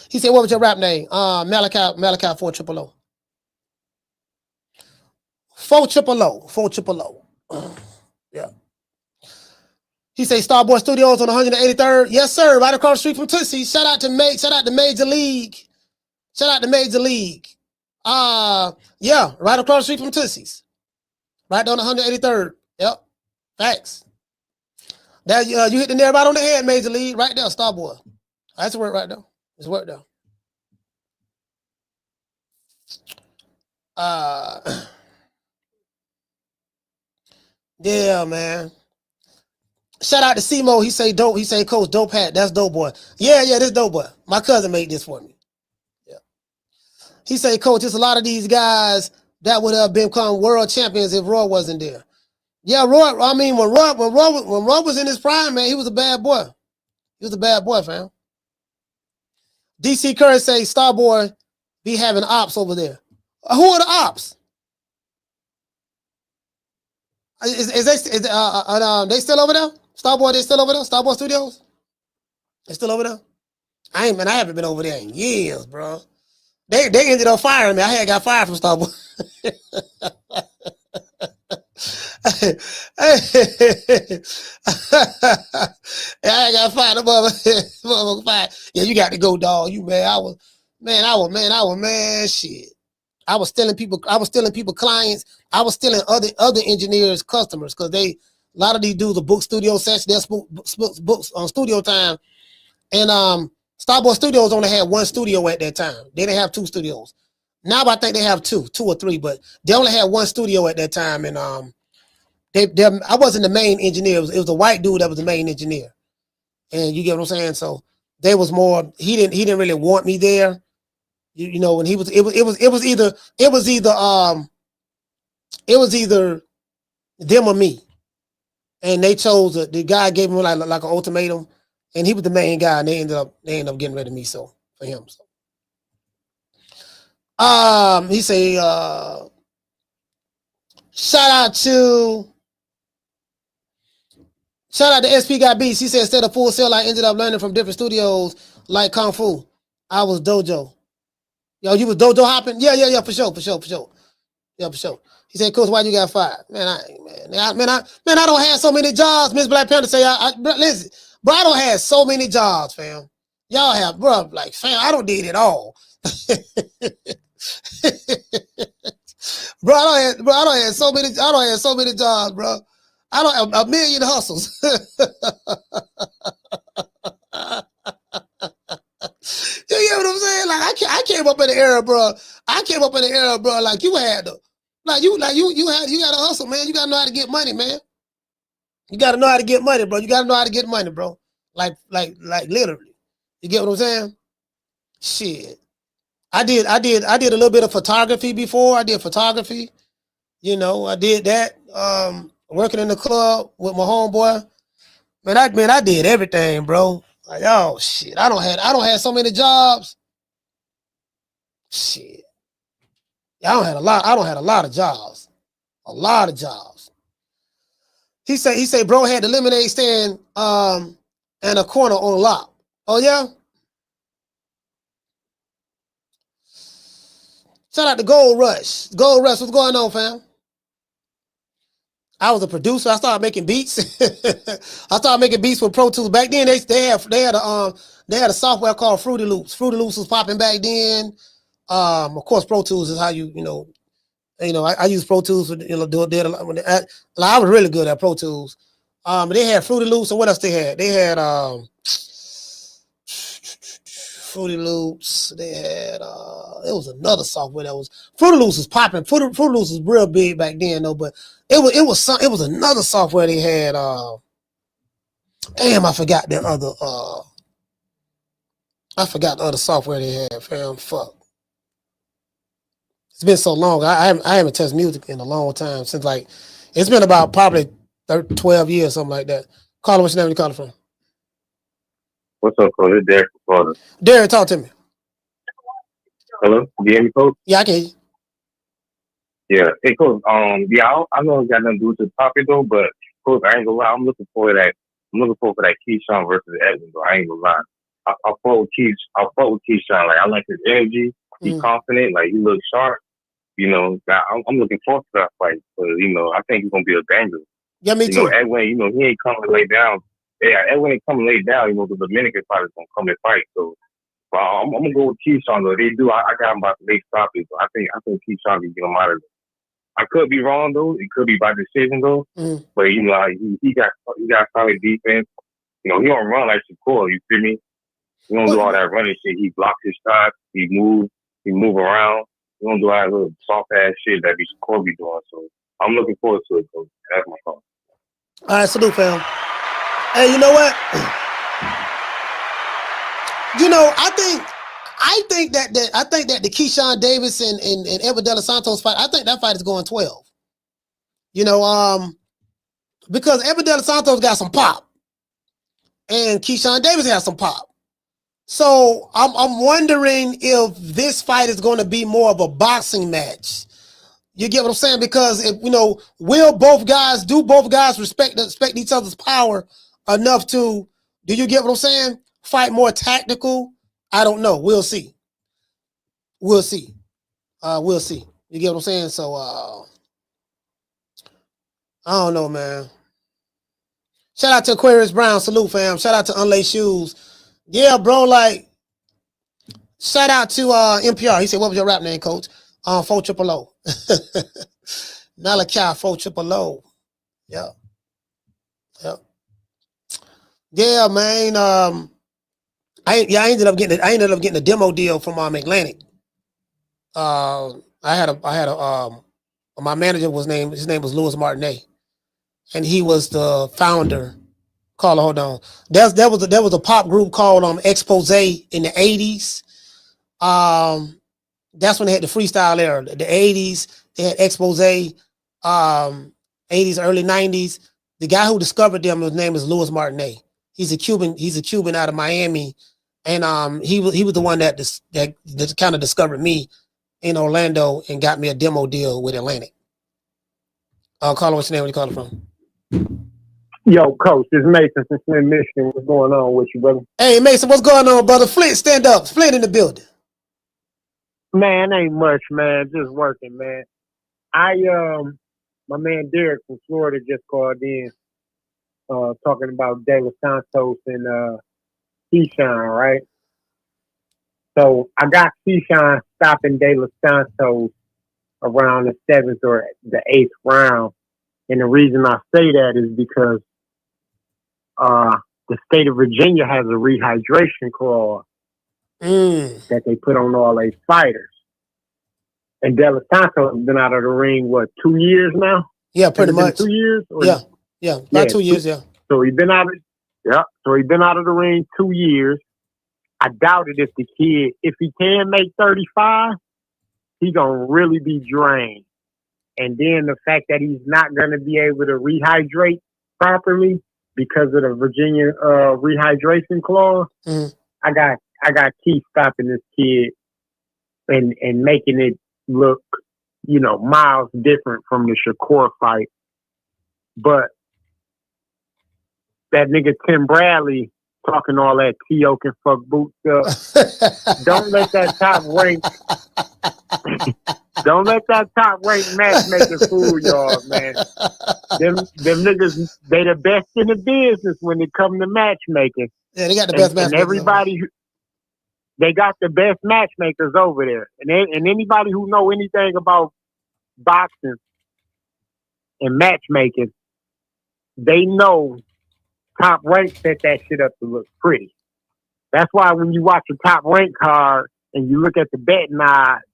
He said, what was your rap name? Malachi 400. 400. Yeah. He say Starboy Studios on 183rd. Yes, sir. Right across the street from Tootsie. Shout out to Major League. Yeah, right across the street from Tootsie's. Right on 183rd. Yep. Facts. That you hit the nail right on the head, Major League. Right there, Starboy. That's work right there. It's work there. Yeah, man. Shout out to Simo. He say dope. He say, Coach, dope hat. That's dope boy. Yeah, this dope boy. My cousin made this for me. Yeah. He say, Coach, there's a lot of these guys that would have become world champions if Roy wasn't there. Yeah, Roy. I mean, when Roy was in his prime, man, he was a bad boy. He was a bad boy, fam. DC Curry say Starboy be having ops over there. Who are the ops? Is they still over there? Starboy, they still over there? Starboy Studios? They still over there? I haven't been over there in years, bro. They ended up firing me. I had got fired from Starboy. I got fired. Motherfucker fired. Yeah, you got to go, dog. You man, I was shit. I was stealing people clients. I was stealing other engineers' customers because a lot of these dudes are book studio sessions. They're books on studio time. And Starboy Studios only had one studio at that time. They didn't have two studios. Now I think they have two or three, but they only had one studio at that time. And I wasn't the main engineer. It was a white dude that was the main engineer. And you get what I'm saying? So they was more, he didn't really want me there. You know, when he was it was either them or me. And they chose the guy gave him like an ultimatum, and he was the main guy, and they ended up getting rid of me. So for him, so he say shout out to SP Got Beats. He said instead of Full Sail, I ended up learning from different studios like Kung Fu. I was dojo. Yo, you was dojo hopping? Yeah, for sure. Yeah, for sure. He said, Coach, why you got fired? Man, I don't have so many jobs. Miss Black Panther say, listen, bro, I don't have so many jobs, fam. Y'all have, bro, like, fam, I don't need it all. Bro, I don't have so many jobs, bro. I don't have a million hustles. You get what I'm saying? Like I came up in the era, bro. Like you had to, you got to hustle, man. You got to know how to get money, man. You got to know how to get money, bro. You got to know how to get money, bro. Like literally. You get what I'm saying? Shit. I did a little bit of photography before. I did photography. You know, I did that. Working in the club with my homeboy. Man, I did everything, bro. Like, oh shit. I don't have so many jobs. Shit. Yeah, I don't have a lot of jobs. A lot of jobs. He say, bro had the lemonade stand and a corner on lock. Oh yeah? Shout out to Gold Rush. Gold Rush, what's going on, fam? I was a producer. I started making beats. I started making beats with Pro Tools. Back then, they had a software called Fruity Loops. Fruity Loops was popping back then. Of course, Pro Tools is how I use Pro Tools for, did a lot. I was really good at Pro Tools. They had Fruity Loops, and what else they had? They had Fruity Loops. They had it was another software that was Fruity Loops was popping. Fruity Loops was real big back then though, but it was another software they had. Damn, I forgot the other software they had, fam. Fuck. It's been so long. I haven't touched music in a long time since it's been about probably 12 years, something like that. Caller, what's your name? You calling from? What's up, Coach? It's Derek from Florida. Derek, talk to me. Hello? Do you hear me, Coach? Yeah, I can hear you. Yeah. Hey, Coach. I know it got nothing to do with the topic though, but Coach, I ain't gonna lie. I'm looking for that Keyshawn versus Edmund. Though I ain't gonna lie. I fought with Keyshawn. Like I like his energy. He's confident. Like he looks sharp. You know, I'm looking forward to that fight. But I think he's gonna be a banger. Yeah, me too. Edwin, he ain't coming to lay down. Yeah, Edwin ain't coming to lay down. The Dominican fighters gonna come and fight. So I'm gonna go with Keyshawn though. They do. I got him about to late stoppage. So I think Keyshawn can get him out of there. I could be wrong though. It could be by decision though. But he got solid defense. He don't run like Shakur. You feel me? He don't do all that running shit. He blocks his shots. He move around. He don't do all that little soft ass shit that Shakur be doing. So I'm looking forward to it. So that's my call. All right, salute, fam. Hey, you know what? I think that the Keyshawn Davis and Edwin De Los Santos fight, I think that fight is going 12. Because Edwin De Los Santos got some pop, and Keyshawn Davis has some pop. So I'm wondering if this fight is going to be more of a boxing match. You get what I'm saying? Because will both guys respect each other's power enough to? Do you get what I'm saying? Fight more tactical. I don't know. We'll see. We'll see. You get what I'm saying? So I don't know, man. Shout out to Aquarius Brown. Salute, fam. Shout out to Unlaced Shoes. Yeah, bro. Shout out to NPR. He said, "What was your rap name, Coach?" 400. Malachi 400. Yeah. Yeah, man. I ended up getting a demo deal from Atlantic. My manager his name was Louis Martinet, and he was the founder. Caller, hold on. There was a pop group called Expose in the 80s. That's when they had the freestyle era. The 80s, they had Expose, 80s, early 90s. The guy who discovered them, his name is Louis Martinet. He's a Cuban out of Miami. And he was the one that kind of discovered me in Orlando and got me a demo deal with Atlantic. Carlo, what's your name? Where you calling from? Yo, Coach, this is Mason from Flint, Michigan. What's going on with you, brother? Hey, Mason, what's going on, brother? Flint, stand up. Flint in the building. Man, ain't much, man. Just working, man. My man Derek from Florida just called in, talking about De Los Santos and Keyshawn, right? So I got Keyshawn stopping De Los Santos around the 7th or the 8th round. And the reason I say that is because the state of Virginia has a rehydration clause that they put on all their fighters. And De Los Santos has been out of the ring, 2 years now? Yeah, pretty much. 2 years? Yeah, about 2 years, yeah. So he's been out of the ring 2 years. I doubt it if he can make 35, he's gonna really be drained. And then the fact that he's not gonna be able to rehydrate properly because of the Virginia rehydration clause, I got Keith stopping this kid and making it look, miles different from the Shakur fight. But that nigga Tim Bradley talking all that T.O. can fuck boots up. Don't let that top rank matchmaker fool y'all, man. Them niggas, they the best in the business when it come to matchmaking. Yeah, they got the best matchmakers. And everybody, they got the best matchmakers over there. And anybody who know anything about boxing and matchmaking, they know Top Rank set that shit up to look pretty. That's why when you watch a Top Rank card and you look at the betting odds,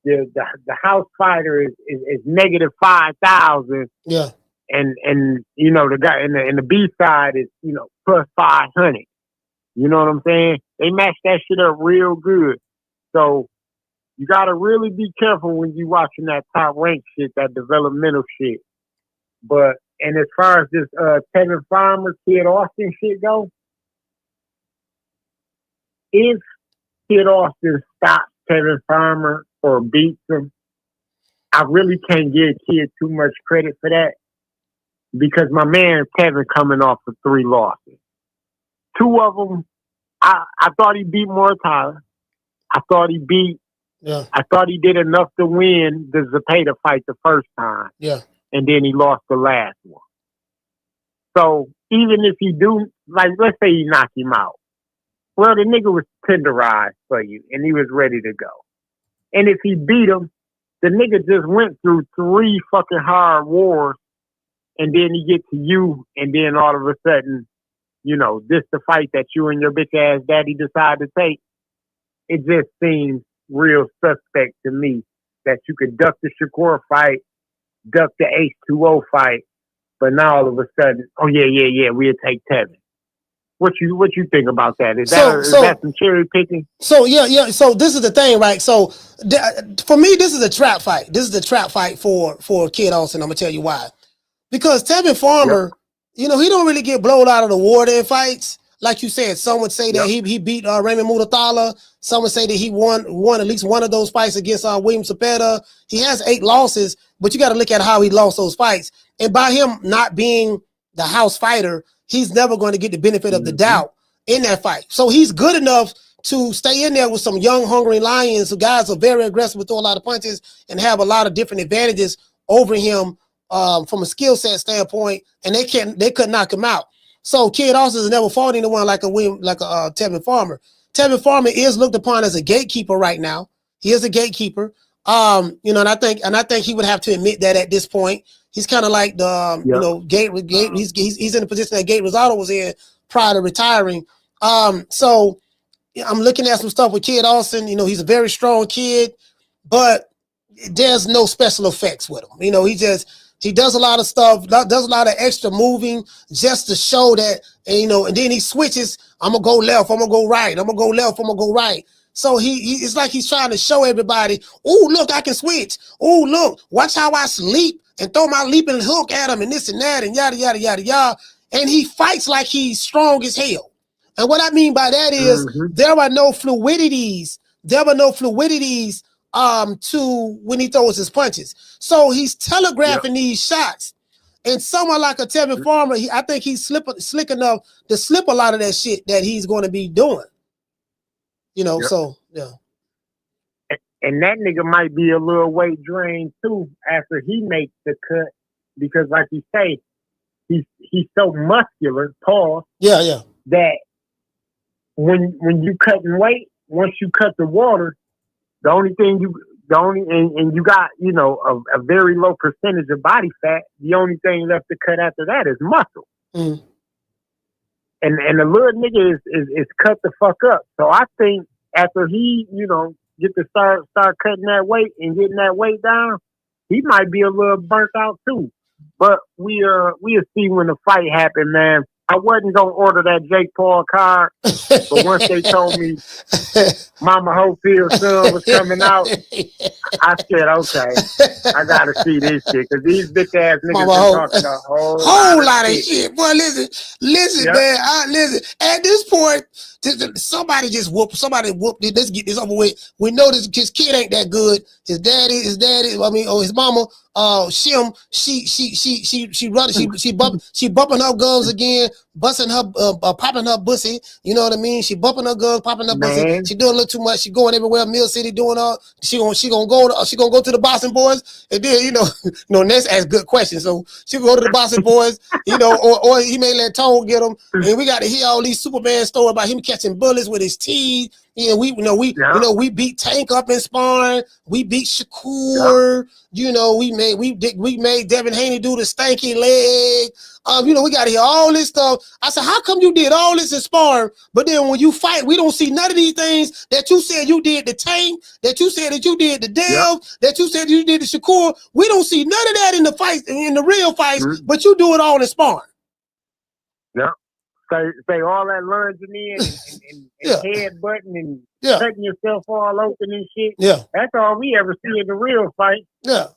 the house fighter is negative 5,000. Yeah. And the guy in the B side is plus 500. You know what I'm saying? They match that shit up real good. So you gotta really be careful when you watching that Top Rank shit, that developmental shit. And as far as this Tevin Farmer, Kid Austin shit go, if Kid Austin stops Tevin Farmer or beats him, I really can't give Kid too much credit for that because my man Tevin coming off of 3 losses. 2 of them, I thought he beat Mortala. I thought he did enough to win the Zepeda fight the first time. Yeah. And then he lost the last one. So even if he do, let's say he knocked him out. Well, the nigga was tenderized for you, and he was ready to go. And if he beat him, the nigga just went through 3 fucking hard wars, and then he get to you, and then all of a sudden, this the fight that you and your bitch ass daddy decide to take. It just seems real suspect to me that you could duck the Shakur fight, duck the H2O fight, but now all of a sudden, we'll take Tevin. What you think about that? Is that some cherry picking? So yeah. So this is the thing, right? So for me, this is a trap fight. This is a trap fight for Kid Austin. I'm gonna tell you why. Because Tevin Farmer, he don't really get blown out of the water in fights. Like you said, some would say that he beat Raymond Muratalla. Some would say that he won at least one of those fights against William Zepeda. He has 8 losses, but you got to look at how he lost those fights. And by him not being the house fighter, he's never going to get the benefit of the doubt in that fight. So he's good enough to stay in there with some young, hungry lions who guys are very aggressive, with throw a lot of punches and have a lot of different advantages over him from a skill set standpoint, and they couldn't knock him out. So Kid Austin has never fought anyone like a Tevin Farmer. Tevin Farmer is looked upon as a gatekeeper right now. He is a gatekeeper. And I think he would have to admit that at this point. He's kind of like the Gate. He's in the position that Gate Rosado was in prior to retiring. So I'm looking at some stuff with Kid Austin. He's a very strong kid, but there's no special effects with him. He does a lot of stuff, does a lot of extra moving just to show that, and then he switches. I'm going to go left. I'm going to go right. I'm going to go left. I'm going to go right. So it's like he's trying to show everybody, oh, look, I can switch. Oh, look, watch how I sleep and throw my leaping hook at him and this and that and yada, yada, yada, yada. And he fights like he's strong as hell. And what I mean by that is there are no fluidities. There were no fluidities to when he throws his punches. So he's telegraphing these shots. And someone like a Tevin Farmer, I think he's slick enough to slip a lot of that shit that he's going to be doing. You know, so yeah. And that nigga might be a little weight drained too after he makes the cut, because like you say, he's so muscular, Paul. Yeah. That when you cutting weight, once you cut the water, and you got, you know, a very low percentage of body fat, the only thing left to cut after that is muscle. Mm. And the little nigga is cut the fuck up. So I think after he, you know, get to start cutting that weight and getting that weight down, he might be a little burnt out too. But we'll see when the fight happen, man. I wasn't gonna order that Jake Paul card, but once they told me Mama Hofield's son was coming out, I said, okay, I gotta see this shit, because these bitch ass niggas been talking a whole lot of shit. Boy, listen, man. Listen. At this point, somebody whooped it. Let's get this over with. We know his kid ain't that good. His daddy, his mama, Shim, she bumping her gums again, busting her, popping her pussy. You know what I mean? She bumping her gums, popping her pussy. She doing a little too much. She going everywhere. Mill City doing all. She gonna go to the Boston boys, and then Ness ask good questions. So she go to the Boston boys, or he may let Tone get him, and we got to hear all these Superman stories about him catching bullets with his teeth. Yeah, we beat Tank up in sparring. We beat Shakur. We made Devin Haney do the stanky leg. We got to hear all this stuff. I said, how come you did all this in sparring, but then when you fight, we don't see none of these things that you said you did to Tank, that you said that you did to Dev, that you said you did to Shakur. We don't see none of that in the fights, in the real fights, but you do it all in sparring. Yeah. Say all that lunging in and headbutting and cutting yourself all open and shit. Yeah. That's all we ever see in the real fight. Yeah.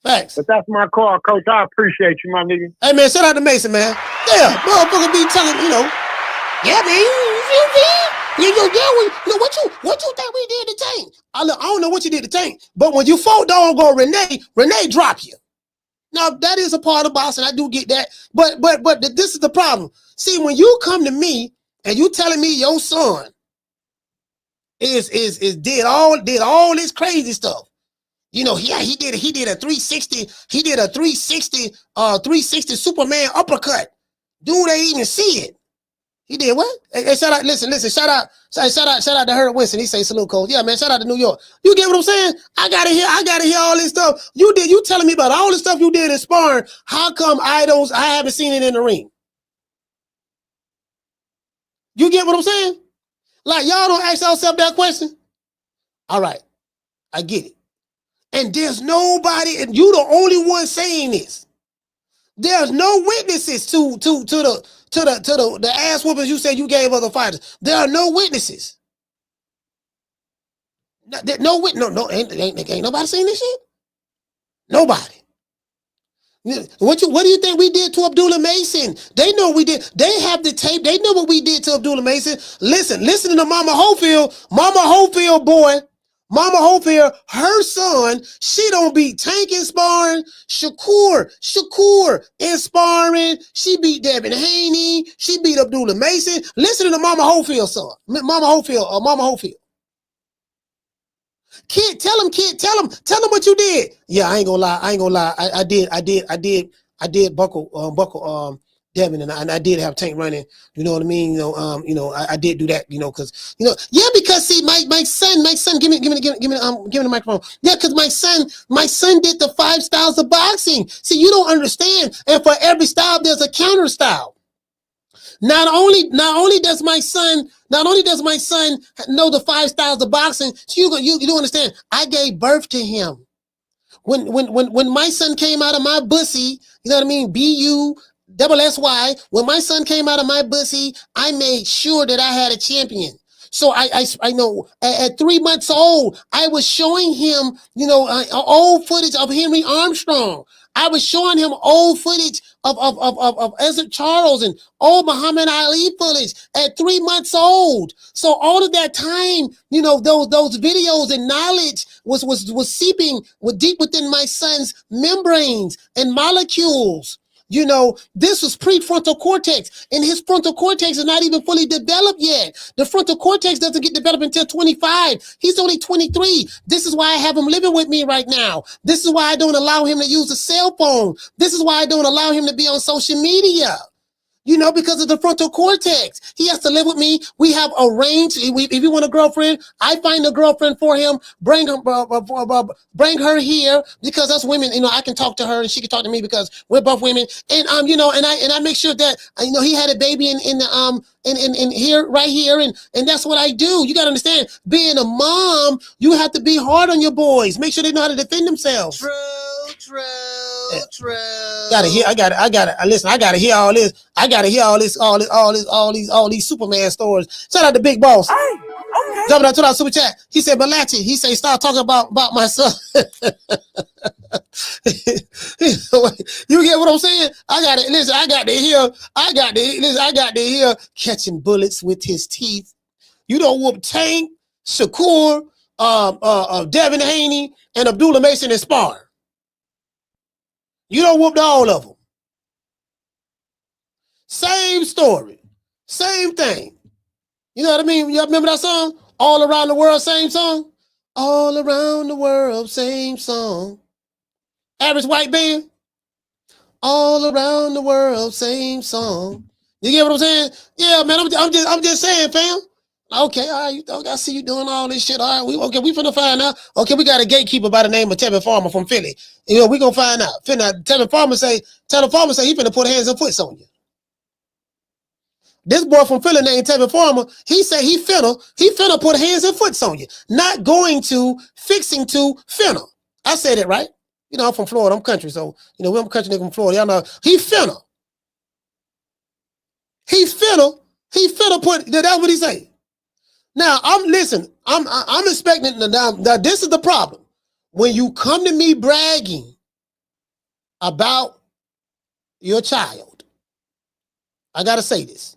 Thanks. But that's my call, Coach. I appreciate you, my nigga. Hey, man, shout out to Mason, man. Yeah, motherfucker be telling, yeah, man, what you think we did to Tank? I don't know what you did to Tank, but when you fought doggone Renee drop you. Now, that is a part of boxing. I do get that. But this is the problem. See, when you come to me and you telling me your son is did all this crazy stuff. He did a 360. He did a 360 Superman uppercut. Dude ain't even see it. He did what? Hey, shout out, listen, shout out to Herb Winston. He say salute, Coach. Yeah, man, shout out to New York. You get what I'm saying? I gotta hear all this stuff. You telling me about all the stuff you did in sparring. How come I haven't seen it in the ring? You get what I'm saying? Like, y'all don't ask yourself that question? All right, I get it. And there's nobody, and you the only one saying this. There's no witnesses to the ass whoopings you said you gave other fighters. There are no witnesses. Ain't nobody seen this shit. Nobody. What do you think we did to Abdullah Mason? They know we did. They have the tape. They know what we did to Abdullah Mason. Listen to Mama Hofiled. Mama Hofiled, boy. Mama Hofield, her son, she don't beat Tank in sparring. Shakur in sparring. She beat Devin Haney. She beat Abdullah Mason. Listen to Mama Hofield's son. Mama Hofield. Kid, tell him what you did. Yeah, I ain't gonna lie. I did buckle Devin, and I did have Tank running. You know what I mean? I did do that. Because see, my son, give me the microphone. Yeah, because my son did the 5 styles of boxing. See, you don't understand. And for every style, there's a counter style. Not only does my son know the 5 styles of boxing, so you don't understand. I gave birth to him. When my son came out of my bussy, you know what I mean? BU. SSY, when my son came out of my bussy, I made sure that I had a champion. So I know at 3 months old, I was showing him, old footage of Henry Armstrong. I was showing him old footage of Ezra Charles and old Muhammad Ali footage at 3 months old. So all of that time, those videos and knowledge was seeping deep within my son's membranes and molecules. This was prefrontal cortex, and his frontal cortex is not even fully developed yet. The frontal cortex doesn't get developed until 25. He's only 23. This is why I have him living with me right now. This is why I don't allow him to use a cell phone. This is why I don't allow him to be on social media. Because of the frontal cortex. He has to live with me. We have arranged, if you want a girlfriend, I find a girlfriend for him, bring her here, because us women, I can talk to her and she can talk to me because we're both women. And, and I make sure that, he had a baby in here, right here. And that's what I do. You got to understand, being a mom, you have to be hard on your boys. Make sure they know how to defend themselves. True. Listen, I gotta hear all this. I gotta hear all these Superman stories. Shout out to Big Boss. Hey, okay. Jumping out to that super chat. He said, Malachi, start talking about my son. You get what I'm saying? I got to hear catching bullets with his teeth. You don't whoop Tank, Shakur, Devin Haney, and Abdullah Mason in spar. You don't whoop all of them. Same story. Same thing. You know what I mean? You remember that song? All Around the World, same song? All Around the World, same song. Average White Band? All Around the World, same song. You get what I'm saying? Yeah, man, I'm just saying, fam. Okay, all right, I see you doing all this shit. All right, we finna find out. Okay, we got a gatekeeper by the name of Tevin Farmer from Philly. We gonna find out. Tevin Farmer say he finna put hands and foot on you. This boy from Philly named Tevin Farmer, he say he finna put hands and foot on you. Not going to, fixing to, finna. I said it right. I'm from Florida, I'm country, so we're country nigga from Florida. Y'all know he finna put, that's what he say. Now, I'm expecting, now this is the problem. When you come to me bragging about your child, I got to say this.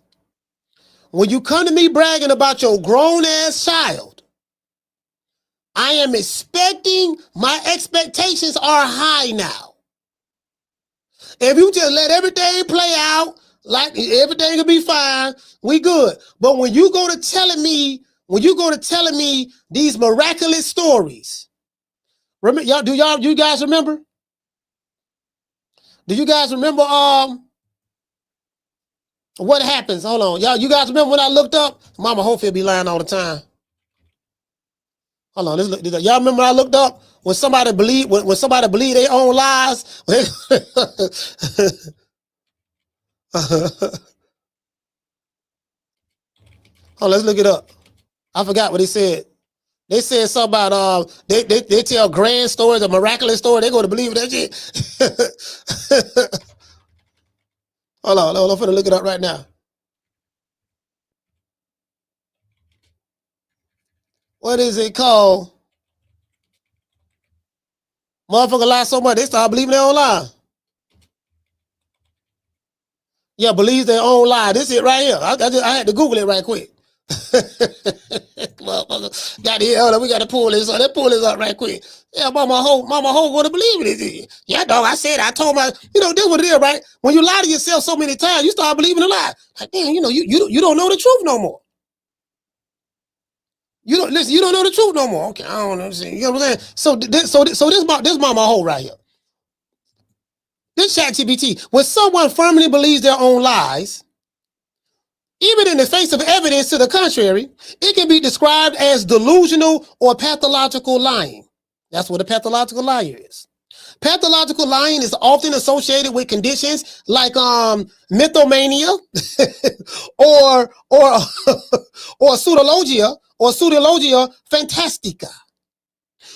When you come to me bragging about your grown-ass child, I am expecting, my expectations are high now. If you just let everything play out, like everything will be fine, we good. But when you go to telling me these miraculous stories, remember, you guys remember? Do you guys remember what happens? Hold on. You guys remember when I looked up? Mama Hofiled be lying all the time. Hold on, y'all remember when I looked up? When somebody believe their own lies? Oh, let's look it up. I forgot what he said. They said something about they tell grand stories, a miraculous story. They go to believe that shit. Hold on, I'm finna look it up right now. What is it called? Motherfucker lie so much they start believing their own lie. Yeah, believes their own lie. This is it right here. I had to Google it right quick. Motherfucker, we got to pull this up. Let's pull this up right quick. Yeah, Mama Ho gonna believe it. Yeah, dog. I told my, this what it is, right? When you lie to yourself so many times, you start believing a lie. Like, damn, you don't know the truth no more. You don't know the truth no more. Okay, I don't understand. You know what I'm saying? So this Mama Ho right here. This ChatGPT, when someone firmly believes their own lies, even in the face of evidence to the contrary, it can be described as delusional or pathological lying. That's what a pathological liar is. Pathological lying is often associated with conditions like mythomania or pseudologia fantastica,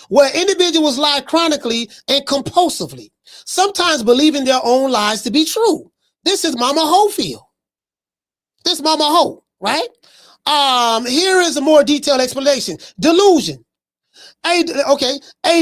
where individuals lie chronically and compulsively, sometimes believing their own lies to be true. This is Mama Hofiled. This Mama Ho, right? Here is a more detailed explanation. Delusion. A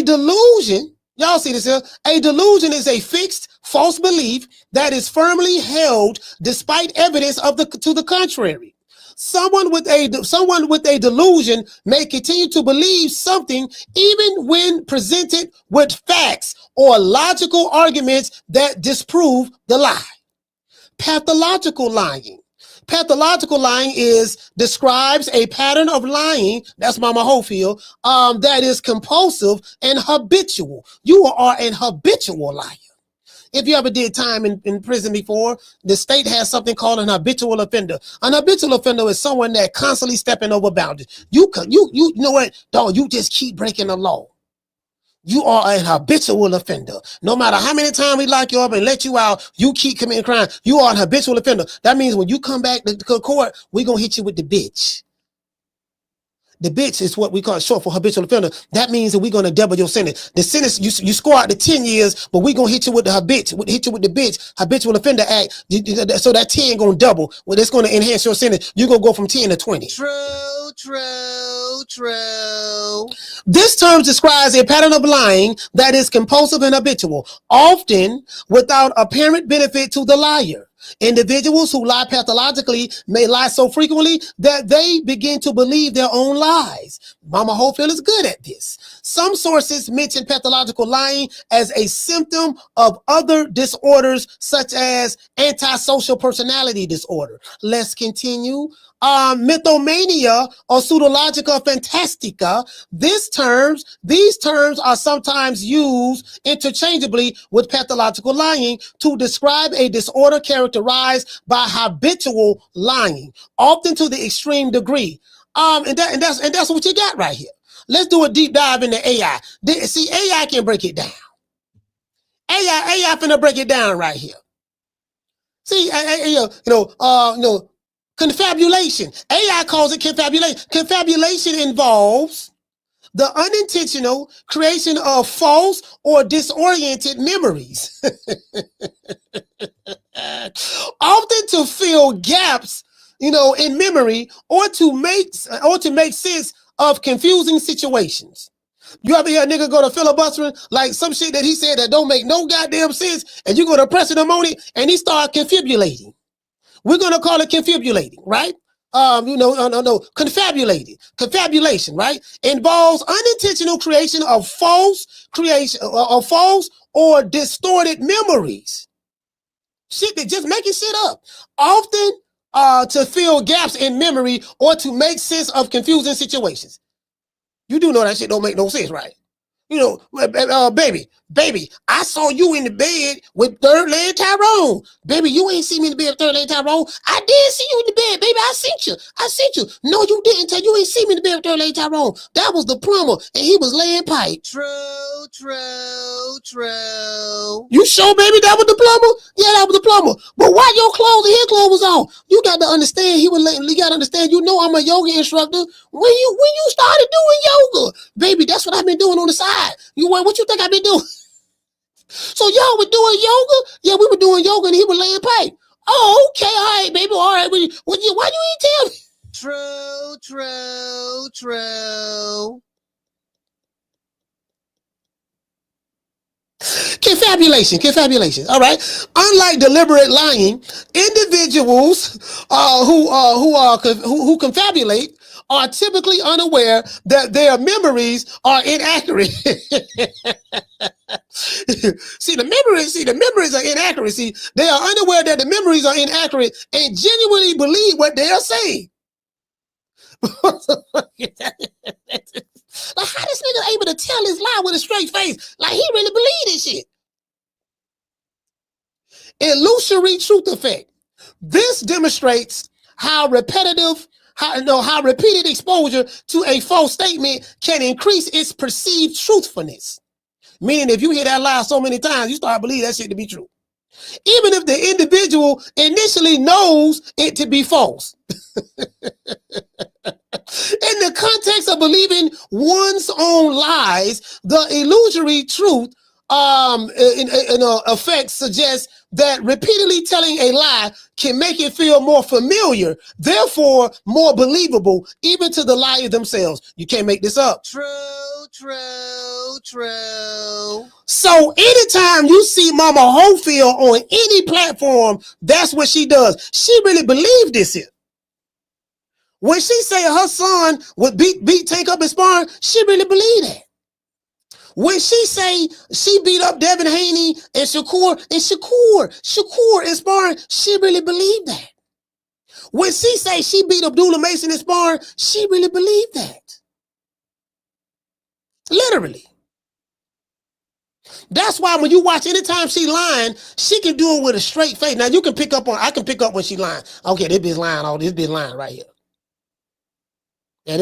delusion, y'all see this here? A delusion is a fixed false belief that is firmly held despite evidence to the contrary. Someone with a delusion may continue to believe something even when presented with facts or logical arguments that disprove the lie. Pathological lying. Pathological lying describes a pattern of lying, that's Mama Hofiled, that is compulsive and habitual. You are an habitual liar. If you ever did time in prison before, the state has something called an habitual offender. An habitual offender is someone that constantly stepping over boundaries. You know what, dog, you just keep breaking the law. You are an habitual offender. No matter how many times we lock you up and let you out, you keep committing crime. You are an habitual offender. That means when you come back to court, we're going to hit you with the bitch. The bitch is what we call short for habitual offender. That means that we're going to double your sentence. The sentence, you score out to 10 years, but we're going to hit you with the habitual offender act. So that 10 going to double. Well, that's going to enhance your sentence. You're going to go from 10 to 20. True. This term describes a pattern of lying that is compulsive and habitual, often without apparent benefit to the liar. Individuals who lie pathologically may lie so frequently that they begin to believe their own lies. Mama Hofield is good at this. Some sources mention pathological lying as a symptom of other disorders such as antisocial personality disorder. Let's continue. Mythomania or pseudologica fantastica. These terms are sometimes used interchangeably with pathological lying to describe a disorder characterized by habitual lying, often to the extreme degree. And that's what you got right here. Let's do a deep dive into AI. See, AI can break it down. AI finna break it down right here. See, confabulation. AI calls it confabulation. Confabulation involves the unintentional creation of false or disoriented memories, often to fill gaps, in memory or to make sense of confusing situations. You ever hear a nigga go to filibustering like some shit that he said that don't make no goddamn sense, and you go to pressing him on it, and he start confabulating. We're going to call it confabulating, right? Confabulation, right? Involves unintentional creation of false or distorted memories. Shit, they're just making shit up. Often to fill gaps in memory or to make sense of confusing situations. You do know that shit don't make no sense, right? Baby, I saw you in the bed with third leg Tyrone. Baby, you ain't see me in the bed with third leg Tyrone. I did see you in the bed, baby. I seen you. No, you didn't. You ain't see me in the bed with third leg Tyrone. That was the plumber, and he was laying pipe. True. You sure, baby, that was the plumber? Yeah, that was the plumber. But why your clothes and his clothes was on? You got to understand. You got to understand. I'm a yoga instructor. When you started doing yoga, baby, that's what I've been doing on the side. What you think I've been doing? So y'all were doing yoga? Yeah, we were doing yoga and he was laying pipe. Oh, okay, all right, baby, all right. Why you ain't tell me? True. Confabulation. All right. Unlike deliberate lying, individuals who confabulate are typically unaware that their memories are inaccurate. See, the memories are inaccurate. See, they are unaware that the memories are inaccurate and genuinely believe what they are saying. Like, how this nigga able to tell his lie with a straight face? Like, he really believe this shit. Illusory truth effect. This demonstrates how repeated exposure to a false statement can increase its perceived truthfulness. Meaning, if you hear that lie so many times, you start believing that shit to be true. Even if the individual initially knows it to be false. In the context of believing one's own lies, the illusory truth effect suggests that repeatedly telling a lie can make it feel more familiar, therefore more believable, even to the liars themselves. You can't make this up. True. So anytime you see Mama Hofiled on any platform, that's what she does. She really believed this here. When she say her son would beat Tank up in sparring, she really believed that. When she say she beat up Devin Haney and Shakur in sparring, she really believed that. When she say she beat Abdullah Mason in sparring, she really believed that. Literally. That's why when you watch, anytime she lying, she can do it with a straight face. Now you can pick up on, I can pick up when she lying. Okay, this bitch lying, this bitch lying right here. Yeah,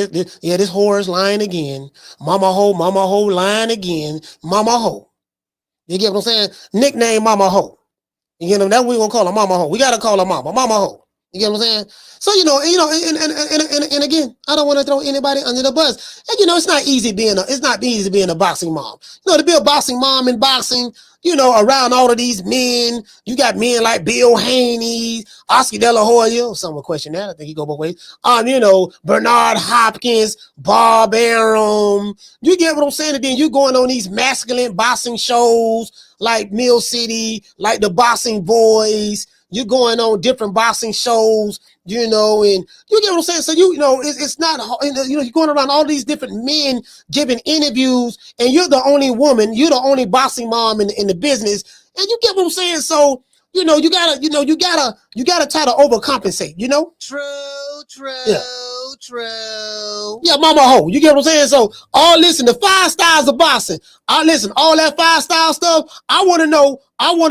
this whore is lying again. Mama Ho lying again. Mama Ho. You get what I'm saying? Nickname Mama Ho. You know, that we gonna call her Mama Ho. We gotta call her Mama Ho. You get what I'm saying? So and again, I don't want to throw anybody under the bus. And it's not easy being a boxing mom. To be a boxing mom in boxing, around all of these men, you got men like Bill Haney, Oscar De La Hoya. Someone question that. I think he go both ways. Bernard Hopkins, Bob Arum. You get what I'm saying? And then you going on these masculine boxing shows like Mill City, like the Boxing Boys. You're going on different boxing shows, and you get what I'm saying? So, it's not, you're going around all these different men giving interviews, and you're the only woman, you're the only boxing mom in the business. And you get what I'm saying? So, you gotta try to overcompensate, True. Yeah, Mama Ho, you get what I'm saying? So, listen, the 5 styles of boxing. Listen, all that 5-style stuff. I want to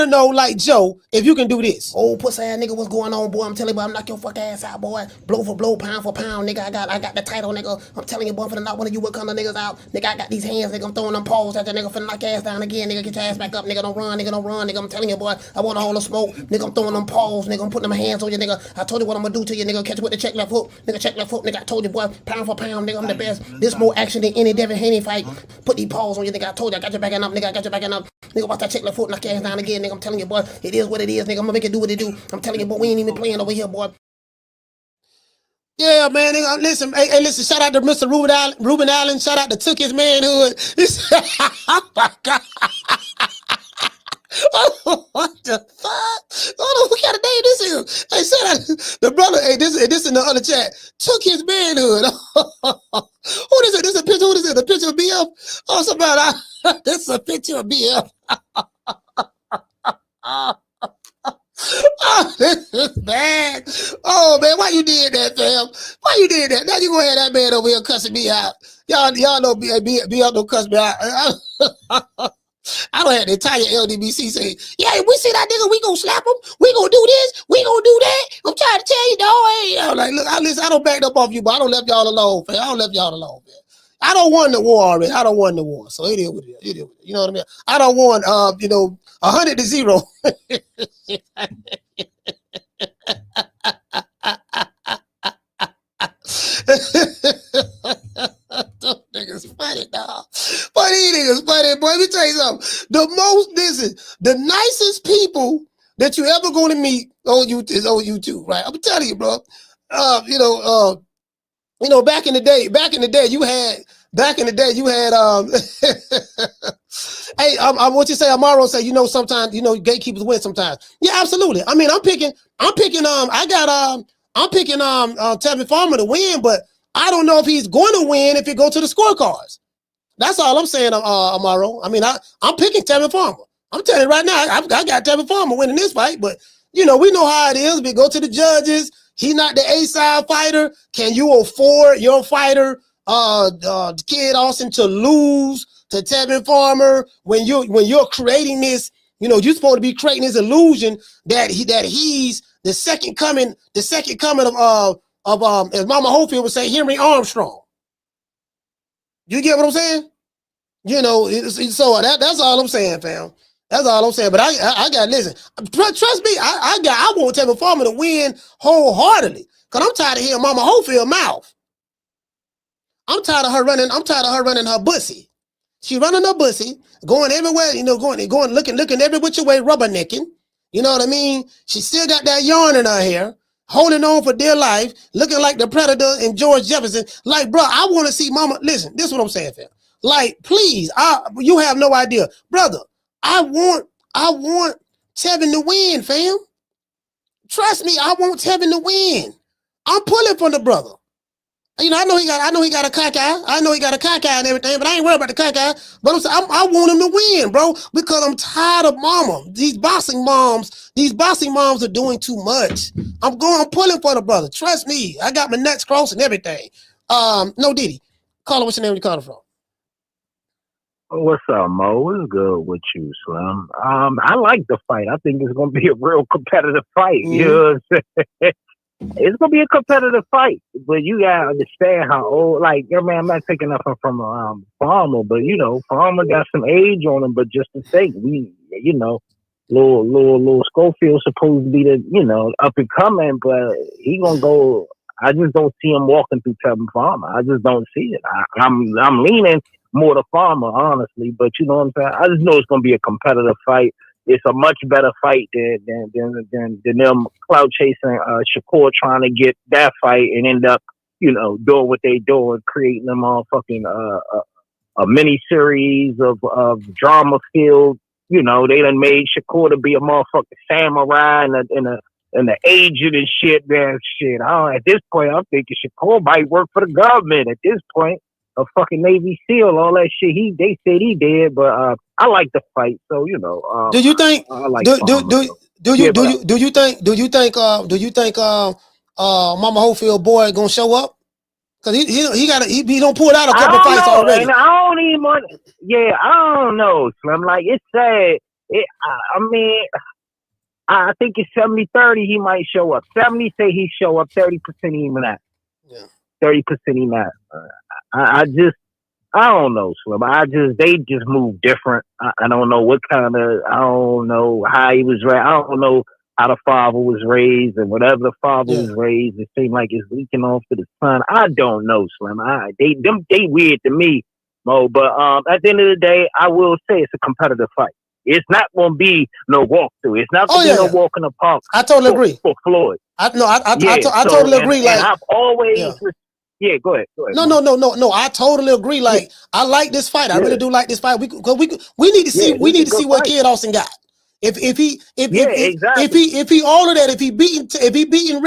know, like Joe, if you can do this. Oh, pussy ass nigga, what's going on, boy? I'm telling you, boy, I'm knock your fuck ass out, boy. Blow for blow, pound for pound, nigga. I got the title, nigga. I'm telling you, boy, I'm finna knock one of you what kind of niggas out. Nigga, I got these hands, nigga. I'm throwing them paws at that nigga, finna knock your ass down again, nigga. Get your ass back up, nigga. Don't run, nigga. I'm telling you, boy, I want all the smoke. Nigga, I'm throwing them paws, nigga. I'm putting them hands on you, nigga. I told you what I'm gonna do to you, nigga. Catch you with the check left hook, nigga. Check left hook, nigga. I told you, boy, pound for pound, nigga. I'm the best. This more action than any Devin Haney fight. Put these paws on you, nigga. I told you, I got your back up, nigga. I got your back up. Nigga, watch that check left foot, knock your ass down again, nigga. I'm telling you, boy, it is what it is, nigga. I'm gonna make it do what it do. I'm telling you, boy, we ain't even playing over here, boy. Yeah, man, nigga, listen, hey, listen, shout out to Mr. Ruben Allen, shout out to Took His Manhood. Oh my God. What the fuck? Hold on, what kind of name this is? Hey, shout out the brother, hey, this in the other chat. Took His Manhood. Who is it? This is a picture, who is it? A picture of BF? Oh, somebody, this is a picture of BF. Oh, this is bad. Oh, man, why you did that, fam? Why you did that? Now you gonna have that man over here cussing me out. Y'all know BF don't cuss me out. I don't have the entire LDBC say, yeah, if we see that nigga, we gonna slap him. We gonna do this. We gonna do that. I'm trying to tell you, dog. Hey, I'm like, look, I don't back up off you, but I don't left y'all alone, fam. Man. I don't won the war already. I don't won the war. So it is what it is. You know what I mean? I don't won, 100-0. Niggas funny, dog. But these niggas funny, boy. Let me tell you something. The nicest people that you ever going to meet on YouTube, right? I'm telling you, bro. Back in the day, you had hey, what you say, Amaro say, sometimes, gatekeepers win sometimes. Yeah, absolutely. I mean, I'm picking Tevin Farmer to win, but I don't know if he's going to win if it go to the scorecards. That's all I'm saying, Amaro. I mean, I'm picking Tevin Farmer. I'm telling you right now, I got Tevin Farmer winning this fight, but we know how it is. We go to the judges. He's not the A-side fighter. Can you afford your fighter, Kid Austin, to lose to Tevin Farmer when you're creating this? You're supposed to be creating this illusion that he's the second coming of as Mama Hofiled would say, Henry Armstrong. You get what I'm saying? So that's all I'm saying, fam. That's all I'm saying. But I got, listen, trust me, I want Tevin Farmer to win wholeheartedly. Because I'm tired of hearing Mama Hofiled mouth. I'm tired of her running her bussy. She running her bussy, going everywhere, going looking every which way, rubbernecking. You know what I mean? She still got that yarn in her hair, holding on for dear life, looking like the Predator and George Jefferson. Like, bro, I want to see Mama. Listen, this is what I'm saying, fam. Like, please, you have no idea, brother. I want Tevin to win, fam. Trust me, I want Tevin to win. I'm pulling for the brother. You know, I know he got a cock eye. I know he got a cock eye and everything, but I ain't worried about the cock eye. But I want him to win, bro, because I'm tired of mama. These boxing moms are doing too much. I'm pulling for the brother. Trust me. I got my nuts crossed and everything. No Diddy. Caller, what's your name? Where you calling from? What's up, Mo? What's good with you, Slim? I like the fight. I think it's gonna be a real competitive fight. Mm-hmm. You know what I'm saying? It's gonna be a competitive fight, but you gotta understand how old. Like, your man, I'm not taking nothing from Farmer, but you know, Farmer got some age on him. But just to think, little Schofield supposed to be the up and coming, but he gonna go. I just don't see him walking through Tevin Farmer. I just don't see it. I'm leaning more to Farmer, honestly, but you know what I'm saying. I just know it's gonna be a competitive fight. It's a much better fight than them clout chasing Shakur trying to get that fight and end up, doing what they do and creating them all fucking a mini series of drama filled. They done made Shakur to be a motherfucking samurai and the agent and shit. Man, shit. At this point, I'm thinking Shakur might work for the government. At this point, a fucking Navy SEAL, all that shit. They said he did, but I like the fight. So do you think? I like do you think Mama Hofiled boy gonna show up? Cause he don't pull out a couple fights already. And I don't even want. Yeah, I don't know. I'm like, it's sad. I think it's 70-30. He might show up. 70 say he show up. 30% even that. Yeah. 30% even that. I don't know, Slim. They just move different. I don't know I don't know how he was raised. I don't know how the father was raised, and whatever the father was raised, it seemed like it's leaking off to the son. I don't know, Slim. They weird to me, Mo. But at the end of the day, I will say it's a competitive fight. It's not going to be no walkthrough. It's not going to be no walk in the park. I totally agree. For Floyd. I totally agree. And I've always. Yeah, go ahead. No. I totally agree. Like, I like this fight. I really do like this fight. We need to see. We need to see what Kid Austin got. If he all of that. If he beating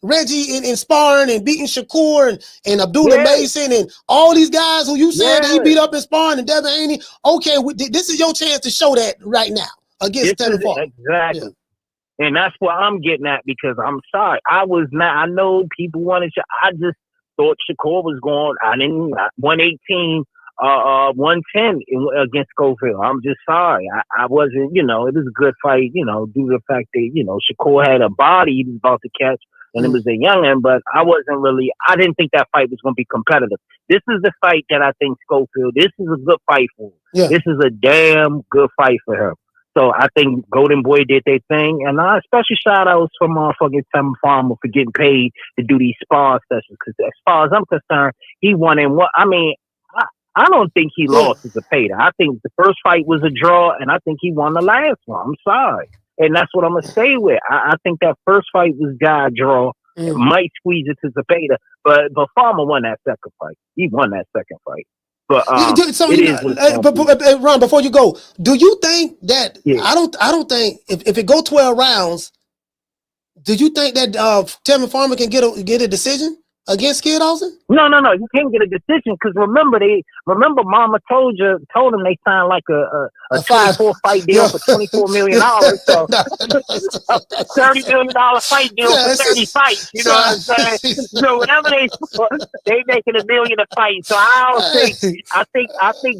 Reggie in sparring and beating Shakur and Abdullah Mason and all these guys who you said that he beat up in sparring and Devin Haney. Okay, this is your chance to show that right now against Tevin Farmer. Exactly. Yeah. And that's what I'm getting at, because I'm sorry. I know people wanted to. I just thought Shakur was going. I didn't 118, 110 against Schofield. I'm just sorry. I wasn't. It was a good fight. Due to the fact that Shakur had a body he was about to catch, and it was a youngin. But I wasn't really. I didn't think that fight was going to be competitive. This is the fight that I think Schofield. This is a good fight for him. Yeah. This is a damn good fight for him. So I think Golden Boy did their thing, and especially shout outs for motherfucking Tevin Farmer for getting paid to do these spar sessions. Because as far as I'm concerned, he won in what? I mean, I don't think he lost as a payday. I think the first fight was a draw, and I think he won the last one. I'm sorry, and that's what I'm gonna stay with. I think that first fight was guy draw. It might squeeze it to Zepeda, but Farmer won that second fight. He won that second fight. But Ron, before you go, do you think that I don't think if it go 12 rounds, do you think that Tevin Farmer can get a decision against Kid Austin? No. You can't get a decision because remember Mama told him they signed like a 24 fight deal for $24 million. So $30 million fight deal for 30 fights. You know what I'm saying? So whenever they making $1 million a fight. So I think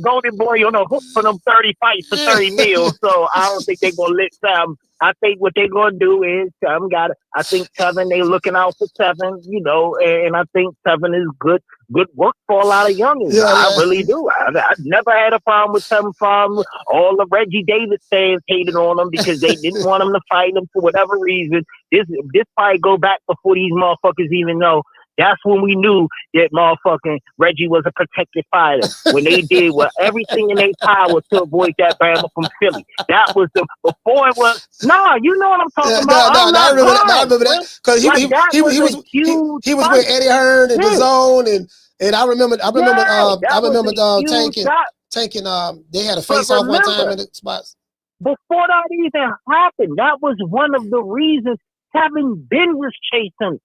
Golden Boy on the hook for them 30 fights for 30 mil. So I don't think they're gonna let them. I think what they're gonna do is I think Tevin, they looking out for Tevin, and I think Tevin is good work for a lot of youngins. I really do. I never had a problem with Tevin Farmer. All the Reggie Davis fans hated on him because they didn't want him to fight him for whatever reason. This fight go back before these motherfuckers even know That's when we knew that motherfucking Reggie was a protected fighter. When they did everything in their power to avoid that Bama from Philly. That was before it was. No, you know what I'm talking about. I remember that because he was with Eddie Hearn and the Zone, and I remember tanking. They had a face off one time in the spots. Before that even happened, that was one of the reasons Tevin Ben was chasing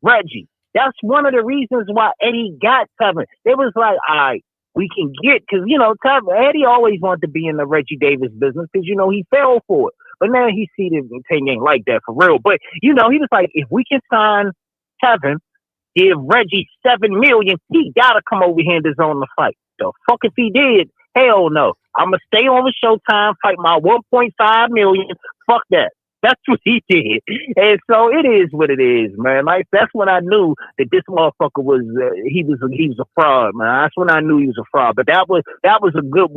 Reggie. That's one of the reasons why Eddie got Tevin. It was like, all right, we can get, because, Eddie always wanted to be in the Reggie Davis business because, he fell for it. But now he see the thing ain't like that for real. But, he was like, if we can sign Tevin, give Reggie $7 million, he got to come over here and DAZN the fight. The fuck if he did? Hell no. I'm going to stay on the Showtime, fight my $1.5 million. Fuck that. That's what he did. And so it is what it is, man. Like, that's when I knew that this motherfucker was, he was a fraud, man. That's when I knew he was a fraud. But that was a good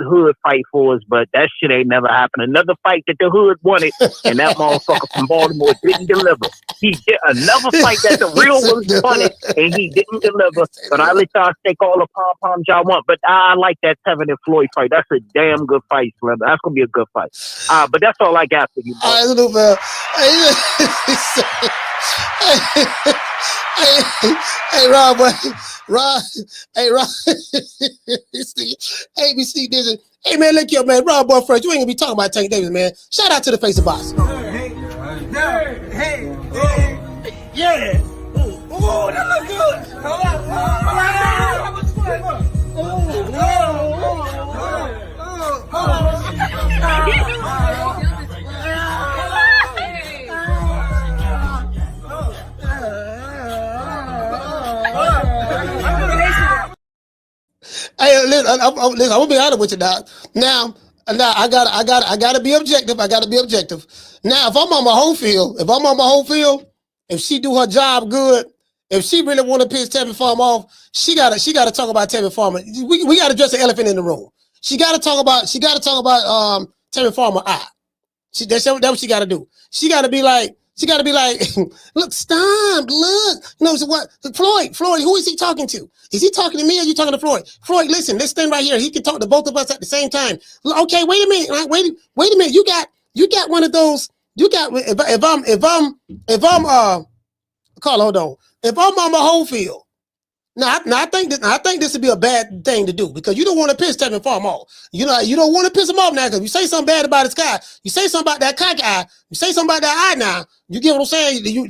hood fight for us, but that shit ain't never happened. Another fight that the hood wanted, and that motherfucker from Baltimore didn't deliver. He did another fight that the real ones wanted, and he didn't deliver. But I let y'all take all the pom-poms y'all want. But I like that Tevin and Floyd fight. That's a damn good fight, Slim. That's going to be a good fight. But that's all I got for you, bro. Hey, Rob, ABC Disney. Hey, man, look here, man. Rob Boy first. You ain't gonna be talking about Tank Davis, man. Shout out to the face of box. Yeah. Oh, that looks good. How much fun? Hey, listen, I'm gonna be honest with you now. Now I gotta be objective. Now, if I'm on my Hofield, if she do her job good, if she really want to piss Tevin Farmer off, she gotta talk about Tevin Farmer. We gotta address the elephant in the room. She gotta talk about Tevin Farmer. That's what she gotta do. She gotta be like, look, stop, look. So what? Floyd, who is he talking to? Is he talking to me or are you talking to Floyd? Floyd, listen, this thing right here, he can talk to both of us at the same time. Okay, wait a minute, right? Wait a minute. You got one of those. You got if I'm Carl, hold on. If I'm Mama Hofiled, now I think this would be a bad thing to do because you don't want to piss Tevin Farmer off. You don't want to piss him off now because you say something bad about his guy. You say something about that cock eye. You say something about that eye now. You get what I'm saying? You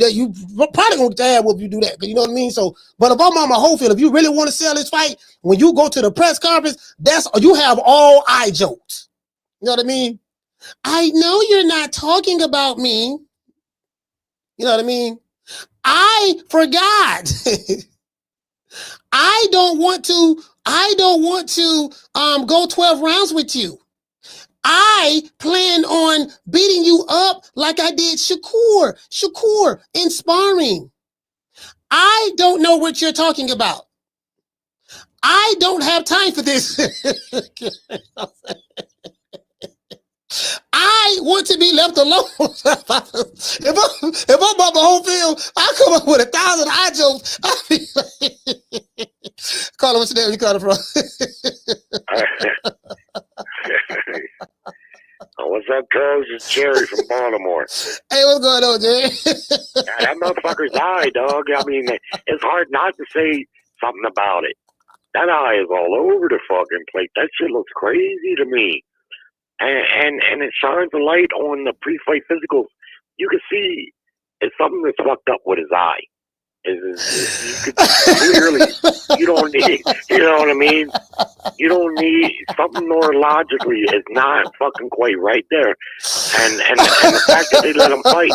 probably gonna get the ass whoop if you do that. You know what I mean? So, but if I'm Mama Hofiled, if you really want to sell this fight, when you go to the press conference, you have all eye jokes. You know what I mean? I know you're not talking about me. You know what I mean? I forgot. I don't want to go 12 rounds with you. I plan on beating you up like I did Shakur in sparring. I don't know what you're talking about. I don't have time for this. I want to be left alone. if I'm on the whole field, I come up with 1,000 eye jokes. I'll be like, Carla, what's your name? You call it from? What's up, Coach? It's Jerry from Baltimore. Hey, what's going on, Jerry? That motherfucker's eye, dog. I mean, it's hard not to say something about it. That eye is all over the fucking plate. That shit looks crazy to me. And it shines a light on the pre-fight physicals. You can see it's something that's fucked up with his eye. You could clearly, you don't need, you know what I mean? You don't need something neurologically is not fucking quite right there. And the fact that they let him fight.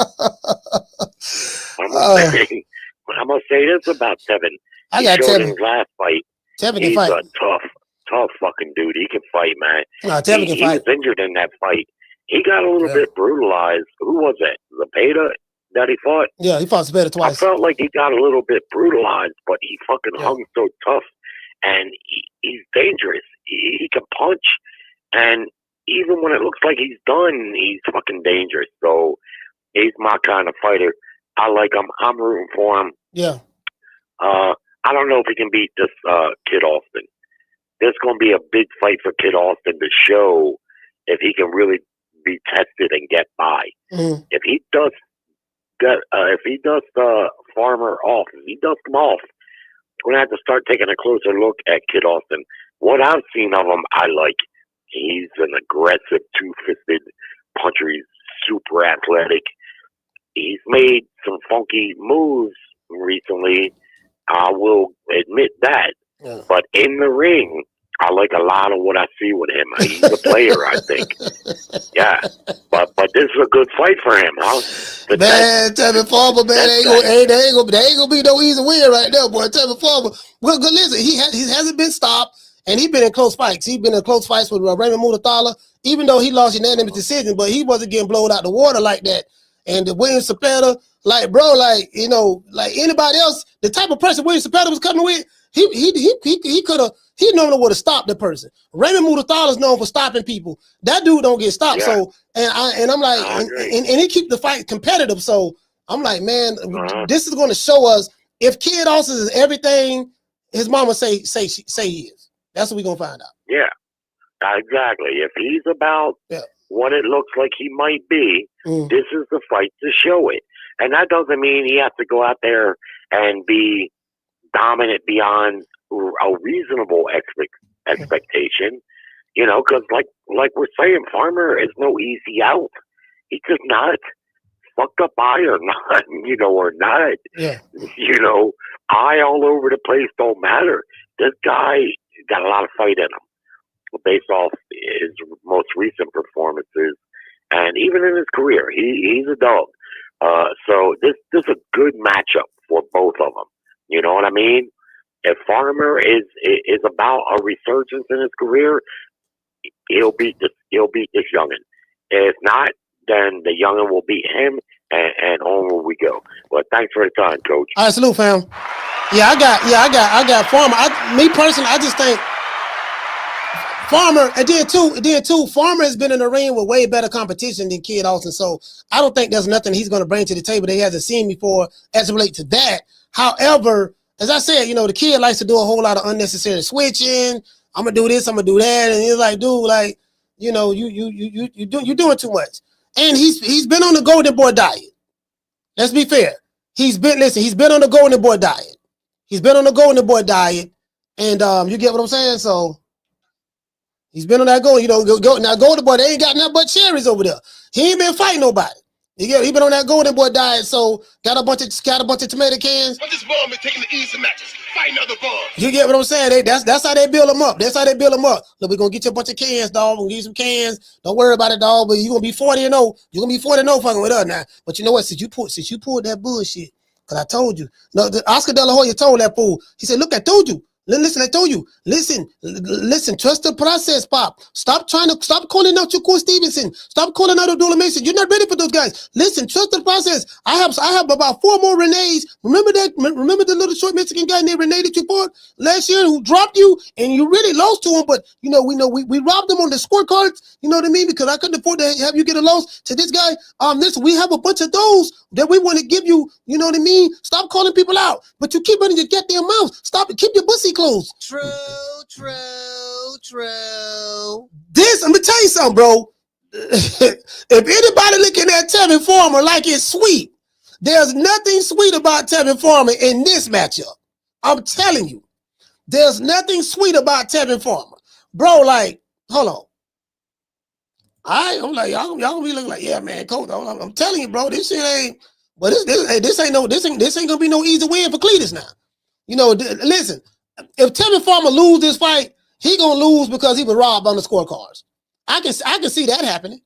I'm gonna say this about Tevin. I got Tevin. Tevin. In his last fight, Tevin can fight. A tough fucking dude. He can fight, man. No, Tevin can fight. He was injured in that fight. He got a little bit brutalized. Who was it? Zapata that he fought? Yeah, he fought Zapata twice. I felt like he got a little bit brutalized, but he fucking hung so tough. And he's dangerous. He can punch. And even when it looks like he's done, he's fucking dangerous. So he's my kind of fighter. I like him. I'm rooting for him. Yeah. I don't know if he can beat this Kid Austin. There's going to be a big fight for Kid Austin to show if he can really be tested and get by. Mm. If he does Farmer off, if he does him off, we're going to have to start taking a closer look at Kid Austin. What I've seen of him, I like. He's an aggressive, two-fisted puncher. He's super athletic. He's made some funky moves recently. I will admit that. Yeah. But in the ring, I like a lot of what I see with him. He's a player, I think. Yeah. But this is a good fight for him, huh? Man, Tevin Farmer, man, there ain't gonna be no easy win right there, boy. Tevin Farmer. Well, listen, he hasn't been stopped, and he's been in close fights. He's been in close fights with Raymond Mutathala, even though he lost unanimous decision, but he wasn't getting blown out the water like that. And the William Cepeda, like, bro, like, you know, like anybody else, the type of person William Cepeda was coming with, he could have, he known what to stop the person. Raymond Mutathala is known for stopping people. That dude don't get stopped. Yeah. So, and I'm like, and he keep the fight competitive. So I'm like, man, this is going to show us if Kid Austin is everything his mama say he is. That's what we're gonna find out. Yeah, exactly. If he's about what it looks like he might be, this is the fight to show it. And that doesn't mean he has to go out there and be dominant beyond a reasonable expectation. You know, because like we're saying, Farmer is no easy out. He's just not fucked up eye or not, you know, or not. Yeah. You know, eye all over the place don't matter. This guy got a lot of fight in him based off his most recent performances, and even in his career, he's a dog. So this is a good matchup for both of them. You know what I mean? If Farmer is about a resurgence in his career, he'll beat this youngin. If not, then the youngin will beat him, and on will we go. But thanks for the time, Coach. All right, salute, fam. I got Farmer. Me personally, I just think Farmer, and then too, Farmer has been in the ring with way better competition than Kid Austin. So I don't think there's nothing he's going to bring to the table that he hasn't seen before as it relates to that. However, as I said, you know, the kid likes to do a whole lot of unnecessary switching. I'm gonna do this, I'm gonna do that, and he's like, dude, like, you know, you're doing too much. And he's been on the Golden Boy diet. Let's be fair. He's been on the Golden Boy diet. He's been on the Golden Boy diet, and you get what I'm saying? So he's been on that Golden, you know, now Golden Boy, they ain't got nothing but cherries over there. He ain't been fighting nobody. He been on that Golden Boy diet, so got a bunch of tomato cans. But this bum is taking the easy matches, fighting other bums. You get what I'm saying? That's how they build them up. That's how they build them up. Look, we're gonna get you a bunch of cans, dog. We're gonna give you some cans. Don't worry about it, dog. But you're gonna be 40-0. You're gonna be 40-0 fucking with us now. But you know what? Since you pulled that bullshit, because I told you. No, Oscar De La Hoya told that fool. He said, look, I told you. Listen, I told you. Listen, trust the process, Pop. Stop calling out Shakur Stevenson. Stop calling out Abdullah Mason. You're not ready for those guys. Listen, trust the process. I have about 4 more Renees. Remember the little short Mexican guy named Rene that you fought last year who dropped you and you really lost to him, but we robbed him on the scorecards, you know what I mean? Because I couldn't afford to have you get a loss to this guy. Listen, we have a bunch of those that we want to give you, you know what I mean? Stop calling people out, but you keep running your goddamn mouth. Stop it. Keep your pussy closed. True. This, I'm gonna tell you something, bro. If anybody looking at Tevin Farmer like it's sweet, there's nothing sweet about Tevin Farmer in this matchup. I'm telling you, there's nothing sweet about Tevin Farmer, bro. Like, hold on. I'm like, y'all gonna be looking like, yeah, man, coach. I'm telling you, bro, this shit ain't. But this ain't gonna be no easy win for Cletus now. You know, listen. If Tevin Farmer lose this fight, he gonna lose because he was robbed on the scorecards. I can see that happening.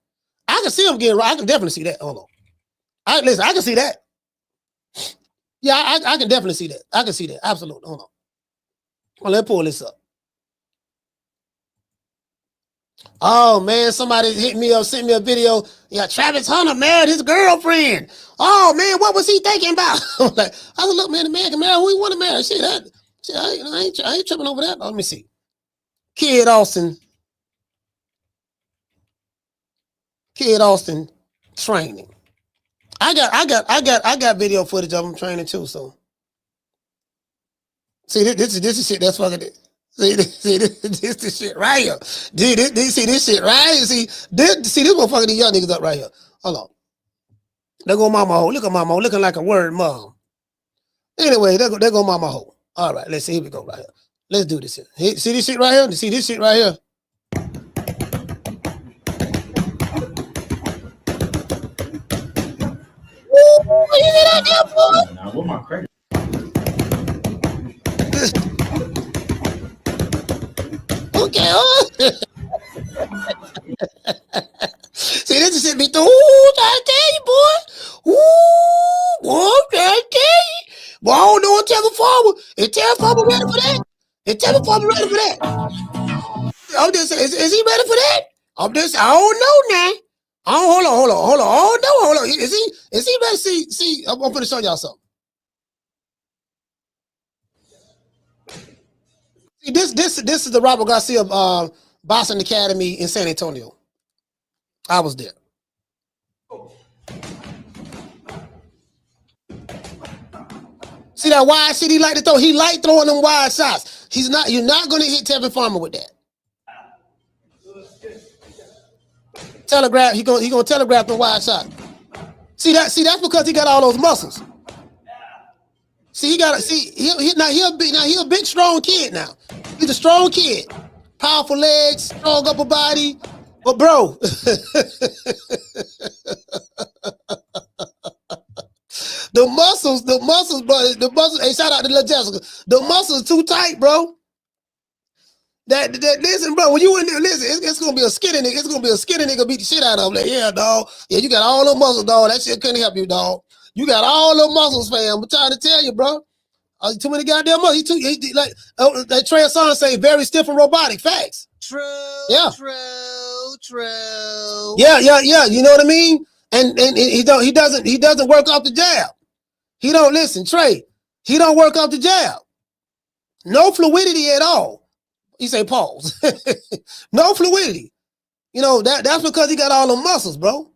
I can see him getting robbed. I can definitely see that. Hold on. I can see that. Yeah, I can definitely see that. I can see that. Absolutely. Hold on. Well, let's pull this up. Oh man, somebody hit me up, sent me a video. Yeah, Travis Hunter married his girlfriend. Oh man, what was he thinking about? I said, look, man, the man can marry who he want to marry. Shit, I ain't tripping over that. Let me see. Kid Austin training. I got video footage of him training too. So See, this is shit that's fucking it. See, this shit right here. See this shit right here. See this motherfucking these young niggas up right here. Hold on. There go Mama Ho. Look at Mama Ho looking like a word mom. Anyway, there go Mama Ho. All right, let's see. Here we go right here. Let's do this here. See this shit right here? See this shit right here? Woo! You hear that there, boy? Now, what my credit? Okay. See, this shit be through. Ooh, I tell you, boy. Ooh, boy, I tell you. Boy, I don't know what Tevin Farmer. Is Tevin Farmer ready for that? Is Tevin Farmer ready for that? I'm just saying, is he ready for that? I don't know now. Hold on. Oh no, hold on. Is he ready? See, I'm gonna show y'all something. See, this is the Robert Garcia Boxing Academy in San Antonio. I was there. See that wide shit he like to throw? He like throwing them wide shots. You're not gonna hit Tevin Farmer with that. Telegraph, he gonna telegraph the wide shot. See that's because he got all those muscles. See, he a big strong kid now. He's a strong kid. Powerful legs, strong upper body. But bro, the muscles, bro, hey, shout out to Lil Jessica. The muscles too tight, bro. Listen, bro, when you in there, listen, it's gonna be a skinny nigga. It's gonna be a skinny nigga beat the shit out of him. Like, yeah, dog. Yeah, you got all the muscles, dog. That shit couldn't help you, dog. You got all the muscles, fam. I'm trying to tell you, bro. Too many goddamn muscles. That Trey Songz say very stiff and robotic. Facts. True. Yeah. True. Yeah. You know what I mean? And he doesn't work off the jab. He don't listen, Trey. He don't work off the jab. No fluidity at all. He say pause. No fluidity. You know, that's because he got all the muscles, bro.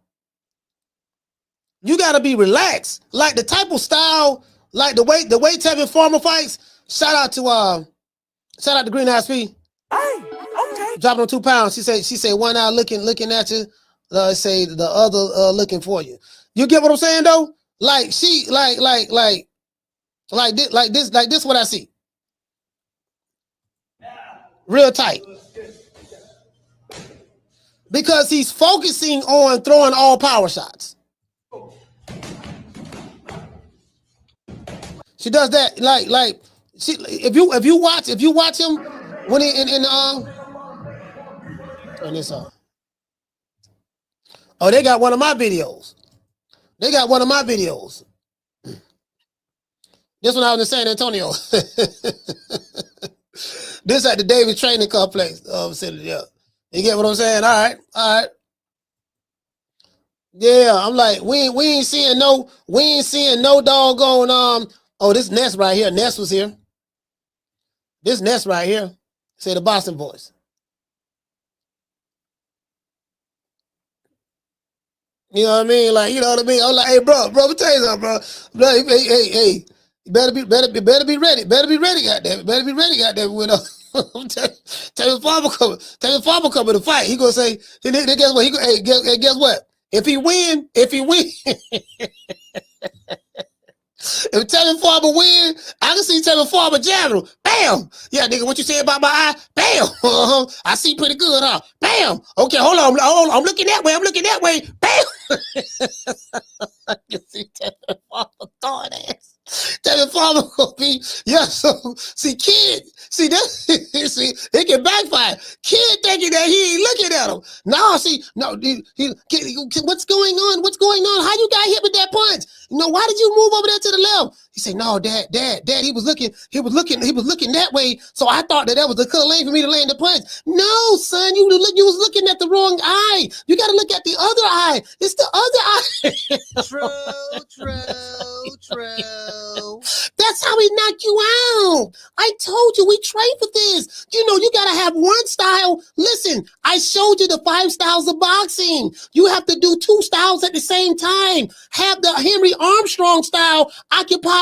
You gotta be relaxed. Like the type of style, like the way Tevin Farmer fights. Shout out to Green Eyes P. Hey, okay. Dropping on 2 pounds. She said 1 eye looking at you. Say the other looking for you. You get what I'm saying though? Like she like this what I see. Real tight. Because he's focusing on throwing all power shots. She does that like she if you watch him when he in turn this on. Oh, they got one of my videos. This one I was in San Antonio. This at the Davis Training Complex. Yeah. You get what I'm saying? All right. Yeah, I'm like, we ain't seeing no doggone oh, this Ness right here. Ness was here. This Ness right here. Say the Boston voice. You know what I mean? Like, you know what I mean? I'm like, hey, bro, let me tell you something, bro. Hey. You better be ready. Better be ready, goddamn it. Better be ready, goddamn it. Tevin Farmer coming to fight. He gonna say, then guess what? Guess what? If he win, if Tevin Farmer win, I can see Tevin Farmer jabbing him. Bam! Yeah, nigga, what you say about my eye? Bam! I see pretty good, huh? Bam! Okay, hold on. I'm looking that way. Bam! I can see Tevin Farmer throwing ass. Tevin Farmer gonna be, yeah, so see it can backfire. Kid thinking that he ain't looking at him. What's going on? How you got hit with that punch? You know, why did you move over there to the left? He said, no, dad, he was looking that way. So I thought that was a good lane for me to land the punch. No, son, you was looking at the wrong eye. You got to look at the other eye. It's the other eye. True. That's how he knocked you out. I told you we trained for this. You know, you got to have one style. Listen, I showed you the 5 styles of boxing. You have to do 2 styles at the same time. Have the Henry Armstrong style occupy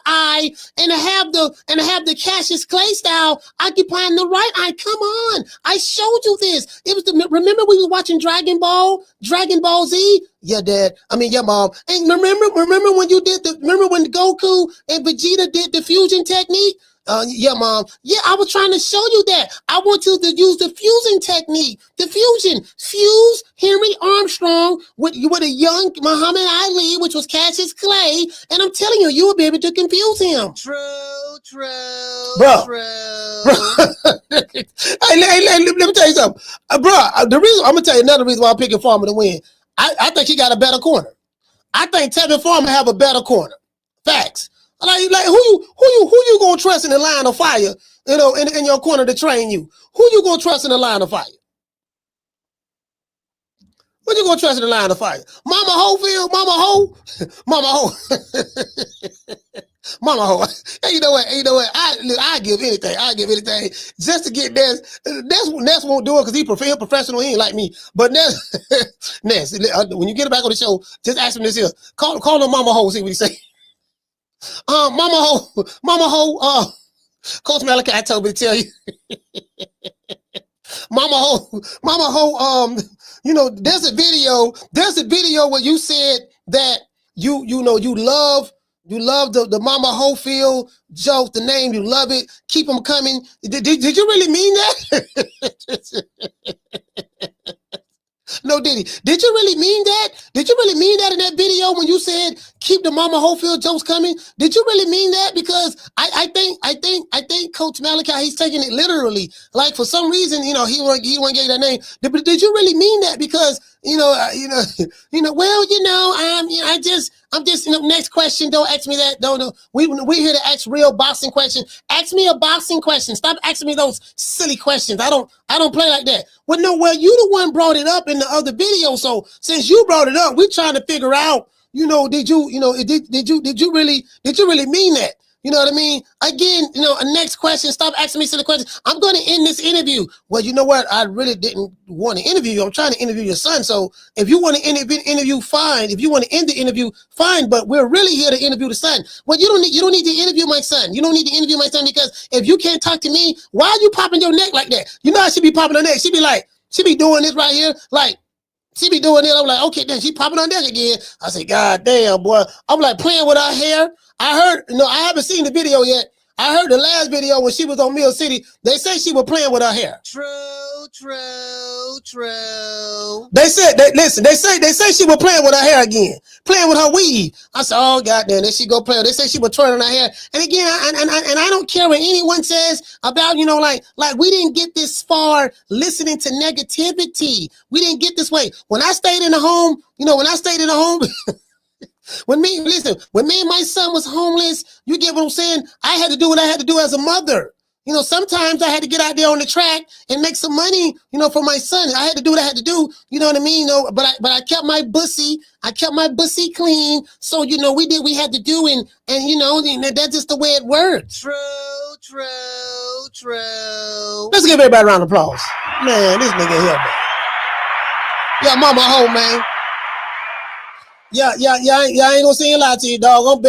eye, and have the Cassius Clay style occupying the right eye. Come on, I showed you this. It was remember we were watching Dragon Ball Z. Yeah, Dad. I mean, yeah, Mom. And remember when when Goku and Vegeta did the fusion technique? Yeah, Mom. Yeah, I was trying to show you that. I want you to use the fusing technique. The fusion. Fuse Henry Armstrong with a young Muhammad Ali, which was Cassius Clay. And I'm telling you, you will be able to confuse him. True. Bro. Hey, let me tell you something. Bro, I'm going to tell you another reason why I'm picking Farmer to win. I think he got a better corner. I think Tevin Farmer have a better corner. Facts. Like who you gonna trust in the line of fire? You know, in your corner to train you. Who you gonna trust in the line of fire? Who you gonna trust in the line of fire? Mama Hofiled, Mama Ho, Mama Ho. Hey, you know what? I give anything. Just to get Ness. Ness won't do it because he's professional. He ain't like me. But Ness, when you get it back on the show, just ask him this here. Call him Mama Ho. See what he say. Mama Ho, Coach Malachi told me to tell you. Mama Ho, you know, there's a video where you said that you love the Mama Hofiled joke, the name, you love it, keep them coming. Did you really mean that? No, did he? Did you really mean that? Did you really mean that in that video when you said keep the Mama Hofiled jokes coming? Did you really mean that? Because I think Coach Malachi, he's taking it literally. Like for some reason, you know, he won't give you that name. Did you really mean that? Because well, I'm just, next question. Don't ask me that. No. We're here to ask real boxing questions. Ask me a boxing question. Stop asking me those silly questions. I don't play like that. Well, you the one brought it up in the other video. So since you brought it up, we're trying to figure out, did you really mean that? You know what I mean? Again, a next question. Stop asking me silly questions. I'm going to end this interview. Well, you know what? I really didn't want to interview you. I'm trying to interview your son. So if you want to interview, fine. If you want to end the interview, fine. But we're really here to interview the son. Well, you don't need to interview my son. You don't need to interview my son because if you can't talk to me, why are you popping your neck like that? You know how she be popping her neck. She be doing this right here, like. She be doing it. I'm like, okay, then she popping on deck again. I say, God damn, boy. I'm like playing with her hair. I heard, I haven't seen the video yet. I heard the last video when she was on Mill City. They say she was playing with her hair. True. They say she was playing with her hair again, playing with her weave. I said, oh goddamn, there she go playing. They say she was twirling her hair. And again, I don't care what anyone says about, like we didn't get this far listening to negativity. We didn't get this way. When I stayed in the home, when me and my son was homeless, you get what I'm saying? I had to do what I had to do as a mother. Sometimes I had to get out there on the track and make some money, for my son. I had to do what I had to do, you know what I mean? But I kept my bussy clean. So, we had to do, and that's just the way it works. True. Let's give everybody a round of applause. Man, this nigga here, man. Yeah, Mama Ho, man. Yeah, I ain't gonna say a lie to you, dog.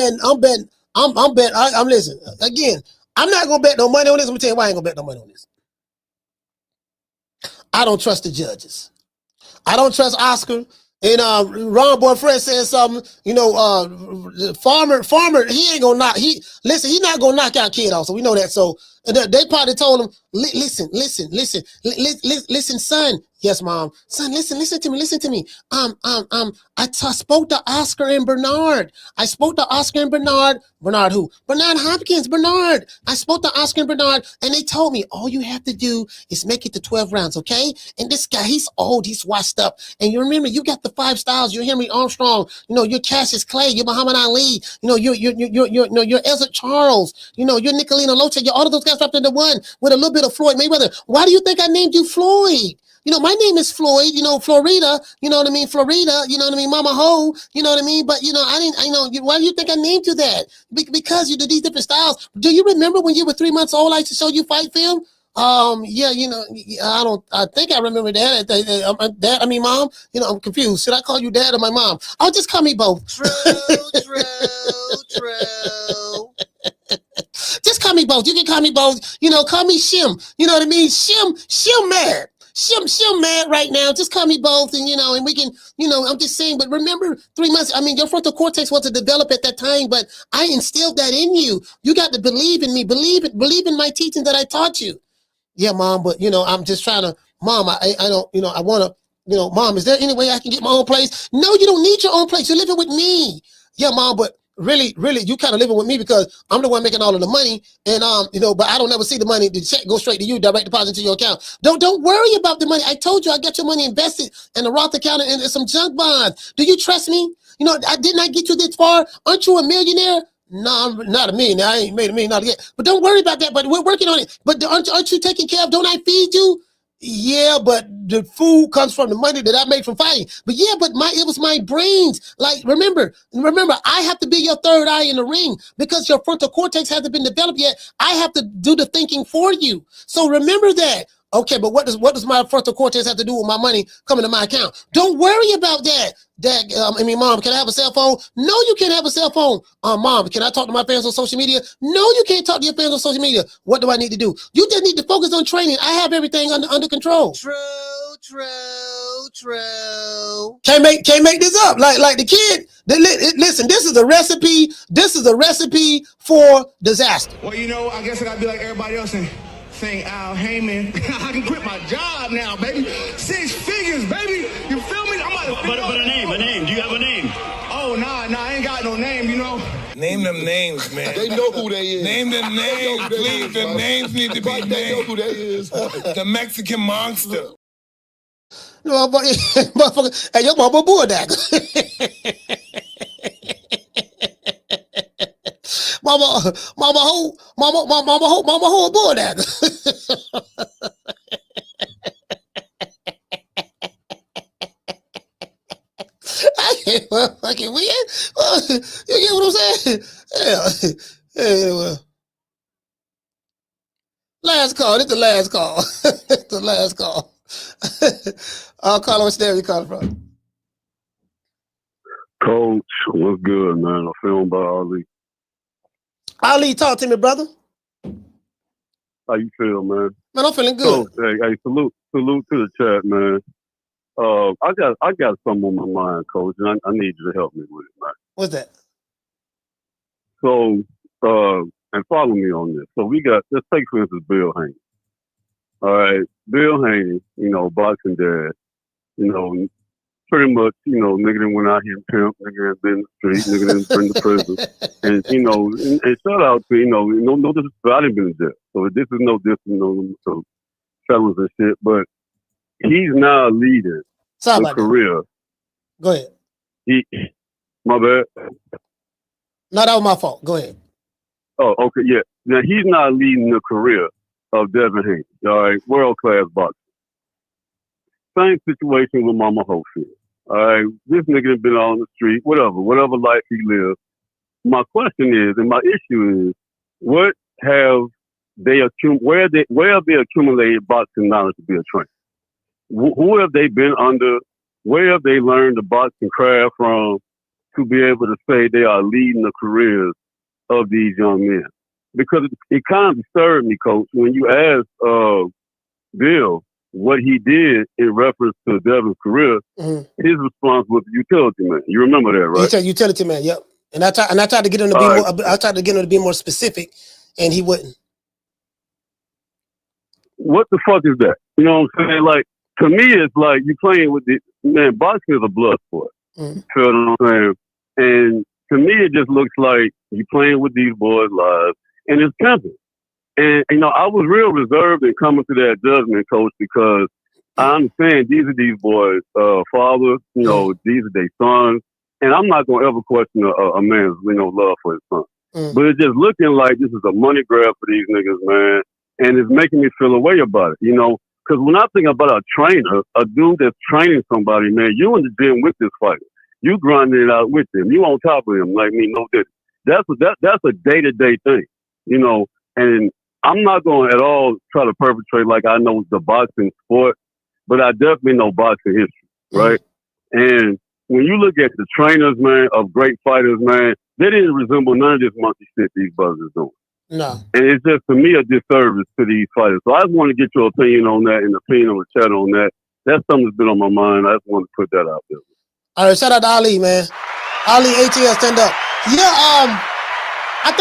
I'm listening. Again, I'm not gonna bet no money on this. Let me tell you why I ain't gonna bet no money on this. I don't trust the judges. I don't trust Oscar. And Ron Boyfriend said something, Farmer, he ain't gonna knock. He's not gonna knock out Kid off. So we know that. So they probably told him, listen, son. Yes, Mom. Son, listen to me. I spoke to Oscar and Bernard. Bernard who? Bernard Hopkins, Bernard. I spoke to Oscar and Bernard, and they told me all you have to do is make it to 12 rounds, okay? And this guy, he's old, he's washed up. And you remember, you got the 5 styles. You're Henry Armstrong. You're Cassius Clay. You're Muhammad Ali. You're Ezra Charles. You're Nicolino Loche. You're all of those guys wrapped into one with a little bit of Floyd Mayweather. Why do you think I named you Floyd? My name is Floyd, Florida, you know what I mean? Florida, you know what I mean? Mama Ho, you know what I mean? But, why do you think I named you that? Because you did these different styles. Do you remember when you were 3 months old, I used to show you fight film? Yeah, I think I remember that. Dad, I mean, Mom. I'm confused. Should I call you Dad or my mom? Oh, just call me both. True. Just call me both. You can call me both. Call me Shim. You know what I mean? Shim mad. Shim mad right now. Just call me both, and and we can, I'm just saying. But remember, 3 months. I mean, your frontal cortex wasn't developed at that time, but I instilled that in you. You got to believe in me. Believe in my teaching that I taught you. Yeah, Mom, but I'm just trying to, Mom, I don't, I want to, Mom, is there any way I can get my own place? No, you don't need your own place. You're living with me. Yeah, Mom, but really, you kind of living with me because I'm the one making all of the money, and but I don't ever see the money. The check goes straight to you, direct deposit to your account. Don't worry about the money. I told you I got your money invested in a Roth account and some junk bonds. Do you trust me? I did not get you this far. Aren't you a millionaire? No, I'm not a millionaire. I ain't made a million yet. But don't worry about that. But we're working on it. But aren't you taking care of? Don't I feed you? Yeah, but the food comes from the money that I make from fighting. But yeah, but it was my brains. Like, remember, I have to be your third eye in the ring because your frontal cortex hasn't been developed yet. I have to do the thinking for you. So remember that. Okay, but what does my frontal cortex have to do with my money coming to my account? Don't worry about that. Mom, can I have a cell phone? No, you can't have a cell phone. Mom, can I talk to my fans on social media? No, you can't talk to your fans on social media. What do I need to do? You just need to focus on training. I have everything under control. True. Can't make this up. Like the kid. Listen, this is a recipe. This is a recipe for disaster. Well, I guess I gotta be like everybody else and saying Al Heyman. I can quit my job now, baby. 6 figures, baby. You feel me? I'm about to But a name. Do you have a name? Oh, nah, I ain't got no name, Name them names, man. They know who they is. Name them names, please. The names need to be named. They know who they is. The Mexican monster. No, motherfucker. Hey, your mama Bulldog. Mama Ho Bulldog. I can't fucking win. You get what I'm saying? Yeah, well. Last call. This is the last call. It's the last call. I'll call on stereo. You calling from? Coach, what's good, man? I'm feeling by Ali. Ali, talk to me, brother. How you feel, man? Man, I'm feeling good. So, hey, salute to the chat, man. I got something on my mind, Coach, and I need you to help me with it, man. What's that? So, and follow me on this. So let's take for instance Bill Haney. All right, Bill Haney, boxing dad, pretty much, nigga done went out here and pimp, nigga done been in the street, nigga done been to prison. And, and shout out to, no disrespect, I didn't been in jail. So this is no different, so felons and shit, but he's now leading a career. Go ahead. My bad. No, that was my fault. Go ahead. Oh, okay, yeah. Now he's not leading the career of Tevin Haney, all right, world-class boxer. Same situation with Mama Hofiled. All right, this nigga has been on the street, whatever life he lives. My question is, and my issue is, what have they where have they accumulated boxing knowledge to be a trainer? Who have they been under? Where have they learned the boxing craft from to be able to say they are leading the careers of these young men? Because it kind of disturbed me, Coach, when you asked Bill what he did in reference to Devin's career. His response was utility man. You remember that, right? Utility man, yep. And I tried to get him to be more. I tried to get him to be more specific, and he wouldn't. What the fuck is that? You know what I'm saying? Like, to me, it's like you playing with boxing is a blood sport. You know what I'm saying? And to me, it just looks like you playing with these boys' lives, and it's pimping. And, I was real reserved in coming to that judgment, Coach, because I understand these are these boys' fathers, these are their sons, and I'm not going to ever question a man's, love for his son. But it's just looking like this is a money grab for these niggas, man, and it's making me feel a way about it, because when I think about a trainer, a dude that's training somebody, man, you in the gym with this fighter. You grinding it out with them. You on top of him like me, no different. That's a day-to-day thing, and I'm not going to at all try to perpetrate like I know the boxing sport, but I definitely know boxing history, right? And when you look at the trainers, man, of great fighters, man, they didn't resemble none of this monkey shit these brothers are doing. No. And it's just, to me, a disservice to these fighters. So I just want to get your opinion on that and opinion on the chat on that. That's something that's been on my mind. I just want to put that out there. All right, shout out to Ali, man. Ali, ATL, stand up. Yeah, I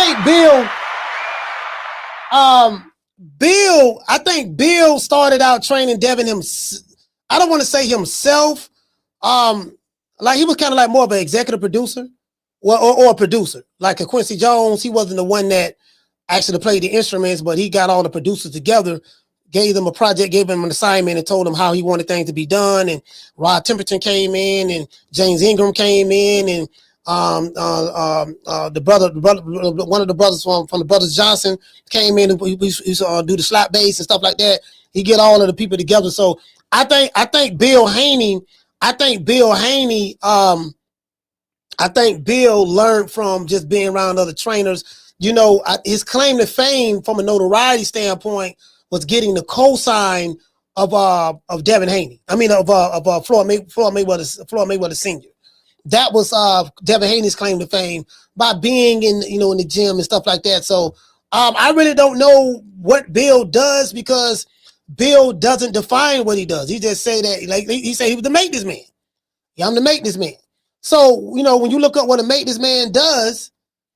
think Bill started out training Devin I don't want to say himself. Like he was kind of like more of an executive producer or a producer. Like a Quincy Jones, he wasn't the one that actually played the instruments, but he got all the producers together, gave them a project, gave them an assignment, and told them how he wanted things to be done. And Rod Temperton came in, and James Ingram came in, and one of the brothers from the Brothers Johnson came in and we used to do the slap bass and stuff like that. He get all of the people together. So I think Bill Haney learned from just being around other trainers. You know, his claim to fame from a notoriety standpoint was getting the cosign of Devin Haney. I mean, of Floyd Mayweather Sr. That was Devin Haney's claim to fame by being in the gym and stuff like that. So I really don't know what Bill does because Bill doesn't define what he does. He just say that, like he said, he was the maintenance man. Yeah, I'm the maintenance man. So, when you look up what a maintenance man does,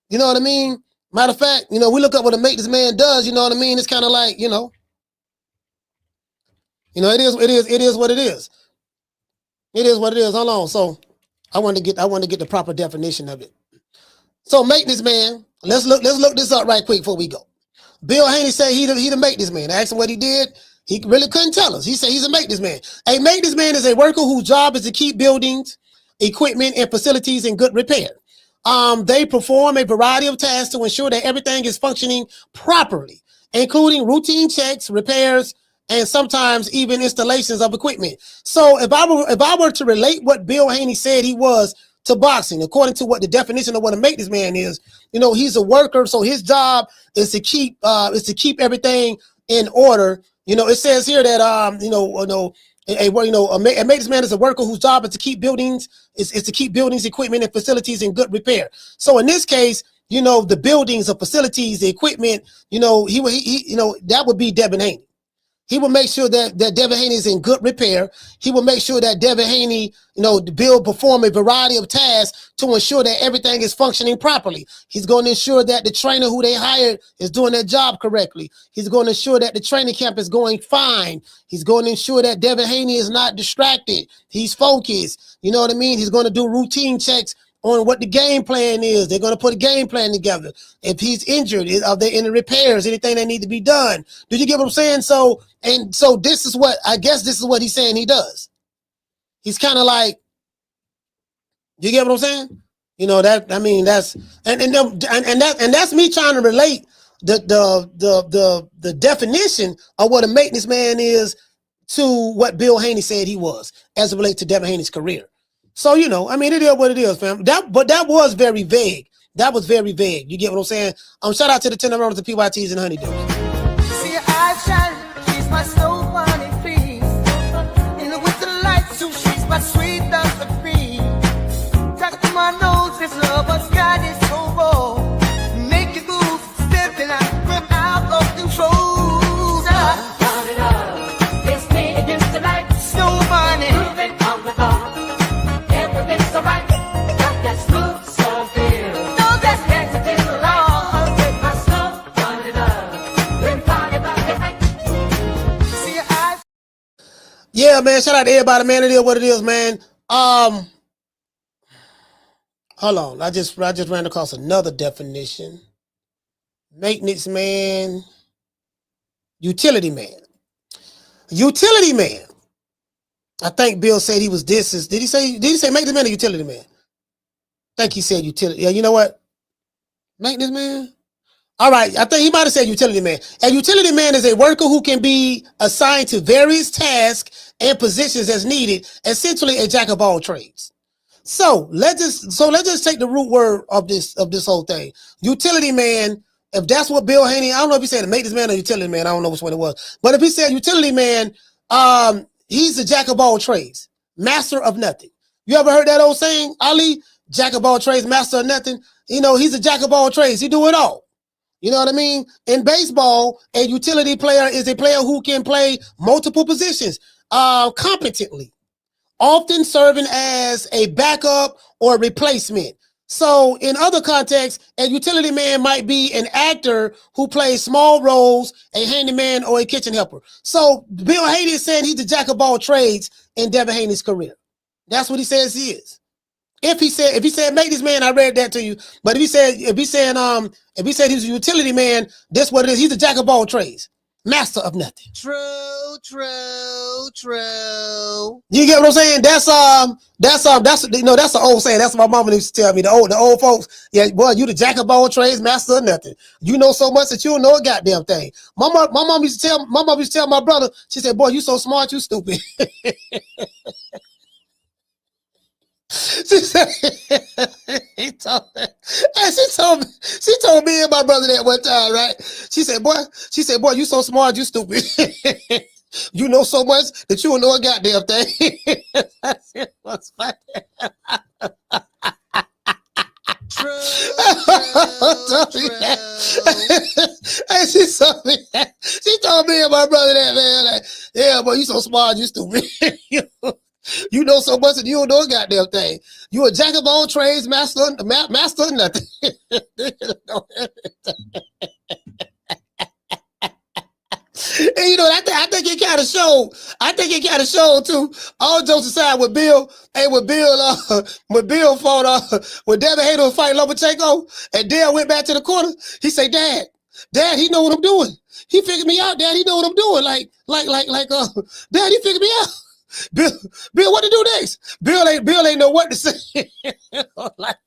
you know what I mean? Matter of fact, we look up what a maintenance man does, you know what I mean? It's kind of like, it is what it is. It is what it is. Hold on. So I want to get the proper definition of it. So maintenance man, let's look this up right quick before we go. Bill Haney said he the maintenance man. I asked him what he did. He really couldn't tell us. He said he's a maintenance man. A maintenance man is a worker whose job is to keep buildings, equipment, and facilities in good repair. They perform a variety of tasks to ensure that everything is functioning properly, including routine checks, repairs, and sometimes even installations of equipment. So if I were to relate what Bill Haney said he was to boxing, according to what the definition of what a maintenance man is, he's a worker, so his job is to keep everything in order. It says here that a maintenance man is a worker whose job is to keep buildings, equipment, and facilities in good repair. So in this case, the buildings, the facilities, the equipment, that would be Devin Haney. He will make sure that Devin Haney is in good repair. He will make sure that Devin Haney, Bill perform a variety of tasks to ensure that everything is functioning properly. He's going to ensure that the trainer who they hired is doing their job correctly. He's going to ensure that the training camp is going fine. He's going to ensure that Devin Haney is not distracted. He's focused. You know what I mean? He's going to do routine checks on what the game plan is. They're going to put a game plan together. If he's injured, are there any repairs, anything that need to be done? Did you get what I'm saying? So this is what he's saying he does. He's kind of like, you get what I'm saying? That's me trying to relate the definition of what a maintenance man is to what Bill Haney said he was as it relates to Devin Haney's career. So, it is what it is, fam. But that was very vague. That was very vague. You get what I'm saying? Shout out to the 10 rounds of PYTs and Honeydew. See her eyes shine, she's my soul honey, please. In with the lights, so she's my sweet Dr. Cream. Talk to my nose, this love has got it so raw. Make you move, stepping out of control. Turn it up, it's me against the lights. So money, moving on the bar. Everything's alright, got that smooth soul feel. No, that's next to the law. With my soul, turn it up. Yeah, man. Shout out to everybody, man. It is what it is, man. Hold on. I just ran across another definition. Maintenance man. Utility man. Utility man. I think Bill said he was this. Did he say maintenance man or utility man? I think he said utility. Yeah, you know what? Maintenance man. All right, I think he might have said utility man. A utility man is a worker who can be assigned to various tasks and positions as needed, essentially a jack of all trades. So let's just take the root word of this whole thing. Utility man if that's what Bill Haney, I don't know if he said maintenance man or utility man. I don't know which one it was. But if he said utility man, he's the jack of all trades, master of nothing. You ever heard that old saying, Ali? Jack of all trades, master of nothing. You know, he's a jack of all trades. He do it all. You know what I mean? In baseball, a utility player is a player who can play multiple positions competently, often serving as a backup or replacement. So in other contexts, a utility man might be an actor who plays small roles, a handyman or a kitchen helper. So Bill Haney is saying he's the jack of all trades in Devin Haney's career. That's what he says he is. If he said make this man, I read that to you. But if he said he's a utility man, that's what it is. He's the jack of all trades, master of nothing. True. You get what I'm saying? That's an old saying. That's what my mama used to tell me. The old folks. Yeah, boy, you the jack of all trades, master of nothing. You know so much that you don't know a goddamn thing. My mom used to tell my brother. She said, "Boy, you so smart, you stupid." She said, she told me and my brother that one time, right? She said, boy, you so smart, you stupid. You know so much that you don't know a goddamn thing. What's funny? True. Hey, she told me and my brother that, man. Like, yeah, boy, you so smart, you stupid. You know so much that you don't know a goddamn thing. You a jack of all trades, master of nothing. And you know, I think it kind of showed. I think it kind of showed too. All jokes aside, with Bill fought, when Devin Haney was fighting Lomachenko, and Dale went back to the corner, he said, Dad, he know what I'm doing. He figured me out, Dad. He know what I'm doing. Dad, he figured me out. Bill, what to do next? Bill ain't know what to say. Like,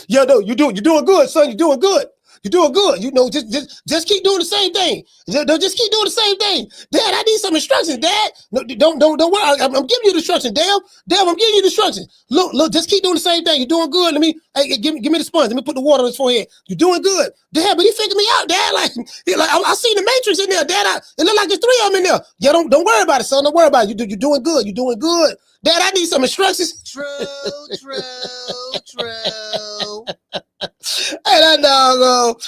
yo, no, you're doing good, son. You're doing good. You're doing good. You know, just keep doing the same thing. Just keep doing the same thing. Dad, I need some instructions. Dad, no, don't worry. I'm giving you the instructions. Dad, I'm giving you the instructions. Look, just keep doing the same thing. You're doing good. Give me the sponge. Let me put the water on his forehead. You're doing good, Dad. But he figured me out, Dad. Like I see the Matrix in there, Dad. It look like there's 3 of them in there. Yeah, don't worry about it, son. Don't worry about it. You're doing good. You're doing good, Dad. I need some instructions. True. Hey, that dog.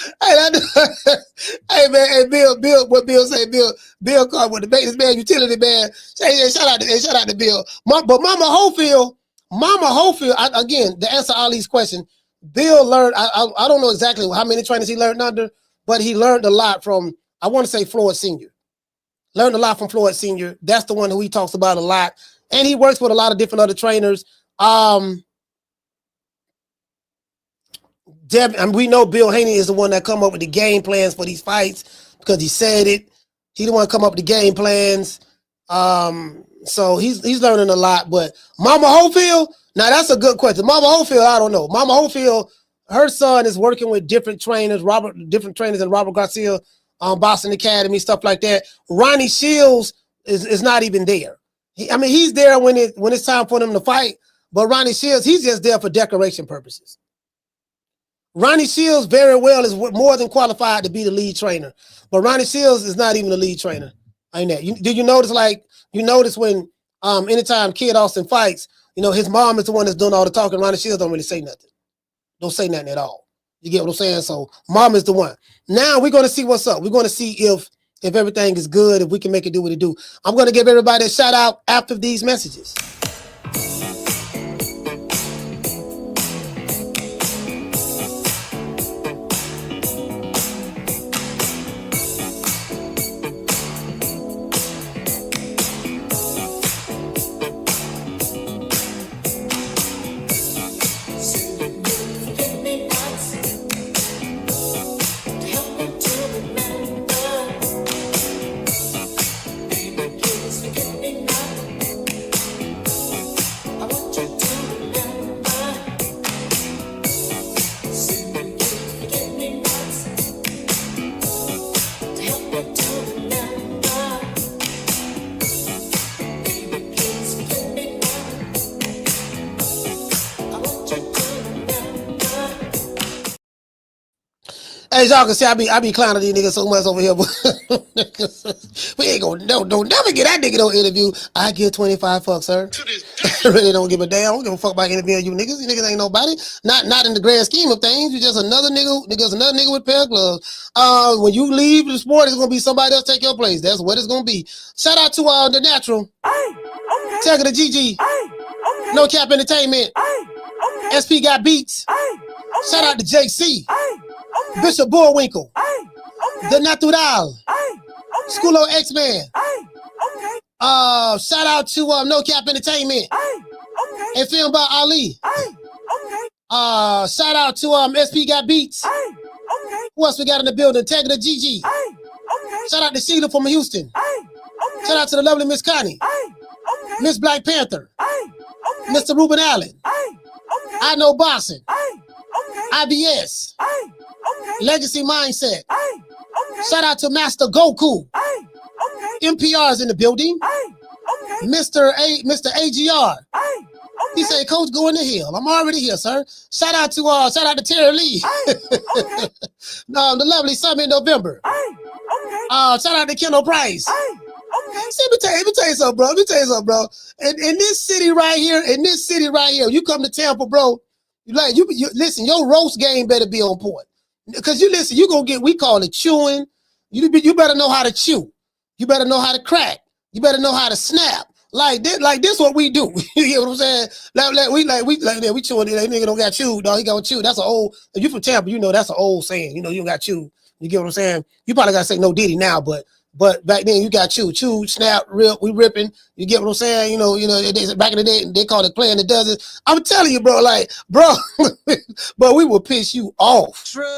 Hey, man. Hey, Bill. What Bill say? Bill called with the maintenance man, utility man. Hey, shout out to Bill. But Mama Hofiled. Again, to answer Ali's question, Bill learned. I don't know exactly how many trainers he learned under, but he learned a lot from. I want to say Floyd Sr. Learned a lot from Floyd Sr. That's the one who he talks about a lot, and he works with a lot of different other trainers. And we know Bill Haney is the one that come up with the game plans for these fights because he said it. He the one come up with the game plans. So he's learning a lot. But Mama Hofiled, now that's a good question. Mama Hofiled, I don't know. Mama Hofiled, her son is working with different trainers than Robert Garcia, Boston Academy, stuff like that. Ronnie Shields is not even there. He's there when it's time for them to fight. But Ronnie Shields, he's just there for decoration purposes. Ronnie Shields very well is more than qualified to be the lead trainer, but Ronnie Shields is not even the lead trainer. Did you notice? You notice when anytime Kid Austin fights, you know his mom is the one that's doing all the talking. Ronnie Shields don't really say nothing. Don't say nothing at all. You get what I'm saying? So mom is the one. Now we're going to see what's up. We're going to see if everything is good, if we can make it do what it do. I'm going to give everybody a shout out after these messages. As y'all can see, I be clowning these niggas so much over here, but we ain't gonna don't never get that nigga no interview. I give 25 fucks, sir. I really don't give a damn. I don't give a fuck about interviewing you niggas. You niggas ain't nobody. Not in the grand scheme of things. You just another nigga. Niggas another nigga with pair of gloves. When you leave the sport, it's gonna be somebody else take your place. That's what it's gonna be. Shout out to the natural. Tagger the GG. No Cap Entertainment. SP got beats. Shout out to JC. Bishop Bullwinkle. The Natural. Schoolo X-Man. Shout out to No Cap Entertainment. And Film by Ali. Shout out to SP got beats. Who else we got in the building? Tagger the GG. Shout out to Sheila from Houston. Shout out to the lovely Miss Connie. Miss Black Panther. Mr. Ruben Allen. I Know Boxing. IBS. Legacy Mindset. Shout out to Master Goku. MPR's in the building. Mr. AGR. He said, Coach, go in the hill. I'm already here, sir. Shout out to Terry Lee. The lovely Summit in November. Shout out to Kendall Price. See, let me tell you something, bro. In this city right here, you come to Tampa, bro. You listen, your roast game better be on point. Because you listen, you gonna get, we call it chewing. You better know how to chew. You better know how to crack. You better know how to snap. Like this what we do. You get what I'm saying? We chewing. That nigga don't got chewed, dog. He got chewed. That's an old. If you from Tampa, you know that's an old saying. You know you don't got chewed. You get what I'm saying? You probably gotta say no Diddy now, but back then you got chewed, snap, rip, we ripping. You get what I'm saying? You know, back in the day they called it playing the dozen. I'm telling you, bro, but we will piss you off. True.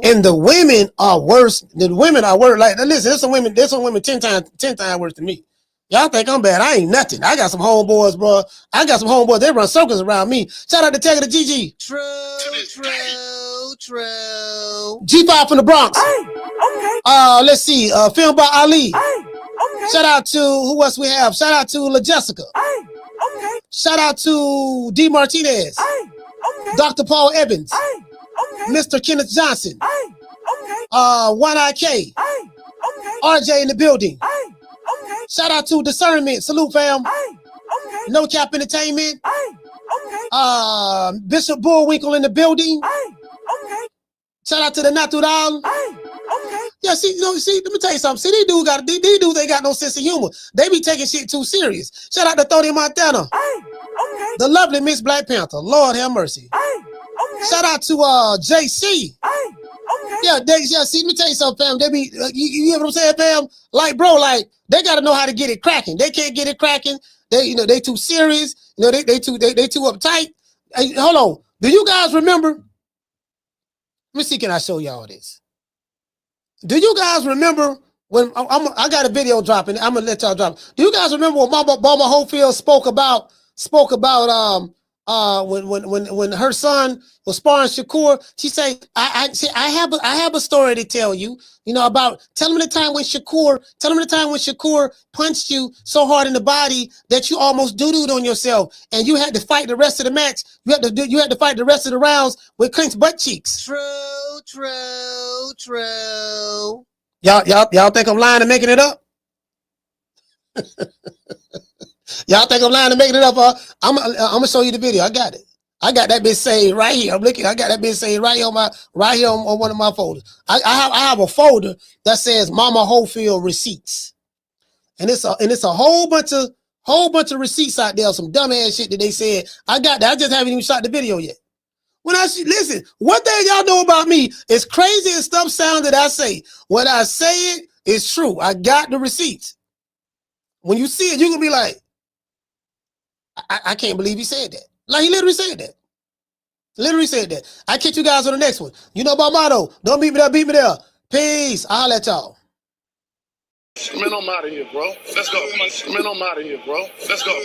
And the women are worse. The women are worse. Like, listen, there's some women 10 times worse than me. Y'all think I'm bad. I ain't nothing. I got some homeboys, bro. They run circles around me. Shout out to Tagger the GG. True. G5 from the Bronx. Let's see. Film by Ali. Shout out to who else we have? Shout out to La Jessica. Shout out to D Martinez. Dr. Paul Evans. Mr. Kenneth Johnson. One IK. RJ in the building. Shout out to Discernment. Salute, fam. No Cap Entertainment. Bishop Bullwinkle in the building. Shout out to the Natural. Yeah, see, let me tell you something. See, these dudes ain't got no sense of humor. They be taking shit too serious. Shout out to Tony Montana. The lovely Miss Black Panther. Lord have mercy. Shout out to JC. Yeah, see, let me tell you something, fam. They be, you know what I'm saying, fam? Like, bro, they gotta know how to get it cracking. They can't get it cracking. They too serious. They too uptight. Hey, hold on. Do you guys remember? Let me see, can I show y'all this? Do you guys remember when I got a video dropping? I'm gonna let y'all drop. Do you guys remember when Mama Hofiled spoke about when her son was sparring Shakur? She said, I have a story to tell you. You know, about tell him the time when Shakur punched you so hard in the body that you almost doo-dooed on yourself, and you had to fight the rest of the match. You had to fight the rest of the rounds with clenched butt cheeks. True. Y'all think I'm lying and making it up? Y'all think I'm lying and making it up? I'm gonna show you the video. I got it. I got that bitch saved right here. I'm looking. I got that bitch saved right here on one of my folders. I have a folder that says Mama Hofiled receipts, and it's a whole bunch of receipts out there. Some dumbass shit that they said. I got that. I just haven't even shot the video yet. Listen, one thing y'all know about me is crazy and stuff sound that I say. When I say it, it's true. I got the receipts. When you see it, you're gonna be like, I can't believe he said that. Like, he literally said that. I catch you guys on the next one. You know my motto. Don't beat me there, beat me there. Peace. I'll let y'all. Man, I'm out of here, bro. Let's go. Man, I'm out of here, bro. Let's go.